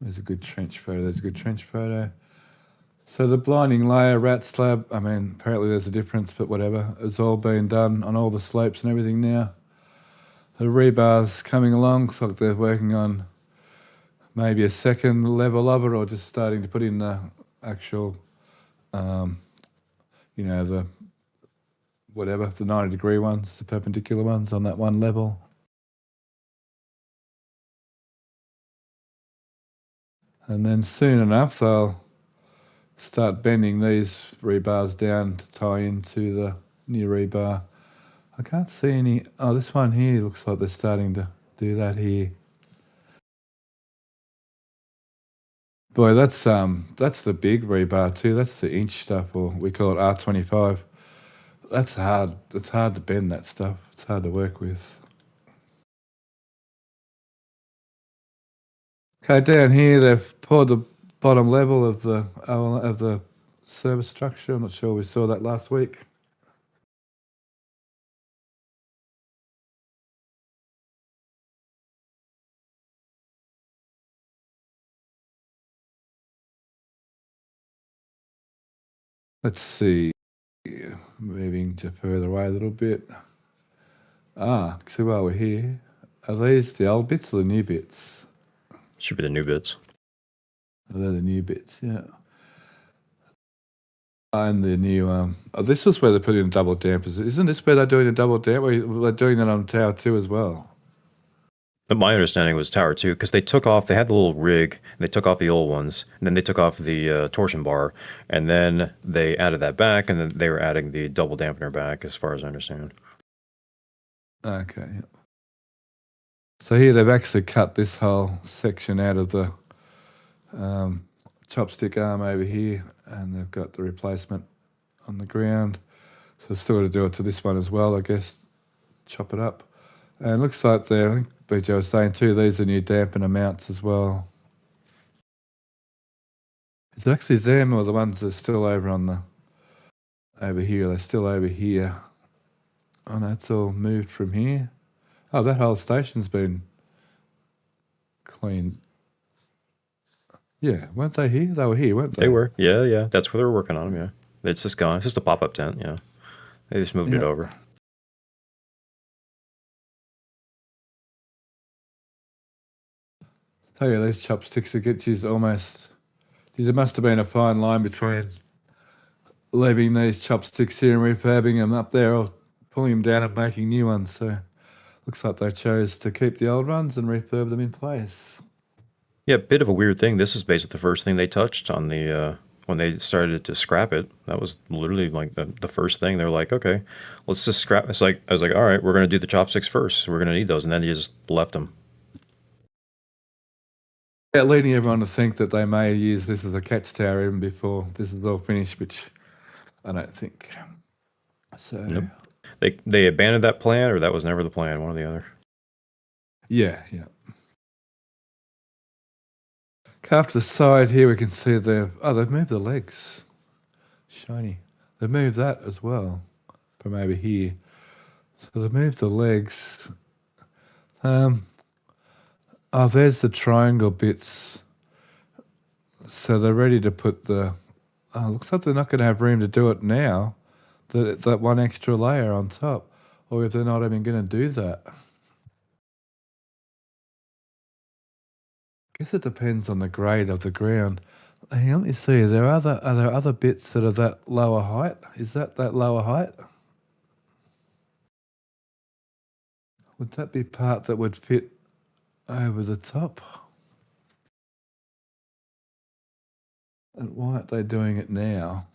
There's a good trench photo. So the blinding layer, rat slab, I mean, apparently there's a difference, but whatever. It's all been done on all the slopes and everything now. The rebar's coming along. Looks like they're working on maybe a second level of it or just starting to put in the actual, the 90-degree ones, the perpendicular ones on that one level. And then soon enough, they'll start bending these rebars down to tie into the new rebar. I can't see any. Oh, this one here looks like they're starting to do that here. Boy, that's the big rebar too. That's the inch stuff, or we call it R25. That's hard. It's hard to bend that stuff. It's hard to work with. Okay, down here they've poured the bottom level of the service structure. I'm not sure we saw that last week. Let's see. Moving to further away a little bit. So while we're here, are these the old bits or the new bits? Should be the new bits. Oh, they're the new bits, yeah. And the new, this is where they put in double dampers. Isn't this where they're doing the double damper? They're doing that on Tower 2 as well. But my understanding was Tower 2, because they had the little rig, and they took off the old ones, and then they took off the torsion bar, and then they added that back, and then they were adding the double dampener back, as far as I understand. Okay. So here they've actually cut this whole section out of the chopstick arm over here, and they've got the replacement on the ground. So still got to do it to this one as well, I guess. Chop it up. And it looks like I think BJ was saying too, these are new dampener mounts as well. Is it actually them or the ones that are still over here? They're still over here. Oh no, it's all moved from here. Oh, that whole station's been cleaned. Yeah, weren't they here? They were here, weren't they? They were. Yeah. That's where they were working on them, yeah. It's just gone. It's just a pop-up tent, yeah. They just moved it over. Oh yeah, these chopsticks get used almost. There must have been a fine line between leaving these chopsticks here and refurbing them up there or pulling them down and making new ones. So looks like they chose to keep the old ones and refurb them in place. Yeah, bit of a weird thing. This is basically the first thing they touched on the when they started to scrap it. That was literally like the first thing. They're like, okay, let's just scrap. I was like, all right, we're going to do the chopsticks first. We're going to need those. And then they just left them. Yeah, leading everyone to think that they may use this as a catch tower even before this is all finished, which I don't think. So, Yep. They abandoned that plan, or that was never the plan, one or the other. Yeah. Off to the side here, we can see they've moved the legs. Shiny. They've moved that as well from over here. So they've moved the legs. There's the triangle bits. So they're ready to put the... looks like they're not going to have room to do it now. That one extra layer on top. Or if they're not even going to do that. I guess it depends on the grade of the ground. Hey, let me see. Are there other bits that are that lower height? Is that lower height? Would that be part that would fit over the top? And why aren't they doing it now?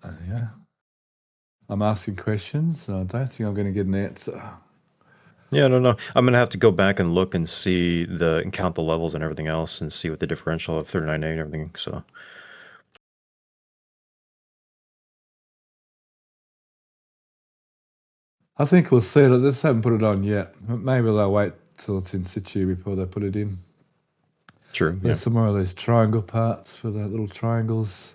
Yeah. I'm asking questions, and I don't think I'm going to get an answer. Yeah, I don't know. I'm gonna have to go back and look and see and count the levels and everything else, and see what the differential of 39A and everything. So I think we'll see it. They just haven't put it on yet. Maybe they'll wait till it's in situ before they put it in. true. Yeah. There's some more of these triangle parts for the little triangles.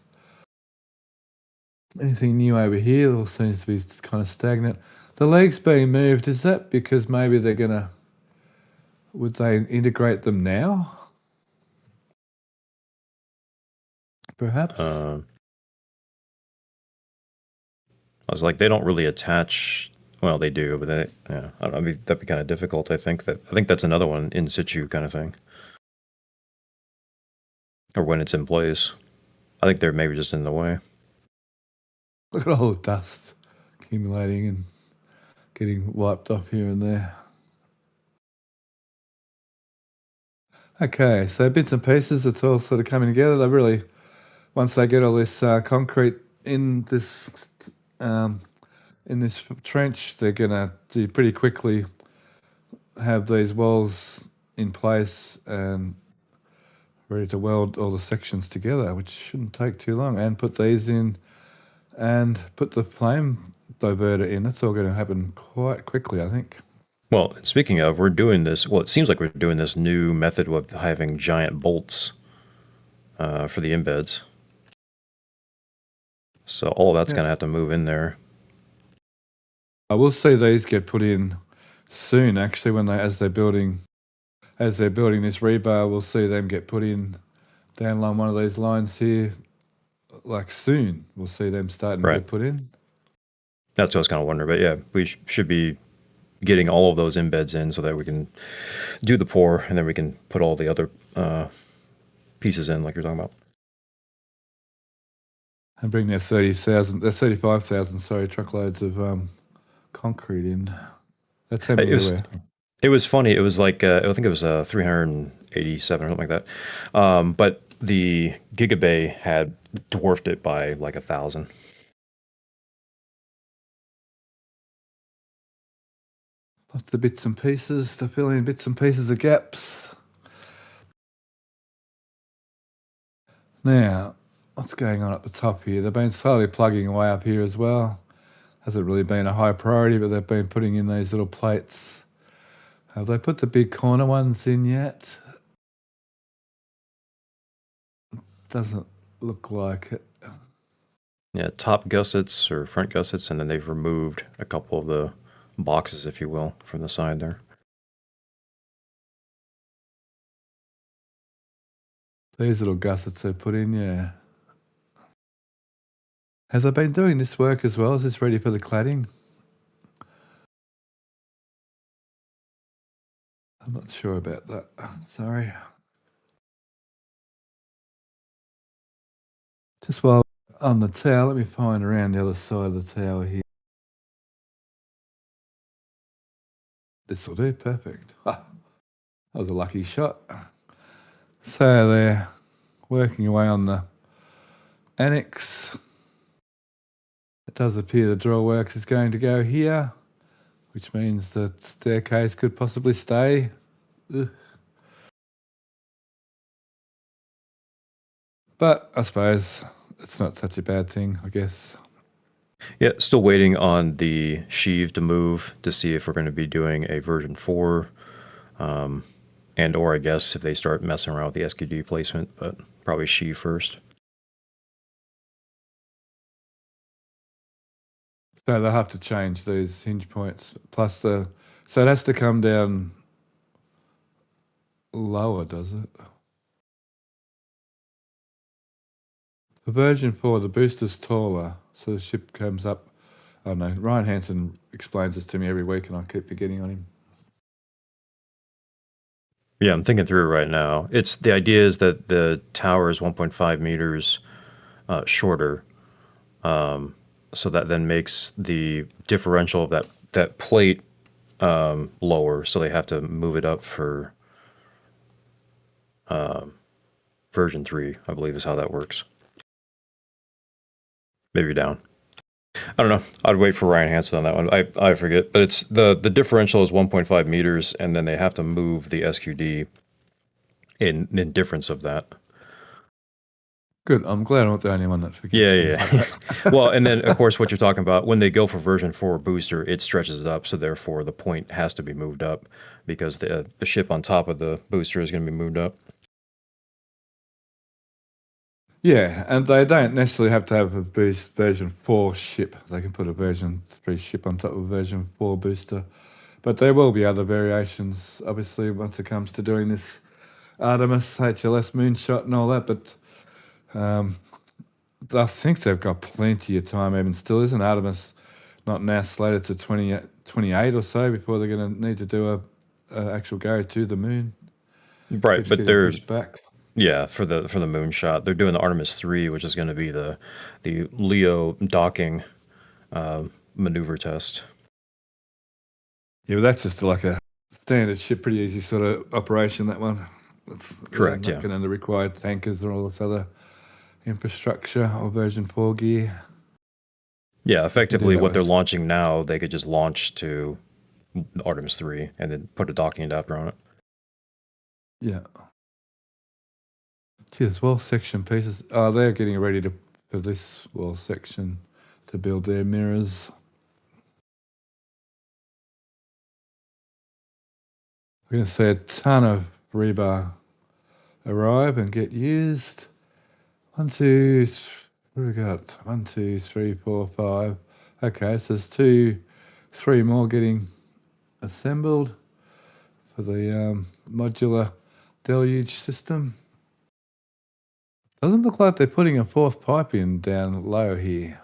Anything new over here? It all seems to be kind of stagnant. The legs being moved, is that because maybe they're going to... Would they integrate them now? Perhaps? I was like, they don't really attach. Well, they do, but I don't know. That'd be kind of difficult. I think that's another one in situ kind of thing, or when it's in place. I think they're maybe just in the way. Look at all the dust accumulating and getting wiped off here and there. Okay, so bits and pieces, it's all sort of coming together. They really, once they get all this concrete in this trench, they're gonna do pretty quickly have these walls in place and ready to weld all the sections together, which shouldn't take too long. And put these in and put the flame diverter in. That's all going to happen quite quickly, I think. Well, speaking of, we're doing this. Well, it seems like we're doing this new method of having giant bolts for the embeds. So all of that's going to have to move in there. I will see these get put in soon. Actually, when as they're building this rebar, we'll see them get put in down along one of these lines here. Like soon, we'll see them starting to get put in. That's what I was kind of wondering. But yeah, we should be getting all of those embeds in so that we can do the pour, and then we can put all the other pieces in, like you're talking about. And bring their 35,000, truckloads of concrete in. That's how many there were. It was funny. It was like, I think it was 387 or something like that. But the Gigabay had dwarfed it by like 1,000. Lots of bits and pieces to fill in bits and pieces of gaps. Now, what's going on at the top here? They've been slowly plugging away up here as well. Hasn't really been a high priority, but they've been putting in these little plates. Have they put the big corner ones in yet? Doesn't look like it. Yeah, top gussets or front gussets, and then they've removed a couple of the boxes, if you will, from the side there. These little gussets they put in, yeah. Has I been doing this work as well? Is this ready for the cladding? I'm not sure about that. Sorry. Just while on the tower, let me find around the other side of the tower here. This will do, perfect. That was a lucky shot. So they're working away on the annex. It does appear the drill works is going to go here, which means the staircase could possibly stay. Ugh. But I suppose it's not such a bad thing, I guess. Yeah, still waiting on the sheave to move to see if we're going to be doing a version 4, and or I guess if they start messing around with the SQD placement, but probably sheave first. So they'll have to change these hinge points. Plus so it has to come down lower, does it? For version 4, the booster's taller, so the ship comes up. Oh no, Ryan Hansen explains this to me every week and I keep forgetting on him. Yeah, I'm thinking through it right now. It's the idea is that the tower is 1.5 meters shorter, so that then makes the differential of that plate lower. So they have to move it up for version 3, I believe is how that works. Maybe down. I don't know. I'd wait for Ryan Hansen on that one. I forget, but it's the differential is 1.5 meters, and then they have to move the SQD in difference of that. Good. I'm glad I'm not the only one that forgets. Yeah. Like that. Well, and then of course what you're talking about when they go for version 4 booster, it stretches it up, so therefore the point has to be moved up because the ship on top of the booster is going to be moved up. Yeah, and they don't necessarily have to have a version 4 ship. They can put a version 3 ship on top of a version 4 booster. But there will be other variations, obviously, once it comes to doing this Artemis HLS moonshot and all that. But I think they've got plenty of time even still. Isn't Artemis not now slated to 28 or so before they're going to need to do a actual go to the moon? Right, Keeps but getting they're pushed back. yeah for the moonshot. They're doing the Artemis 3, which is going to be the Leo docking maneuver test. Yeah, but that's just like a standard ship, pretty easy sort of operation, that one. Correct, Not going to require tankers or all this other infrastructure or version 4 gear. Yeah, effectively what they're way. launching now, they could just launch to Artemis 3 and then put a docking adapter on it. Yeah. Geez, wall section pieces. Oh, they're getting ready for this wall section to build their mirrors. We're going to see a ton of rebar arrive and get used. 1, 2, what do we got? 1, 2, 3, 4, 5. Okay, so there's 3 more getting assembled for the modular deluge system. Doesn't look like they're putting a 4th pipe in down low here.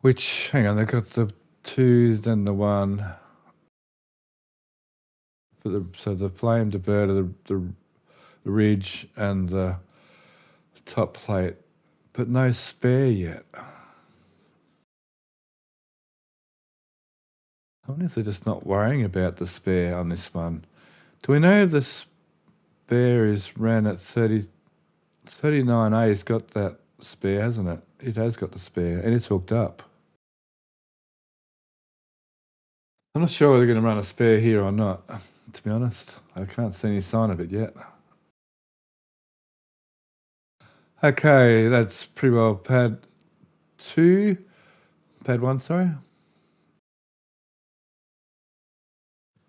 Which, hang on, they've got the 2, then the 1. So the flame diverter, the ridge, and the top plate, but no spare yet. I wonder if they're just not worrying about the spare on this one. Do we know if the spare is ran at 39A's got that spare, hasn't it? It has got the spare, and it's hooked up. I'm not sure whether they're going to run a spare here or not, to be honest. I can't see any sign of it yet. Okay, that's pretty well pad 1, sorry.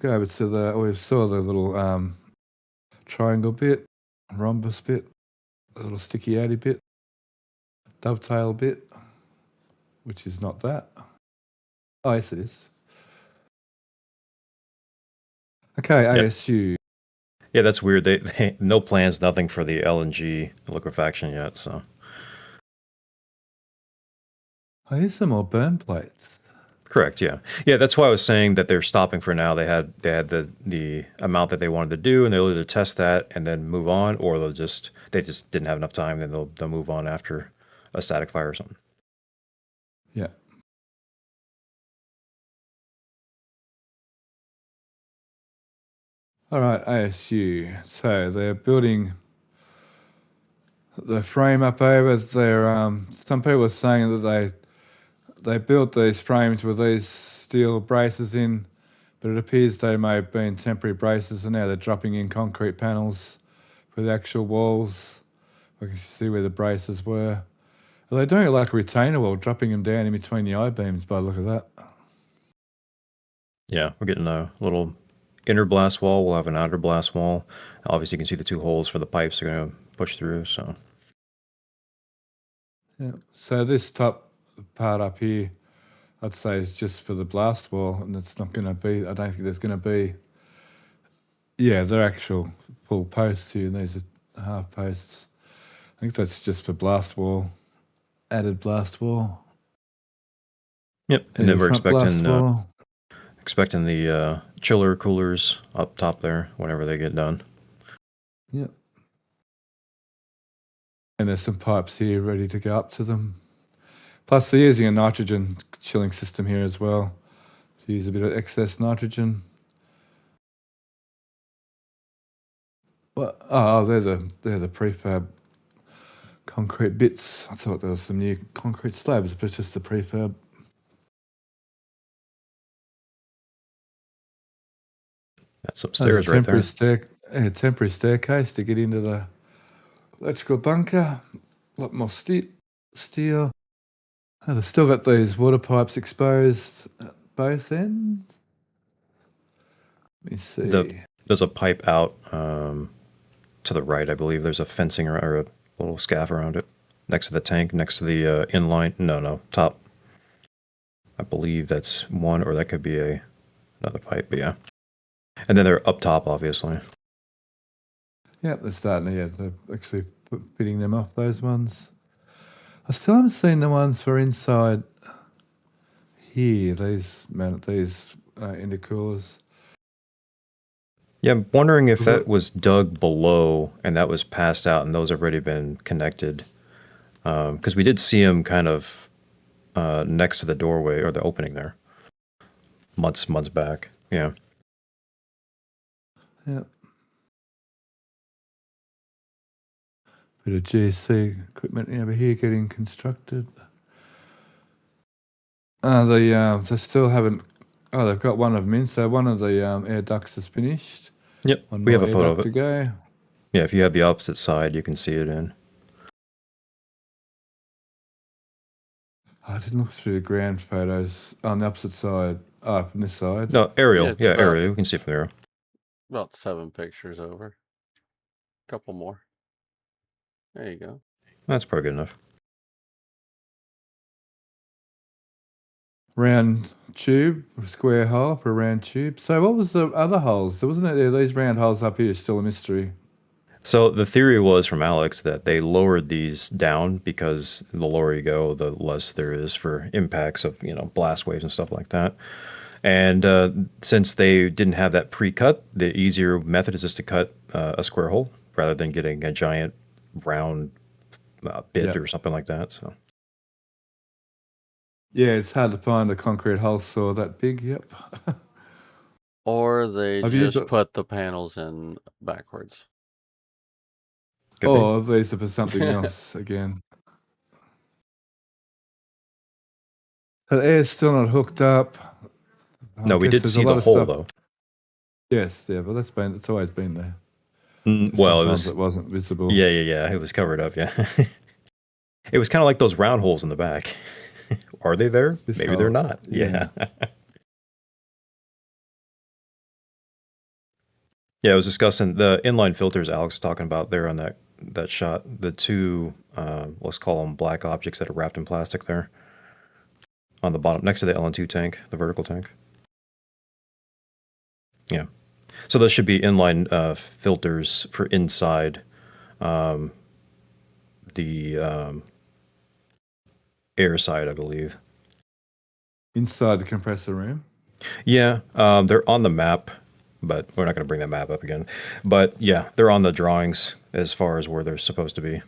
Go over to we saw the little triangle bit, rhombus bit, a little sticky outy bit, dovetail bit, which is not that. Oh, yes, it is. Okay, Yep. ASU. Yeah, that's weird. They no plans, nothing for the LNG liquefaction yet. So. Oh, here's some more burn plates. Correct. Yeah. That's why I was saying that they're stopping for now. They had the amount that they wanted to do, and they'll either test that and then move on, or they just didn't have enough time. Then they'll move on after a static fire or something. Yeah. All right, ASU. So they're building the frame up over there. Some people are saying that they built these frames with these steel braces in, but it appears they may have been temporary braces, and now they're dropping in concrete panels for the actual walls. We can see where the braces were, Well, they're doing it like a retainer wall, dropping them down in between the I-beams by the look of that. Yeah, we're getting a little inner blast wall. We'll have an outer blast wall. Obviously, you can see the 2 holes for the pipes they're going to push through. So, Yeah. So this top part up here, I'd say is just for the blast wall, and it's not going to be. I don't think there's going to be. Yeah, they're actual full posts here, and these are half posts. I think that's just for blast wall, added blast wall. yep. And Yeah, then we're front blast expecting the chiller coolers up top there whenever they get done. Yep. And there's some pipes here ready to go up to them. Plus, they're using a nitrogen chilling system here as well. So use a bit of excess nitrogen. Well, they're the prefab concrete bits. I thought there was some new concrete slabs, but it's just the prefab. That's some stairs right there. Temporary staircase to get into the electrical bunker. A lot more steel. Oh, they've still got these water pipes exposed at both ends. Let me see. There's a pipe out to the right, I believe. There's a fencing or a little scaff around it. Next to the tank, next to the inline. No, top. I believe that's one, or that could be another pipe, but yeah. And then they're up top, obviously. Yep, they're starting. Yeah, they're actually fitting them off, those ones. I still haven't seen the ones for inside here. These intercoolers. Yeah, I'm wondering if that was dug below and that was passed out and those have already been connected. Because we did see them kind of next to the doorway or the opening there. Months back. Yeah. Yep. Bit of GC equipment over here getting constructed. They still haven't. Oh, they've got one of them in. So one of the air ducts is finished. Yep. One we have a more photo air of duct it. to go. Yeah, if you have the opposite side, you can see it in. I didn't look through the ground photos on the opposite side. Oh, from this side. No, aerial. Yeah, it's Aerial. You can see it from there. About 7 pictures over. Couple more. There you go. That's probably good enough. Round tube, square hole for a round tube. So what was the other holes? Wasn't it these round holes up here still a mystery? So the theory was from Alex that they lowered these down because the lower you go, the less there is for impacts of, blast waves and stuff like that. And since they didn't have that pre-cut, the easier method is just to cut a square hole rather than getting a giant round bit or something like that. So. Yeah, it's hard to find a concrete hole saw that big. Yep. Or they just put the panels in backwards. Or these are for something else again. The air's still not hooked up. No, we did see the hole though. Yes, yeah, but it's always been there. Well, it wasn't visible. Yeah. It was covered up. Yeah. It was kind of like those round holes in the back. Are they there? Maybe they're not. Yeah. Yeah, I was discussing the inline filters Alex was talking about there on that shot. The two, let's call them black objects that are wrapped in plastic there on the bottom, next to the LN2 tank, the vertical tank. Yeah. So those should be inline filters for inside the air side, I believe. Inside the compressor room? Yeah, they're on the map, but we're not going to bring that map up again. But yeah, they're on the drawings as far as where they're supposed to be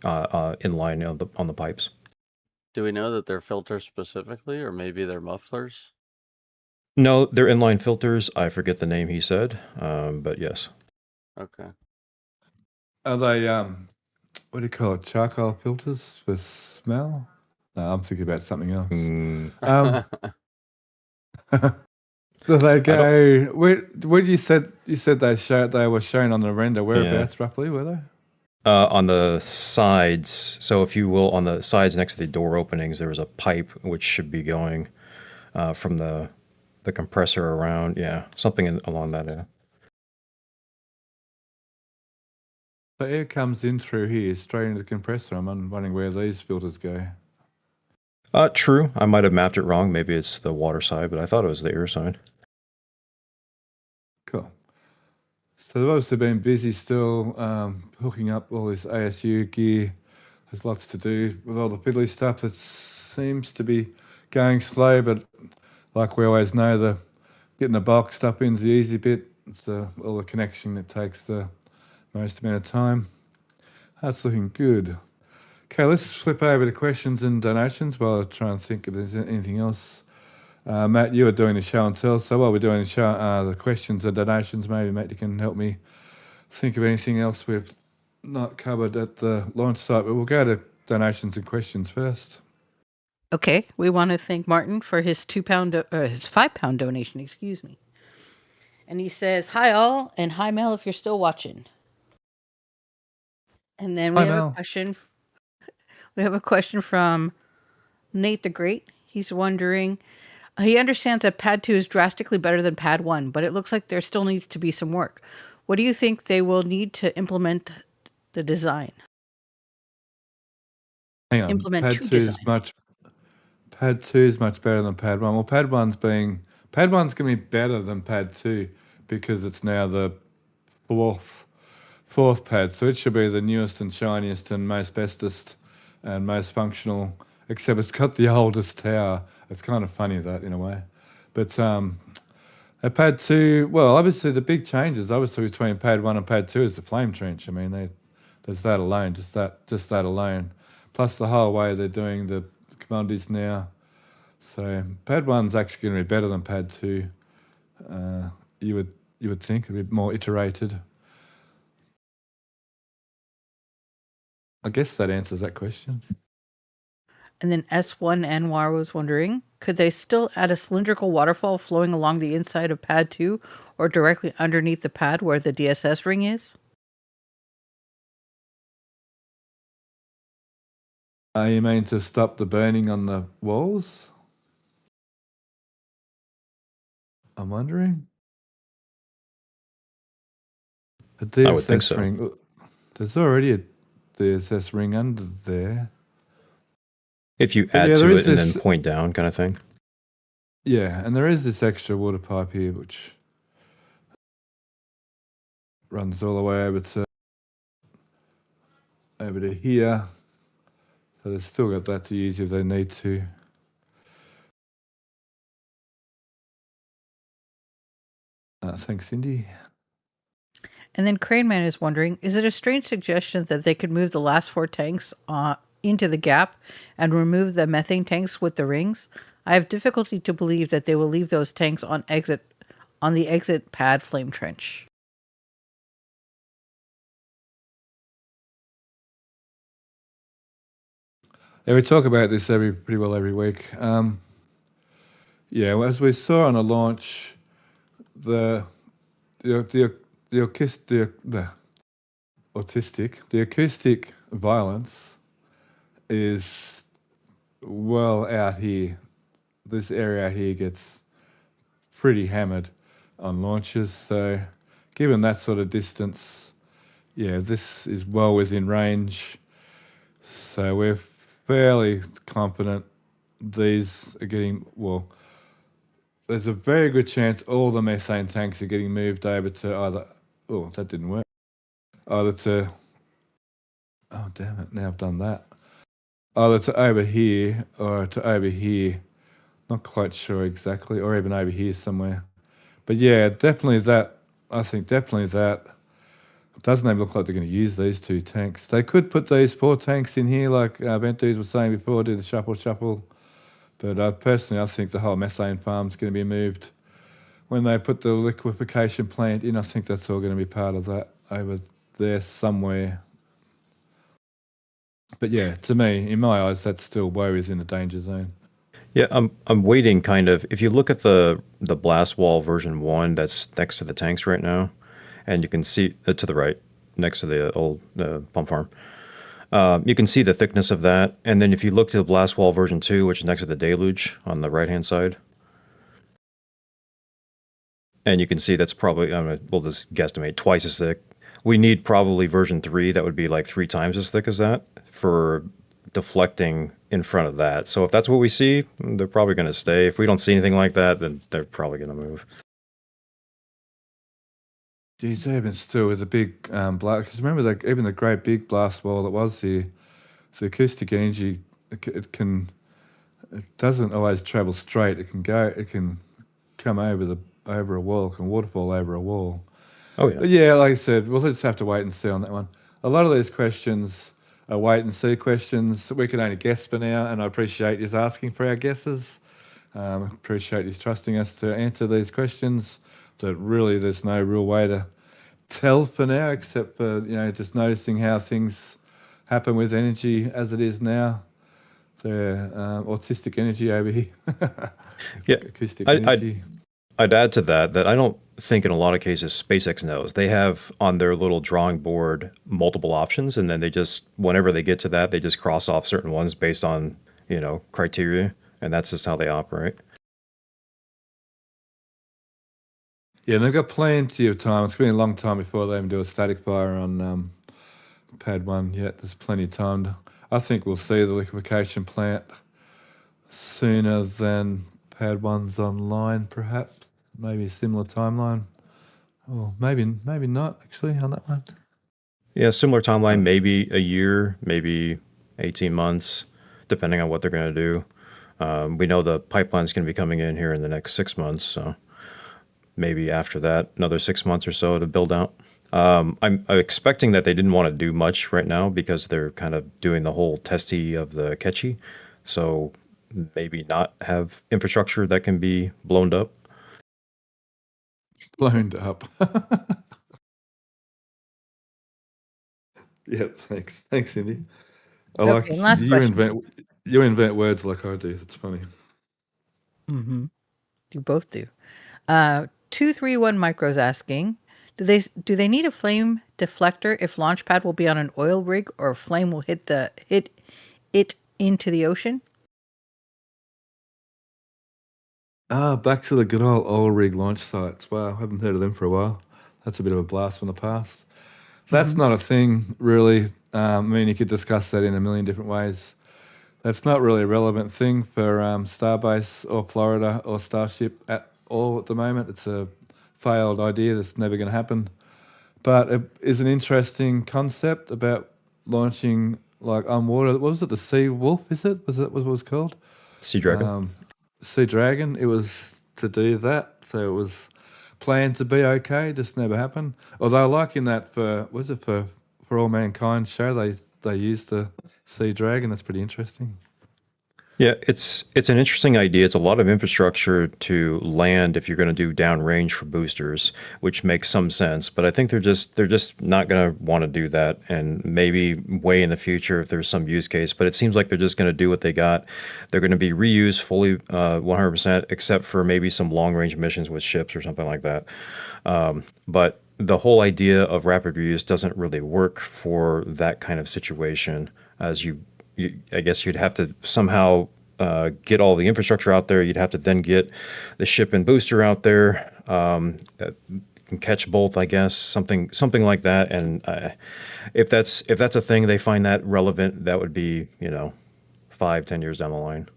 in line on the pipes. Do we know that they're filters specifically, or maybe they're mufflers? No, they're inline filters. I forget the name he said, but yes. Okay. Are they, what do you call it, charcoal filters for smell? No, I'm thinking about something else. Do they go? Where you said they were shown on the render? Whereabouts roughly were they? On the sides, so if you will, on the sides next to the door openings, there was a pipe which should be going from the compressor around. Yeah, something along that area. The air comes in through here, straight into the compressor. I'm wondering where these filters go. True. I might have mapped it wrong. Maybe it's the water side, but I thought it was the air side. Cool. So they've obviously been busy still hooking up all this ASU gear. There's lots to do with all the fiddly stuff that seems to be going slow, but like we always know, the getting the bulk stuff in's the easy bit. It's all the connection that takes the most amount of time. That's looking good. Okay, let's flip over to questions and donations while I try and think if there's anything else. Matt, you were doing the show and tell, so while we're doing the questions and donations, maybe, Matt, you can help me think of anything else we've not covered at the launch site, but we'll go to donations and questions first. Okay, we want to thank Martin for his his £5 donation, excuse me. And he says, "Hi all, and hi Mel if you're still watching." And then we Hi, have Mel. a question. We have a question from Nate the Great. He's wondering, he understands that Pad 2 is drastically better than Pad 1, but it looks like there still needs to be some work. What do you think they will need to implement the design? Hang on, Implement Pad two 2 is design. Pad 2 is much better than Pad 1. Well, Pad 1's going to be better than Pad 2 because it's now the fourth pad, so it should be the newest and shiniest and most bestest and most functional, except it's got the oldest tower. It's kind of funny that in a way. But at Pad 2, well, obviously the big changes obviously between Pad 1 and Pad 2 is the flame trench. I mean, there's that alone, just that alone. Plus the whole way they're doing the commodities now. So Pad 1's actually going to be better than Pad 2. You would think, a bit more iterated. I guess that answers that question. And then S1 Anwar was wondering, could they still add a cylindrical waterfall flowing along the inside of Pad 2 or directly underneath the pad where the DSS ring is? You mean to stop the burning on the walls? I'm wondering. A DSS I would think so. ring. There's already a DSS ring under there. If you add to it and then point down kind of thing. Yeah, and there is this extra water pipe here which runs all the way over to here. So they've still got that to use if they need to. Thanks, Cindy. And then Crane Man is wondering, is it a strange suggestion that they could move the last 4 tanks into the gap and remove the methane tanks with the rings? I have difficulty to believe that they will leave those tanks on the exit pad flame trench. Yeah, we talk about this pretty well every week. Yeah, as we saw on a launch, the acoustic violence is well out here. This area out here gets pretty hammered on launches. So given that sort of distance, yeah, this is well within range. So we're fairly confident these are getting, well, there's a very good chance all the methane tanks are getting moved over to either, oh, that didn't work. Either to, oh, damn it, now I've done that. Either to over here or to over here. Not quite sure exactly, or even over here somewhere. But yeah, definitely that. I think definitely that. It doesn't even look like they're going to use these 2 tanks. They could put these 4 tanks in here, like Bentos was saying before, do the shuffle. But personally, I think the whole methane farm's going to be moved. When they put the liquefaction plant in, I think that's all going to be part of that over there somewhere. But yeah, to me, in my eyes, that's still way within the danger zone. Yeah, I'm waiting kind of. If you look at the blast wall version 1 that's next to the tanks right now, and you can see to the right, next to the old pump farm. You can see the thickness of that. And then if you look to the blast wall version 2, which is next to the deluge on the right-hand side, and you can see that's probably, we'll just guesstimate, twice as thick. We need probably version 3 that would be like 3 times as thick as that for deflecting in front of that. So if that's what we see, they're probably going to stay. If we don't see anything like that, then they're probably going to move. Geez, even still with the big blast, because remember that even the great big blast wall that was here, the acoustic energy, it doesn't always travel straight. It can come over a wall, it can waterfall over a wall. Oh yeah. But yeah, like I said, we'll just have to wait and see on that one. A lot of these questions are wait and see questions. We can only guess for now, and I appreciate you asking for our guesses. Appreciate you trusting us to answer these questions. But really, there's no real way to tell for now, except for just noticing how things happen with energy as it is now. So autistic energy over here. Yeah, acoustic energy. I'd add to that I don't think in a lot of cases SpaceX knows. They have on their little drawing board multiple options, and then they just, whenever they get to that, they just cross off certain ones based on, criteria, and that's just how they operate. Yeah, and they've got plenty of time. It's been a long time before they even do a static fire on pad 1 yet. There's plenty of time. I think we'll see the liquefaction plant sooner than pad 1's online, perhaps. Maybe a similar timeline. Or maybe not, actually, on that one. Yeah, similar timeline, maybe a year, maybe 18 months, depending on what they're going to do. We know the pipeline's going to be coming in here in the next 6 months, so maybe after that, another 6 months or so to build out. I'm expecting that they didn't want to do much right now because they're kind of doing the whole testy of the catchy, so maybe not have infrastructure that can be blown up. Blown up. Yep, thanks. Thanks, Cindy. Okay, last question. You invent words like I do. It's funny. Mm-hmm. You both do. 231 Micro's asking, do they need a flame deflector if launch pad will be on an oil rig or a flame will hit it into the ocean? Back to the good old oil rig launch sites. Wow, I haven't heard of them for a while. That's a bit of a blast from the past. That's not a thing, really. I mean, you could discuss that in a million different ways. That's not really a relevant thing for Starbase or Florida or Starship at all at the moment. It's a failed idea that's never going to happen. But it is an interesting concept about launching like on water. What was it? The Sea Wolf, is it? Was it what it was called? Sea Dragon. Sea Dragon. It was to do that. So it was planned to be okay, just never happened. Although like in that for All Mankind show, they used the Sea Dragon. That's pretty interesting. Yeah, it's an interesting idea. It's a lot of infrastructure to land if you're going to do downrange for boosters, which makes some sense. But I think they're just not going to want to do that, and maybe way in the future if there's some use case. But it seems like they're just going to do what they got. They're going to be reused fully 100%, except for maybe some long range missions with ships or something like that. But the whole idea of rapid reuse doesn't really work for that kind of situation, as I guess you'd have to somehow get all the infrastructure out there. You'd have to then get the ship and booster out there, can catch both, I guess, something like that. And if that's a thing, they find that relevant, that would be 5-10 years down the line.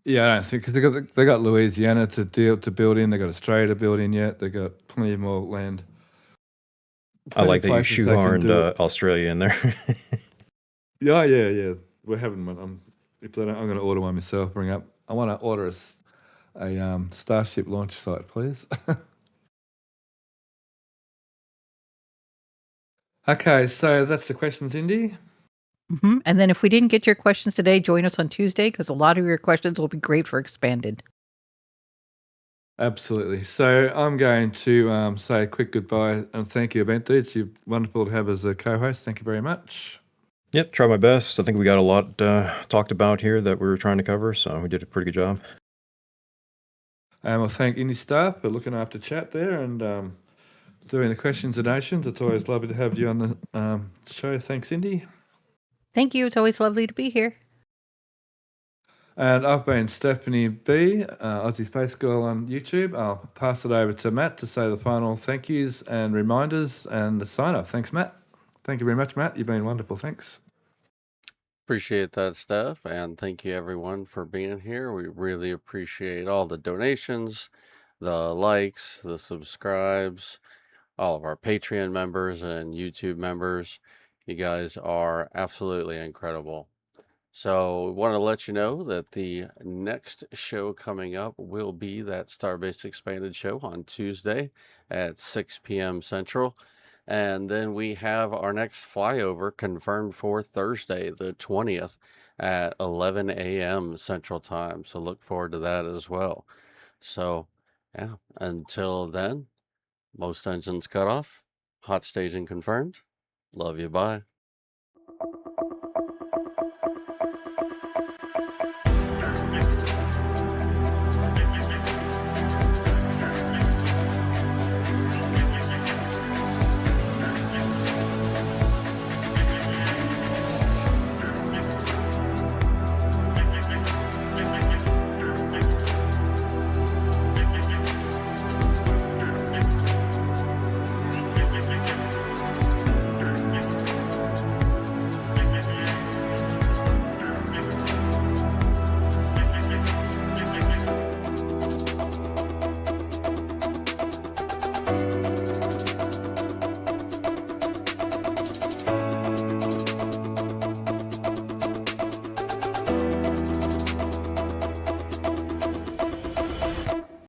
Yeah, I don't think because they got Louisiana to build in. They got Australia to build in yet. They got plenty more land. I like that you shoehorned Australia in there. Yeah. We're having one. I'm going to order one myself. I want to order a Starship launch site, please. Okay, so that's the questions, Indy. Mm-hmm. And then if we didn't get your questions today, join us on Tuesday because a lot of your questions will be great for Expanded. Absolutely. So I'm going to say a quick goodbye and thank you, Event Dudes. You're wonderful to have as a co-host. Thank you very much. Yep, try my best. I think we got a lot talked about here that we were trying to cover, so we did a pretty good job. And I'll thank Indnstar for looking after chat there, and doing the questions and donations. It's always lovely to have you on the show. Thanks, Indy. Thank you. It's always lovely to be here. And I've been Stephanie B, Aussie Space Girl on YouTube. I'll pass it over to Matt to say the final thank yous and reminders and the sign off. Thanks, Matt. Thank you very much, Matt. You've been wonderful. Thanks. Appreciate that, Steph, and thank you everyone for being here. We really appreciate all the donations, the likes, the subscribes, all of our Patreon members and YouTube members. You guys are absolutely incredible. So we want to let you know that the next show coming up will be that Starbase Expanded show on Tuesday at 6 p.m. Central. And then we have our next flyover confirmed for Thursday, the 20th at 11 a.m. Central Time. So look forward to that as well. So, yeah, until then, most engines cut off, hot staging confirmed. Love you, bye.